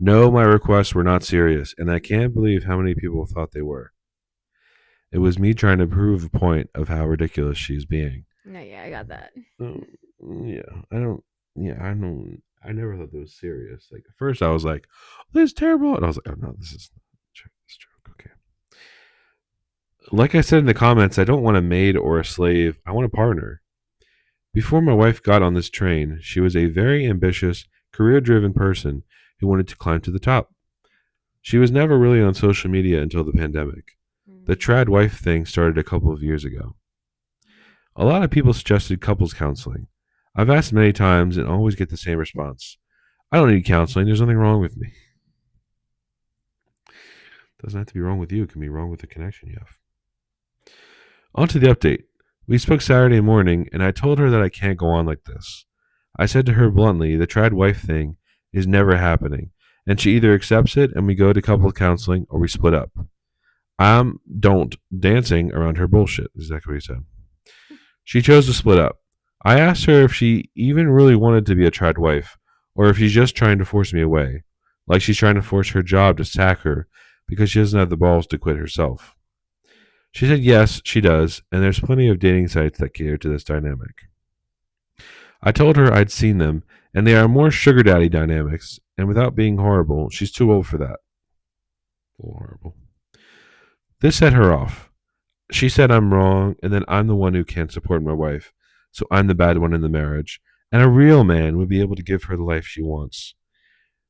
No, my requests were not serious, and I can't believe how many people thought they were. It was me trying to prove a point of how ridiculous she's being. No, yeah, I got that. Oh, yeah, I don't. Yeah, I don't. I never thought that was serious. Like at first, I was like, "This is terrible," and I was like, "Oh no, this is this joke." Okay. Like I said in the comments, I don't want a maid or a slave. I want a partner. Before my wife got on this train, she was a very ambitious, career-driven person who wanted to climb to the top. She was never really on social media until the pandemic. The Mm. trad wife thing started a couple of years ago. A lot of people suggested couples counseling. I've asked many times and always get the same response. I don't need counseling. There's nothing wrong with me. It doesn't have to be wrong with you. It can be wrong with the connection you have. On to the update. We spoke Saturday morning, and I told her that I can't go on like this. I said to her bluntly, the trad wife thing is never happening, and she either accepts it and we go to couple counseling or we split up. I'm don't dancing around her bullshit, is exactly what he said. She chose to split up. I asked her if she even really wanted to be a trad wife, or if she's just trying to force me away, like she's trying to force her job to sack her because she doesn't have the balls to quit herself. She said yes, she does, and there's plenty of dating sites that cater to this dynamic. I told her I'd seen them, and they are more sugar daddy dynamics, and without being horrible, she's too old for that. A little horrible. This set her off. She said I'm wrong, and then I'm the one who can't support my wife, so I'm the bad one in the marriage, and a real man would be able to give her the life she wants.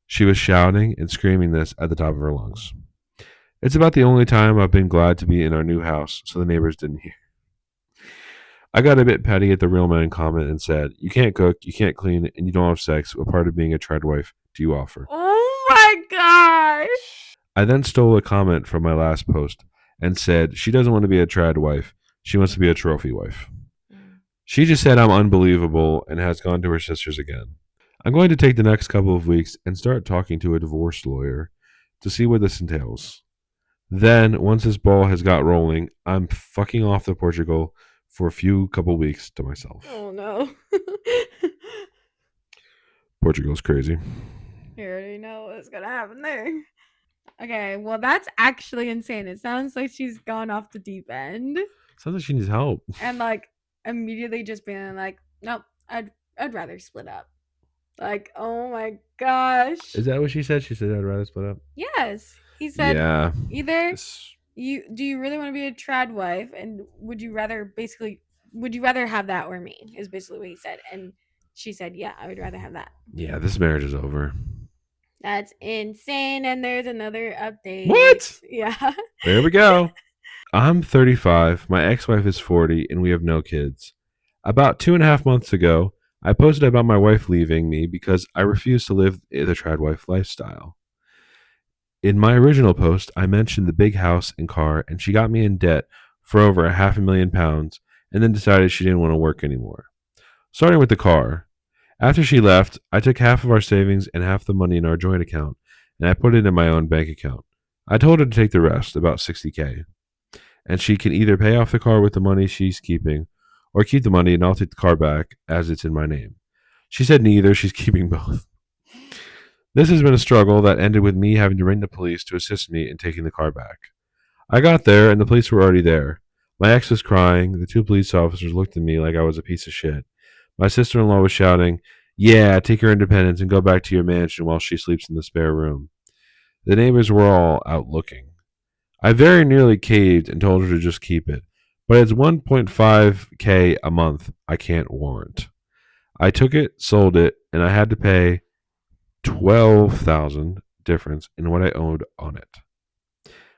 She was shouting and screaming this at the top of her lungs. It's about the only time I've been glad to be in our new house, so the neighbors didn't hear. I got a bit petty at the real man comment and said, you can't cook, you can't clean, and you don't have sex. What part of being a trad wife do you offer? Oh my gosh. I then stole a comment from my last post and said she doesn't want to be a trad wife. She wants to be a trophy wife. Mm. She just said I'm unbelievable and has gone to her sisters again. I'm going to take the next couple of weeks and start talking to a divorce lawyer to see what this entails. Then, once this ball has got rolling, I'm fucking off to Portugal for a few couple weeks to myself. Oh no. Portugal's crazy. You already know what's gonna happen there. Okay, well that's actually insane. It sounds like she's gone off the deep end Sounds like she needs help. and like immediately just being like, nope, I'd rather split up. Like, oh my gosh. Is that what she said? She said I'd rather split up. Yes. He said Yeah. either This- you really want to be a trad wife and would you rather have that or me is basically what he said. And she said, yeah, I would rather have that. Yeah, this marriage is over. That's insane. And there's another update. What? Yeah. There we go. I'm 35, my ex wife is 40, and we have no kids. About 2.5 months ago, I posted about my wife leaving me because I refuse to live the trad wife lifestyle. In my original post, I mentioned the big house and car, and she got me in debt for over £500,000 and then decided she didn't want to work anymore. Starting with the car. After she left, I took half of our savings and half the money in our joint account, and I put it in my own bank account. I told her to take the rest, about 60K, and she can either pay off the car with the money she's keeping or keep the money and I'll take the car back as it's in my name. She said neither, she's keeping both. This has been a struggle that ended with me having to ring the police to assist me in taking the car back. I got there and the police were already there. My ex was crying. The two police officers looked at me like I was a piece of shit. My sister in law was shouting, "Yeah, take your independence and go back to your mansion while she sleeps in the spare room." The neighbors were all out looking. I very nearly caved and told her to just keep it, but it's 1.5K a month I can't warrant. I took it, sold it, and I had to pay 12,000 difference in what I owed on it.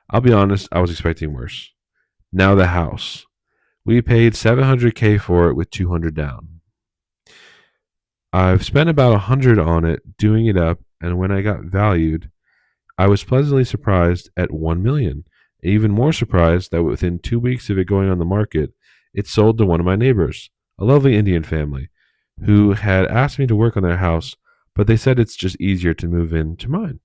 I'll be honest, I was expecting worse. Now the house. We paid 700K for it with 200 down. I've spent about 100 on it doing it up, and when I got valued, I was pleasantly surprised at 1 million. Even more surprised that within 2 weeks of it going on the market, it sold to one of my neighbors, a lovely Indian family, who had asked me to work on their house, but they said it's just easier to move into mine.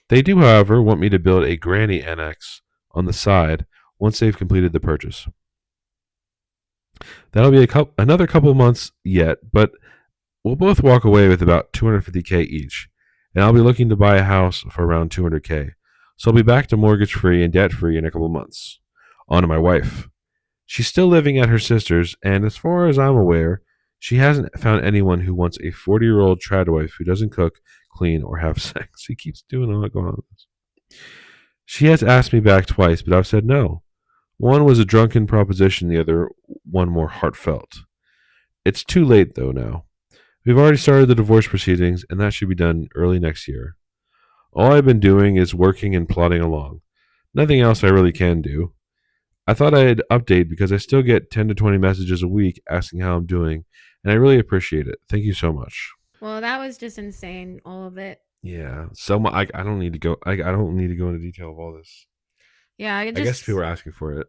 They do, however, want me to build a granny annex on the side once they've completed the purchase. That'll be another couple months yet, but we'll both walk away with about 250K each, and I'll be looking to buy a house for around 200K. So I'll be back to mortgage free and debt free in a couple months. On to my wife. She's still living at her sister's, and as far as I'm aware, she hasn't found anyone who wants a 40-year-old trad wife who doesn't cook, clean, or have sex. He keeps doing all that going on. She has asked me back twice, but I've said no. One was a drunken proposition, the other one more heartfelt. It's too late, though, now. We've already started the divorce proceedings, and that should be done early next year. All I've been doing is working and plodding along. Nothing else I really can do. I thought I'd update because I still get 10 to 20 messages a week asking how I'm doing, and I really appreciate it. Thank you so much. Well, that was just insane, all of it. Yeah, so much. I don't need to go. I don't need to go into detail of all this. Yeah, I I guess people just, are asking for it.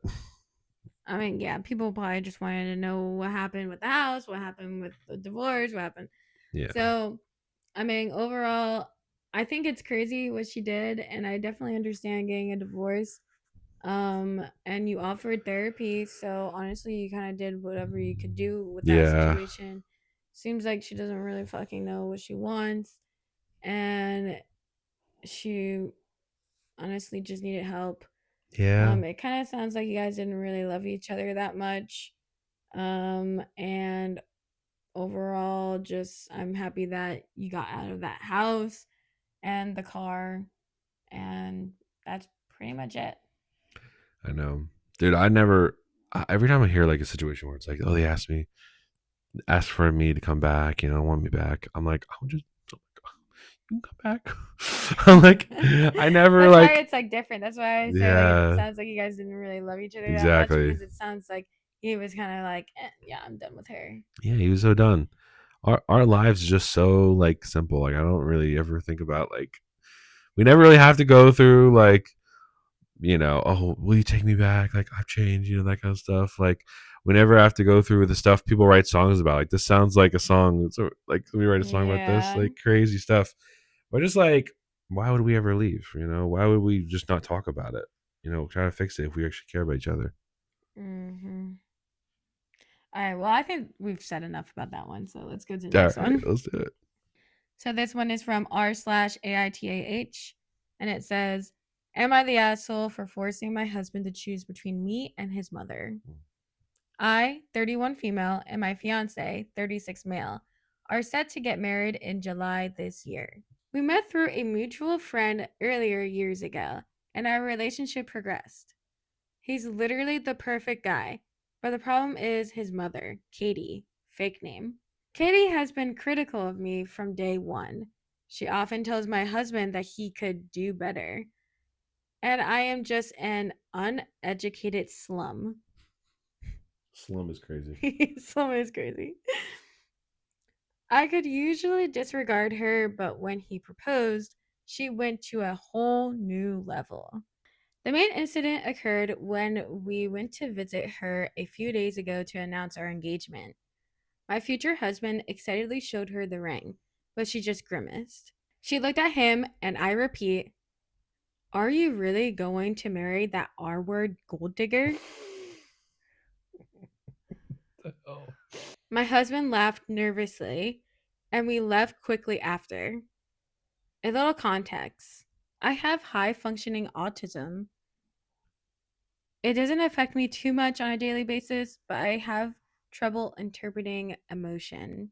I mean, yeah, people probably just wanted to know what happened with the house, what happened with the divorce, what happened. Yeah, So, I mean, overall, I think it's crazy what she did, and I definitely understand getting a divorce. And you offered therapy, so honestly, you kind of did whatever you could do with that yeah, situation. Seems like she doesn't really fucking know what she wants, and she honestly just needed help. yeah. It kind of sounds like you guys didn't really love each other that much. And overall, just I'm happy that you got out of that house and the car, and that's pretty much it. I know, dude. I never. Every time I hear like a situation where it's like, oh, they asked for me to come back, want me back. I'm like, I'll just you can come back. I'm like, I never That's why like. it's like different. That's why I say like it Yeah, sounds like you guys didn't really love each other that much exactly. because it sounds like he was kind of like, yeah, I'm done with her. Yeah, he was so done. Our lives are just so like simple. Like I don't really ever think about like we never really have to go through like oh, will you take me back? Like I've changed, that kind of stuff. Like we never have to go through the stuff people write songs about. Like this sounds like a song. So like we write a song about this, Yeah. like crazy stuff. But just like, why would we ever leave? Why would we just not talk about it? Try to fix it if we actually care about each other. Mm-hmm. All right. Well, I think we've said enough about that one. So let's go to the All next right, one. let's do it. So this one is from r/AITAH, and it says, "Am I the asshole for forcing my husband to choose between me and his mother? I, 31 female, and my fiance, 36 male, are set to get married in July this year. We met through a mutual friend earlier years ago, and our relationship progressed. He's literally the perfect guy, but the problem is his mother, Katie, fake name. Katie has been critical of me from day one. She often tells my husband that he could do better, and I am just an uneducated slum." Slum is crazy. Slum is crazy. "I could usually disregard her, but when he proposed, she went to a whole new level. The main incident occurred when we went to visit her a few days ago to announce our engagement. My future husband excitedly showed her the ring, but she just grimaced. She looked at him, and I repeat, are you really going to marry that R word gold digger? Oh. My husband laughed nervously, and we left quickly after. A little context: I have high functioning autism. It doesn't affect me too much on a daily basis, but I have trouble interpreting emotion.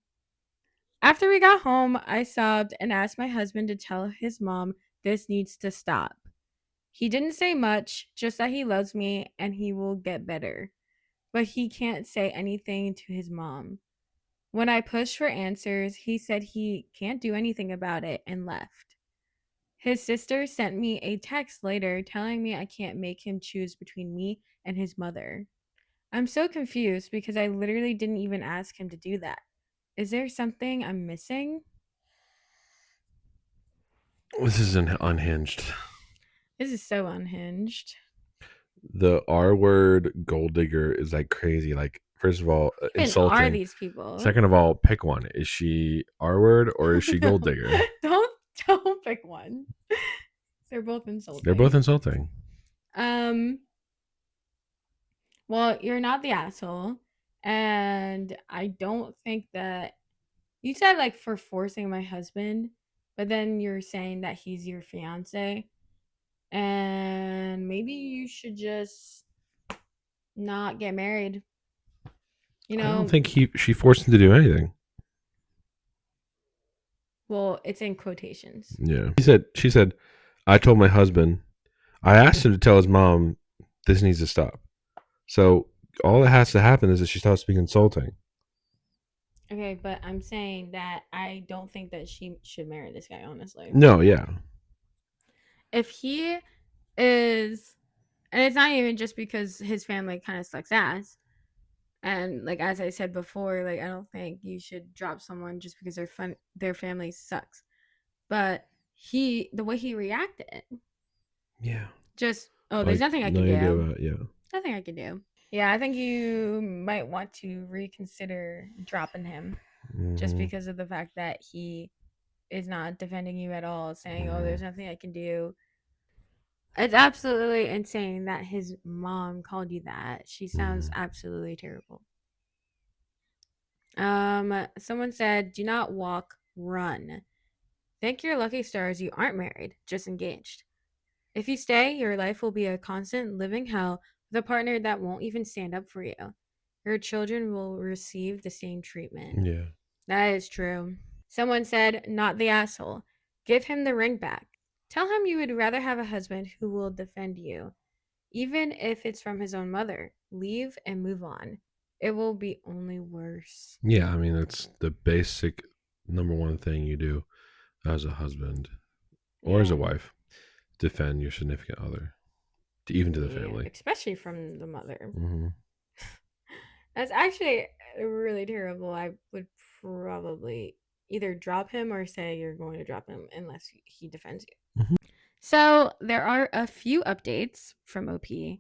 After we got home, I sobbed and asked my husband to tell his mom this needs to stop. He didn't say much, just that he loves me and he will get better. But he can't say anything to his mom. When I pushed for answers, he said he can't do anything about it and left. His sister sent me a text later telling me I can't make him choose between me and his mother. I'm so confused because I literally didn't even ask him to do that. Is there something I'm missing? This is unhinged. This is so unhinged. The R word gold digger is like crazy. Like, first of all, Who even are insulting. these people? Second of all, pick one. Is she R word or is she gold digger? Don't pick one. They're both insulting. They're both insulting. Well, you're not the asshole, and I don't think that you said like for forcing my husband, but then you're saying that he's your fiance, and maybe you should just not get married. You know, I don't think she forced him to do anything. Well, it's in quotations. Yeah. She said, I told my husband, I asked him to tell his mom this needs to stop. So all that has to happen is that she stops being insulting. Okay, but I'm saying that I don't think that she should marry this guy, honestly. No, yeah. If he is, and it's not even just because his family kind of sucks ass. And like as I said before, like I don't think you should drop someone just because their family sucks. But the way he reacted, Yeah. just there's nothing I can do. Yeah. Nothing I can do. Yeah, I think you might want to reconsider dropping him just because of the fact that he is not defending you at all, saying, "Oh, there's nothing I can do." It's absolutely insane that his mom called you that. She sounds absolutely terrible. Someone said, "Do not walk, run." Thank your lucky stars you aren't married, just engaged. If you stay, your life will be a constant living hell with a partner that won't even stand up for you. Your children will receive the same treatment. Yeah. That is true. Someone said, "Not the asshole. Give him the ring back. Tell him you would rather have a husband who will defend you, even if it's from his own mother. Leave and move on. It will be only worse." Yeah, I mean that's the basic number one thing you do as a husband or as a wife. Defend your significant other, even to the family. Especially from the mother. That's actually really terrible. I would probably either drop him or say you're going to drop him unless he defends you. So there are a few updates from OP.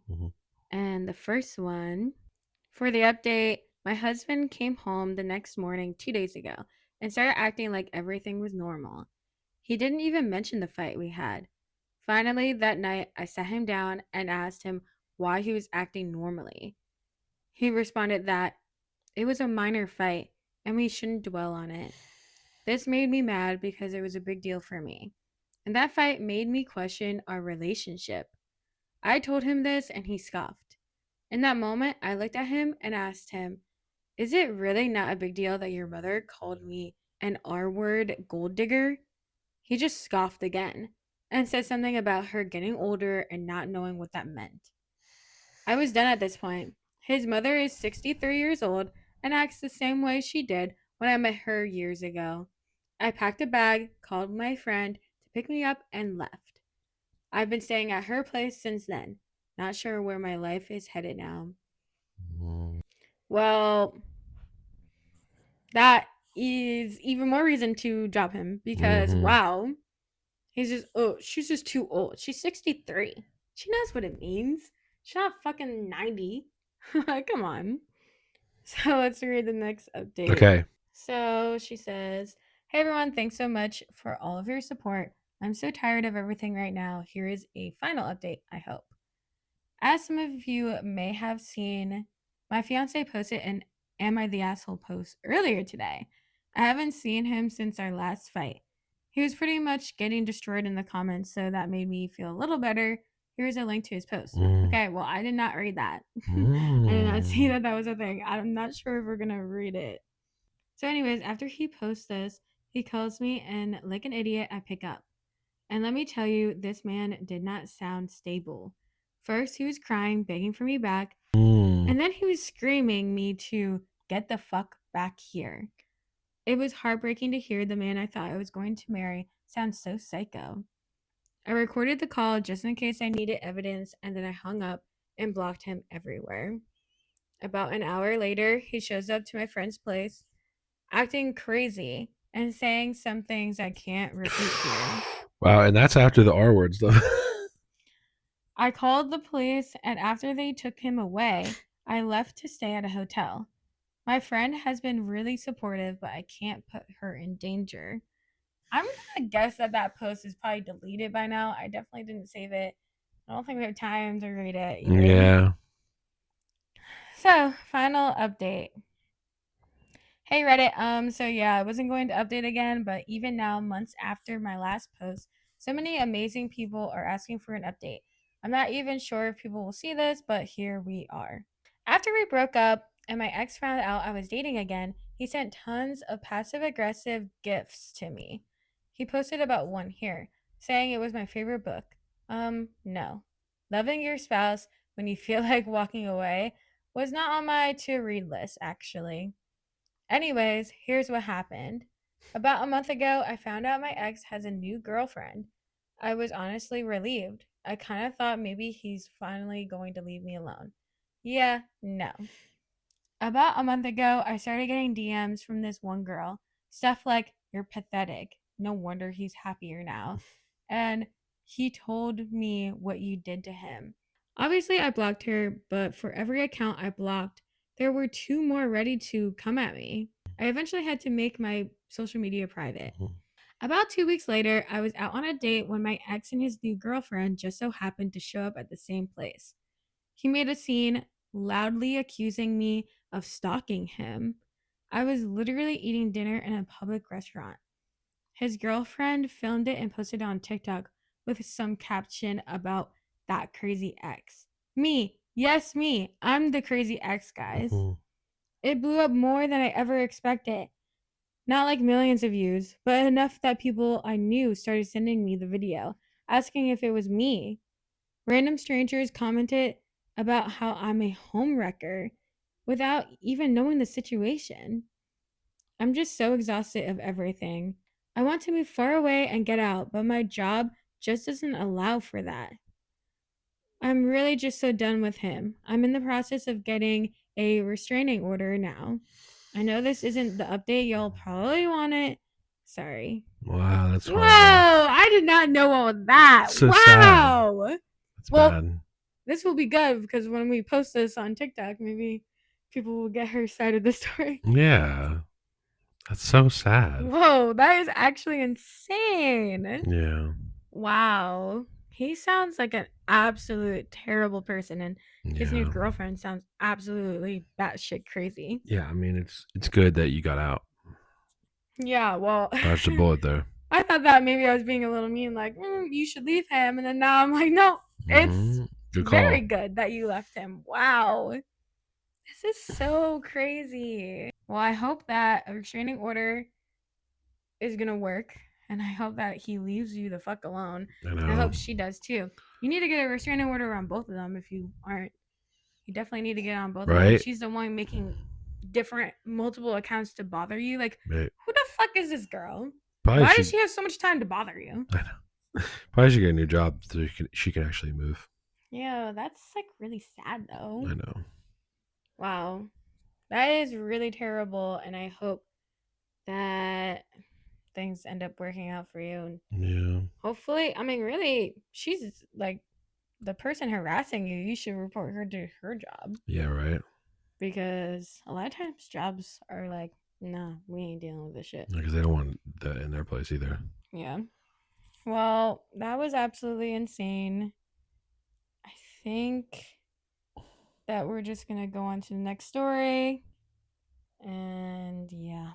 And the first one, for the update, my husband came home the next morning 2 days ago and started acting like everything was normal. He didn't even mention the fight we had. Finally, that night, I sat him down and asked him why he was acting normally. He responded that it was a minor fight and we shouldn't dwell on it. This made me mad because it was a big deal for me. And that fight made me question our relationship. I told him this and he scoffed. In that moment, I looked at him and asked him, "Is it really not a big deal that your mother called me an R word gold digger?" He just scoffed again and said something about her getting older and not knowing what that meant. I was done at this point. His mother is 63 years old and acts the same way she did when I met her years ago. I packed a bag, called my friend to pick me up, and left. I've been staying at her place since then. Not sure where my life is headed now. Well, that is even more reason to drop him because wow, she's just too old. She's 63. She knows what it means. She's not fucking 90. Come on. So let's read the next update. Okay. So she says, "Hey everyone, thanks so much for all of your support. I'm so tired of everything right now. Here is a final update, I hope. As some of you may have seen, my fiance posted an Am I the Asshole post earlier today. I haven't seen him since our last fight. He was pretty much getting destroyed in the comments, so that made me feel a little better. Here's a link to his post. Mm. Okay, well, I did not read that. I did not see that was a thing. I'm not sure if we're gonna read it. So, anyways, after he posts this, he calls me, and like an idiot, I pick up. And let me tell you, this man did not sound stable. First, he was crying, begging for me back, and then he was screaming me to get the fuck back here. It was heartbreaking to hear the man I thought I was going to marry sound so psycho. I recorded the call just in case I needed evidence, and then I hung up and blocked him everywhere. About an hour later, he shows up to my friend's place, acting crazy and saying some things I can't repeat here. Wow, and that's after the R words, though. I called the police, and after they took him away, I left to stay at a hotel. My friend has been really supportive, but I can't put her in danger. I'm gonna guess that that post is probably deleted by now. I definitely didn't save it. I don't think we have time to read it either. Yeah. So, final update. Hey Reddit, so yeah, I wasn't going to update again, but even now, months after my last post, so many amazing people are asking for an update. I'm not even sure if people will see this, but here we are. After we broke up and my ex found out I was dating again, he sent tons of passive aggressive gifts to me. He posted about one here, saying it was my favorite book. No. Loving your spouse when you feel like walking away was not on my to read list, actually. Anyways, here's what happened. About a month ago, I found out my ex has a new girlfriend. I was honestly relieved. I kind of thought maybe he's finally going to leave me alone. Yeah, no. About a month ago, I started getting DMs from this one girl. Stuff like, "You're pathetic. No wonder he's happier now." And he told me what you did to him. Obviously, I blocked her, but for every account I blocked, there were two more ready to come at me. I eventually had to make my social media private. About 2 weeks later, I was out on a date when my ex and his new girlfriend just so happened to show up at the same place. He made a scene, loudly accusing me of stalking him. I was literally eating dinner in a public restaurant. His girlfriend filmed it and posted it on TikTok with some caption about that crazy ex. Me, yes, me. I'm the crazy ex, guys. It blew up more than I ever expected. Not like millions of views, but enough that people I knew started sending me the video, asking if it was me. Random strangers commented about how I'm a homewrecker without even knowing the situation. I'm just so exhausted of everything. I want to move far away and get out, but my job just doesn't allow for that. I'm really just so done with him. I'm in the process of getting a restraining order now. I know this isn't the update y'all probably want it. Sorry. Wow, that's Whoa, horrible. I did not know all of that. So wow. sad. That's Well, bad. this will be good because when we post this on TikTok, maybe people will get her side of the story. Yeah. That's so sad. Whoa, that is actually insane. Yeah. Wow. He sounds like an absolute terrible person, and his new Yeah. girlfriend sounds absolutely batshit crazy. Yeah, I mean it's good that you got out. Yeah, well, Dodged a bullet there. I thought that maybe I was being a little mean, like, you should leave him. And then now I'm like, no, it's Good call. very good that you left him. Wow. This is so crazy. Well, I hope that a restraining order is going to work. And I hope that he leaves you the fuck alone. I And I know. hope she does too. You need to get a restraining order on both of them if you aren't. You definitely need to get on both of them. Right? She's the one making different, multiple accounts to bother you. Like, Right. who the fuck is this girl? Probably Why should, does she have so much time to bother you? I know. Probably should get a new job so she can actually move. Yeah, that's like really sad though. I know. Wow. That is really terrible, and I hope that things end up working out for you. And Yeah. hopefully, I mean, really, she's like the person harassing you. You should report her to her job Yeah, right. because a lot of times jobs are like, nah, we ain't dealing with this shit. Because they don't want that in their place either. Yeah. Well, that was absolutely insane. I think that we're just gonna go on to the next story. And yeah.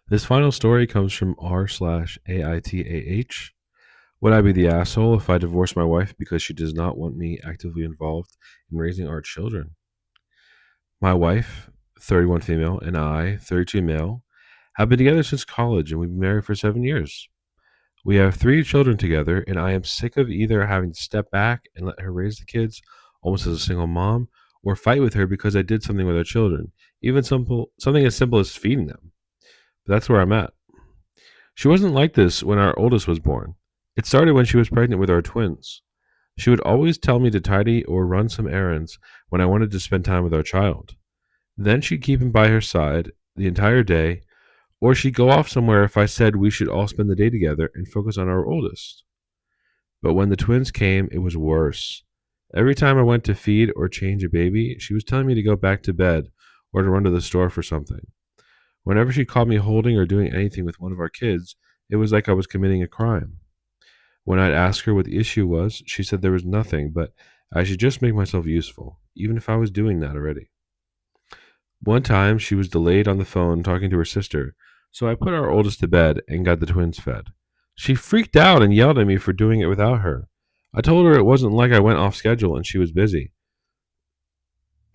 This final story comes from r/AITAH. Would I be the asshole if I divorced my wife because she does not want me actively involved in raising our children? My wife, 31 female, and I, 32 male, have been together since college and we've been married for 7 years. We have 3 children together, and I am sick of either having to step back and let her raise the kids almost as a single mom or fight with her because I did something with our children, even something as simple as feeding them. But that's where I'm at. She wasn't like this when our oldest was born. It started when she was pregnant with our twins. She would always tell me to tidy or run some errands when I wanted to spend time with our child. Then she'd keep him by her side the entire day, or she'd go off somewhere if I said we should all spend the day together and focus on our oldest. But when the twins came, it was worse. Every time I went to feed or change a baby, she was telling me to go back to bed or to run to the store for something. Whenever she caught me holding or doing anything with one of our kids, it was like I was committing a crime. When I'd ask her what the issue was, she said there was nothing, but I should just make myself useful, even if I was doing that already. One time, she was delayed on the phone talking to her sister, so I put our oldest to bed and got the twins fed. She freaked out and yelled at me for doing it without her. I told her it wasn't like I went off schedule and she was busy.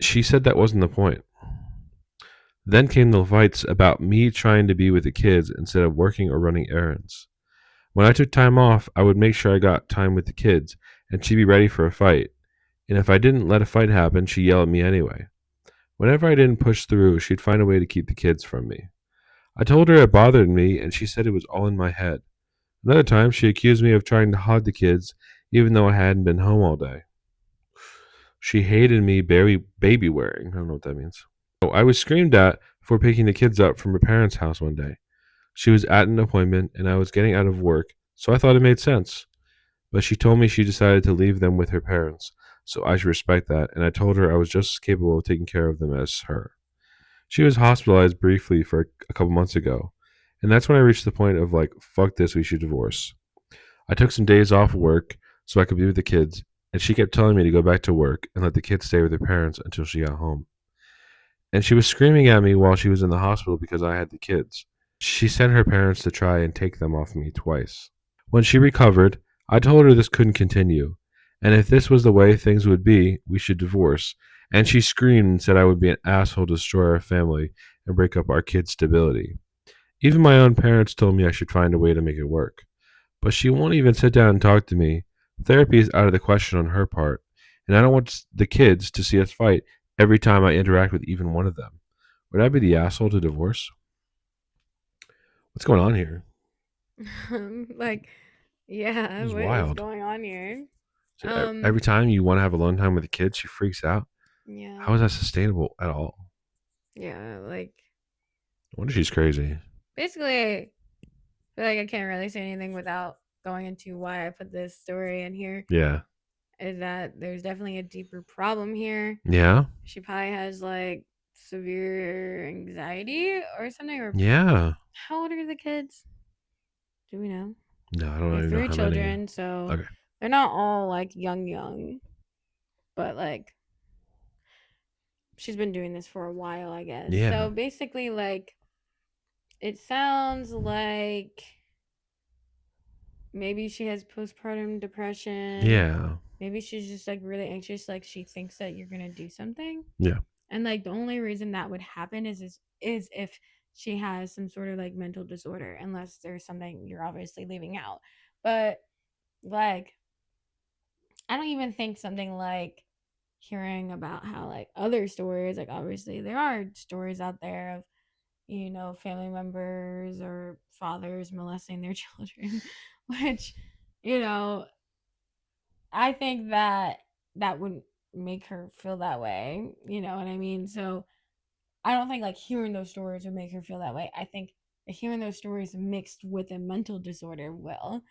She said that wasn't the point. Then came the fights about me trying to be with the kids instead of working or running errands. When I took time off, I would make sure I got time with the kids, and she'd be ready for a fight. And if I didn't let a fight happen, she'd yell at me anyway. Whenever I didn't push through, she'd find a way to keep the kids from me. I told her it bothered me, and she said it was all in my head. Another time, she accused me of trying to hug the kids, even though I hadn't been home all day. She hated me baby wearing. I don't know what that means. So I was screamed at for picking the kids up from her parents' house one day. She was at an appointment, and I was getting out of work, so I thought it made sense. But she told me she decided to leave them with her parents, so I should respect that, and I told her I was just as capable of taking care of them as her. She was hospitalized briefly for a couple months ago, and that's when I reached the point of like, fuck this, we should divorce. I took some days off work so I could be with the kids, and she kept telling me to go back to work and let the kids stay with their parents until she got home. And she was screaming at me while she was in the hospital because I had the kids. She sent her parents to try and take them off me twice. When she recovered, I told her this couldn't continue, and if this was the way things would be, we should divorce. And she screamed and said I would be an asshole to destroy our family and break up our kids' stability. Even my own parents told me I should find a way to make it work. But she won't even sit down and talk to me. Therapy is out of the question on her part, and I don't want the kids to see us fight every time I interact with even one of them. Would I be the asshole to divorce? What's going on here? Like, This yeah, is what is wild. going on here? So every time you want to have alone time with the kids, she freaks out. Yeah, How is that sustainable at all? yeah, like I wonder if she's crazy. basically, I feel like I can't really say anything without going into why I put this story in here. Yeah. Is that there's definitely a deeper problem here. Yeah. She probably has like severe anxiety or something. Or Yeah. how old are the kids? Do we know? No, I don't Okay, even know three how many. children, so Okay. they're not all like young, but like she's been doing this for a while, I guess. Yeah. So basically, like it sounds like maybe she has postpartum depression. Yeah. Maybe she's just like really anxious, like she thinks that you're gonna do something. Yeah. And like the only reason that would happen is if she has some sort of like mental disorder, unless there's something you're obviously leaving out. But like I don't even think something like hearing about how like other stories, like obviously there are stories out there of, you know, family members or fathers molesting their children, which, you know, I think that that would make her feel that way. You know what I mean? So I don't think like hearing those stories would make her feel that way. I think hearing those stories mixed with a mental disorder will.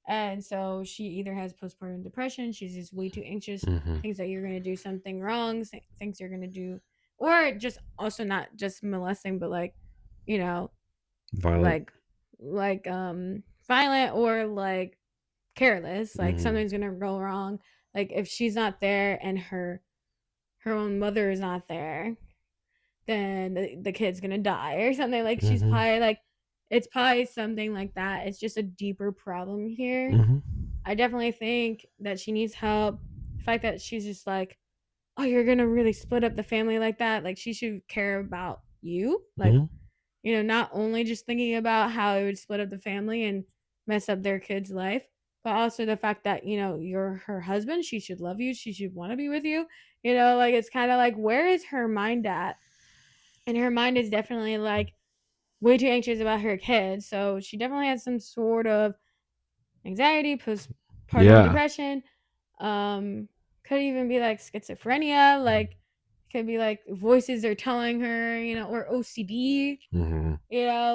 And so she either has postpartum depression, she's just way too anxious, Mm-hmm. thinks that you're going to do something wrong, thinks you're going to do, or just also not just molesting, but like, you know, Violent. like, violent or like careless, like Mm-hmm. something's going to go wrong. Like if she's not there and her own mother is not there, then the kid's gonna die or something. Like she's Mm-hmm. probably like it's probably something like that. It's just a deeper problem here. Mm-hmm. I definitely think that she needs help. The fact that she's just like, oh, you're gonna really split up the family like that. Like, she should care about you. Like, Hmm. not only just thinking about how it would split up the family and mess up their kid's life, but also the fact that, you're her husband. She should love you. She should want to be with you. Like, it's kind of like, where is her mind at? And her mind is definitely like way too anxious about her kid. So she definitely has some sort of anxiety, postpartum Yeah. depression. Could even be like schizophrenia. Like, could be like voices are telling her, or OCD. Hmm.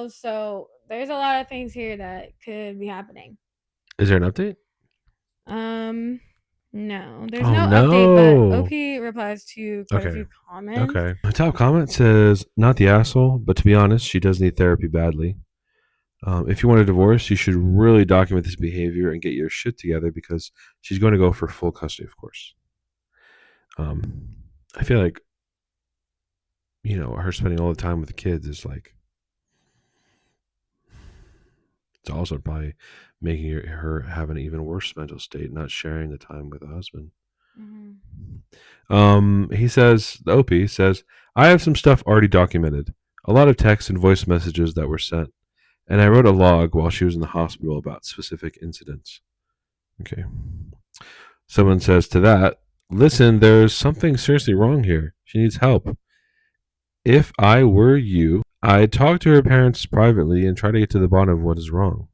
So there's a lot of things here that could be happening. Is there an update? Um, no, there's Oh no update, but no. OP replies to quite a Okay. few comments. Okay. The top comment says, "Not the asshole, but to be honest, she does need therapy badly. If you want a divorce, you should really document this behavior and get your shit together because she's going to go for full custody, of course." Um, I feel like her spending all the time with the kids is like it's also probably making her have an even worse mental state, not sharing the time with the husband. Mhm. He says, the OP says, "I have some stuff already documented, a lot of text and voice messages that were sent, and I wrote a log while she was in the hospital about specific incidents." Okay. Someone says to that, "Listen, there's something seriously wrong here. She needs help. If I were you, I'd talk to her parents privately and try to get to the bottom of what is wrong."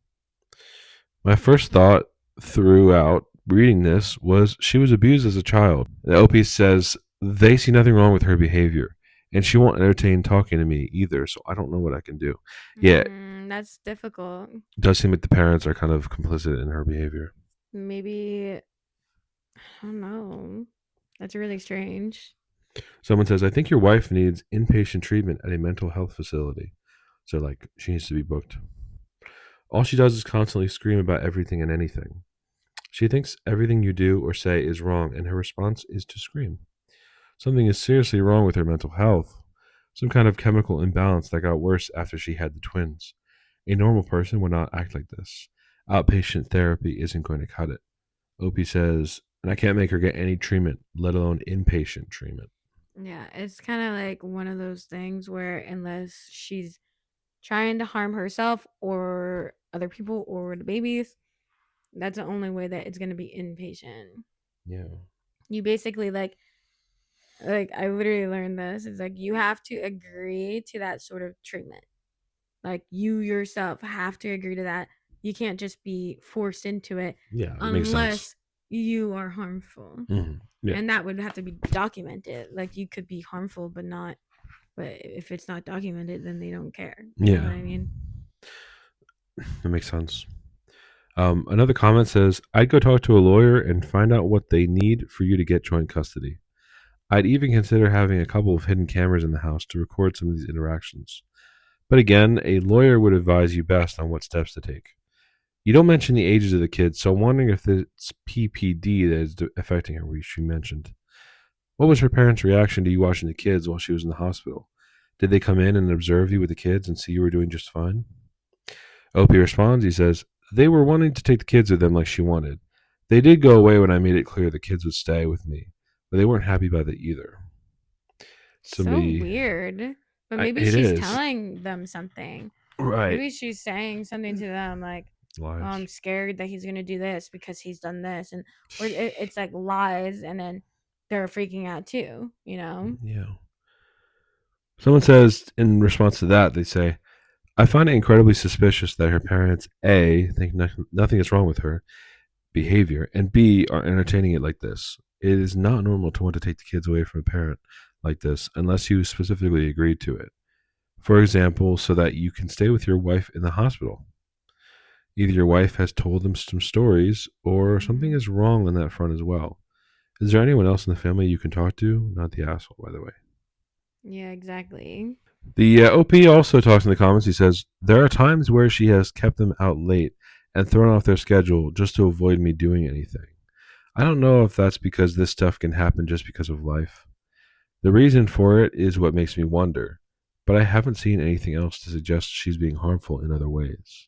My first thought throughout reading this was she was abused as a child. The OP says they see nothing wrong with her behavior, and she won't entertain talking to me either, so I don't know what I can do. Yeah, it That's difficult. does seem like the parents are kind of complicit in her behavior. Maybe, I don't know. That's really strange. Someone says, "I think your wife needs inpatient treatment at a mental health facility." So, like, she needs to be booked. All she does is constantly scream about everything and anything. She thinks everything you do or say is wrong, and her response is to scream. Something is seriously wrong with her mental health. Some kind of chemical imbalance that got worse after she had the twins. A normal person would not act like this. Outpatient therapy isn't going to cut it. OP says, and I can't make her get any treatment, let alone inpatient treatment. Yeah, it's kind of like one of those things where unless she's trying to harm herself or other people or the babies, that's the only way that it's going to be inpatient. Yeah. You basically like I literally learned this. It's like you have to agree to that sort of treatment. Like, you yourself have to agree to that. You can't just be forced into it Yeah, it makes sense. unless you are harmful. Hmm. Yeah. And that would have to be documented. Like, you could be harmful but if it's not documented, then they don't care. You know Yeah, what I mean? that makes sense. Another comment says, "I'd go talk to a lawyer and find out what they need for you to get joint custody. I'd even consider having a couple of hidden cameras in the house to record some of these interactions. But again, a lawyer would advise you best on what steps to take. You don't mention the ages of the kids, so I'm wondering if it's PPD that is affecting her, which you mentioned. What was her parents' reaction to you watching the kids while she was in the hospital? Did they come in and observe you with the kids and see you were doing just fine?" OP responds, he says, "They were wanting to take the kids with them like she wanted. They did go away when I made it clear the kids would stay with me, but they weren't happy about that either." So Somebody, weird. But maybe it she's is. telling them something. Right. Maybe she's saying something to them like, "Oh, Lies. I'm scared that he's gonna do this because he's done this," and or it's like lies, and then they're freaking out too. Yeah. Someone says in response to that, they say, "I find it incredibly suspicious that her parents, A, think nothing is wrong with her behavior, and B, are entertaining it like this. It is not normal to want to take the kids away from a parent like this unless you specifically agreed to it. For example, so that you can stay with your wife in the hospital. Either your wife has told them some stories or something Hmm. is wrong on that front as well. Is there anyone else in the family you can talk to? Not the asshole, by the way." Yeah, exactly. The OP also talks in the comments. He says, "There are times where she has kept them out late and thrown off their schedule just to avoid me doing anything. I don't know if that's because this stuff can happen just because of life. The reason for it is what makes me wonder, but I haven't seen anything else to suggest she's being harmful in other ways."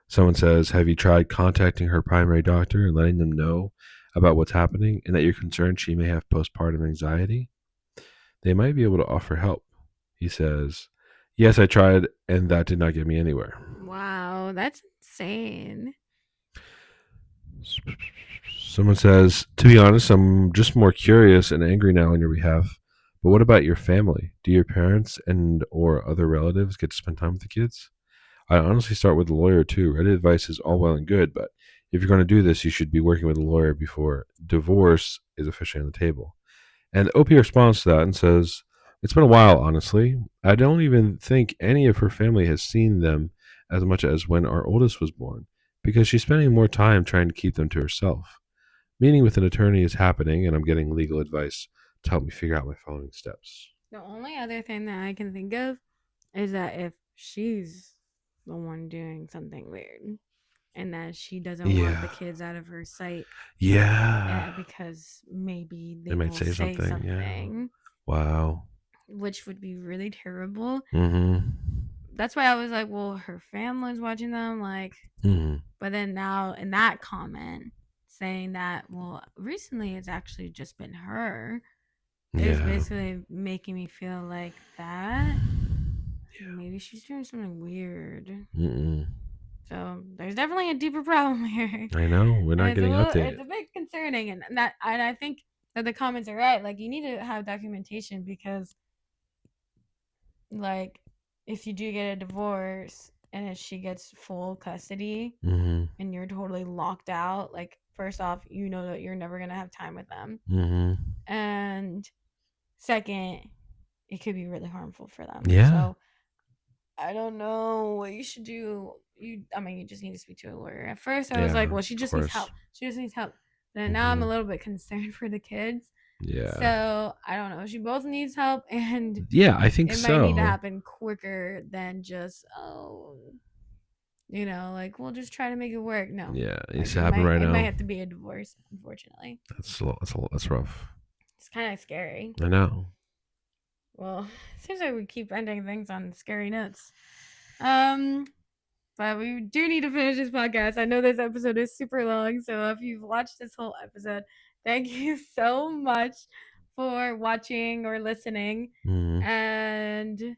Someone says, have you tried contacting her primary doctor and letting them know about what's happening and that you're concerned she may have postpartum anxiety? They might be able to offer help. He says, yes, I tried, and that did not get me anywhere. Wow, that's insane. Someone says, to be honest, I'm just more curious and angry now on your behalf. But what about your family? Do your parents and or other relatives get to spend time with the kids? I honestly start with a lawyer too. Ready advice is all well and good, but if you're going to do this, you should be working with a lawyer before divorce is officially on the table. And OP responds to that and says, it's been a while, honestly. I don't even think any of her family has seen them as much as when our oldest was born, because she's spending more time trying to keep them to herself. Meeting with an attorney is happening, and I'm getting legal advice to help me figure out my following steps. The only other thing that I can think of is that if she's the one doing something weird and that she doesn't want the Yeah. kids out of her sight Yeah. because maybe They they might will say say something. Yeah. something, Wow. which would be really terrible. Mm-hmm. That's why I was like, well, her family's watching them, like, Mm-hmm. but then now in that comment saying that, well, recently it's actually just been her, is Yeah. basically making me feel like that maybe she's doing something weird. Mm-mm. So there's definitely a deeper problem here. I know. We're not And getting it's updated. a bit concerning, and I think that the comments are right. Like, you need to have documentation because, like, if you do get a divorce and if she gets full custody Mm-hmm. and you're totally locked out, like, first off, you know that you're never gonna have time with them, Mm-hmm. and second, it could be really harmful for them. Yeah. So I don't know what you should do. I mean, you just need to speak to a lawyer. At first, I was like, Yeah. well, she Of just needs help. course. She just needs help. Then now I'm Mm-hmm. a little bit concerned for the kids. Yeah. So I don't know. She both needs help, and Yeah, I think it might need to so. happen quicker than just like we'll just try to make it work. No, Yeah, it needs like to happen right it might now. have to be a divorce. Unfortunately, That's rough. it's kind of scary. I know. Well, it seems like we keep ending things on scary notes. Um, But we do need to finish this podcast. I know this episode is super long, so if you've watched this whole episode, thank you so much for watching or listening. Mm-hmm. And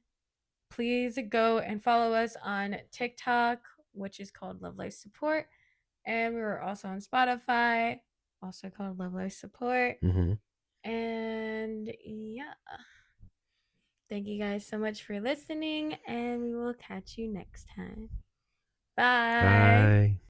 please go and follow us on TikTok, which is called Love Life Support. And we were also on Spotify, also called Love Life Support. Mm-hmm. And yeah, thank you guys so much for listening, and we will catch you next time. Bye. Bye.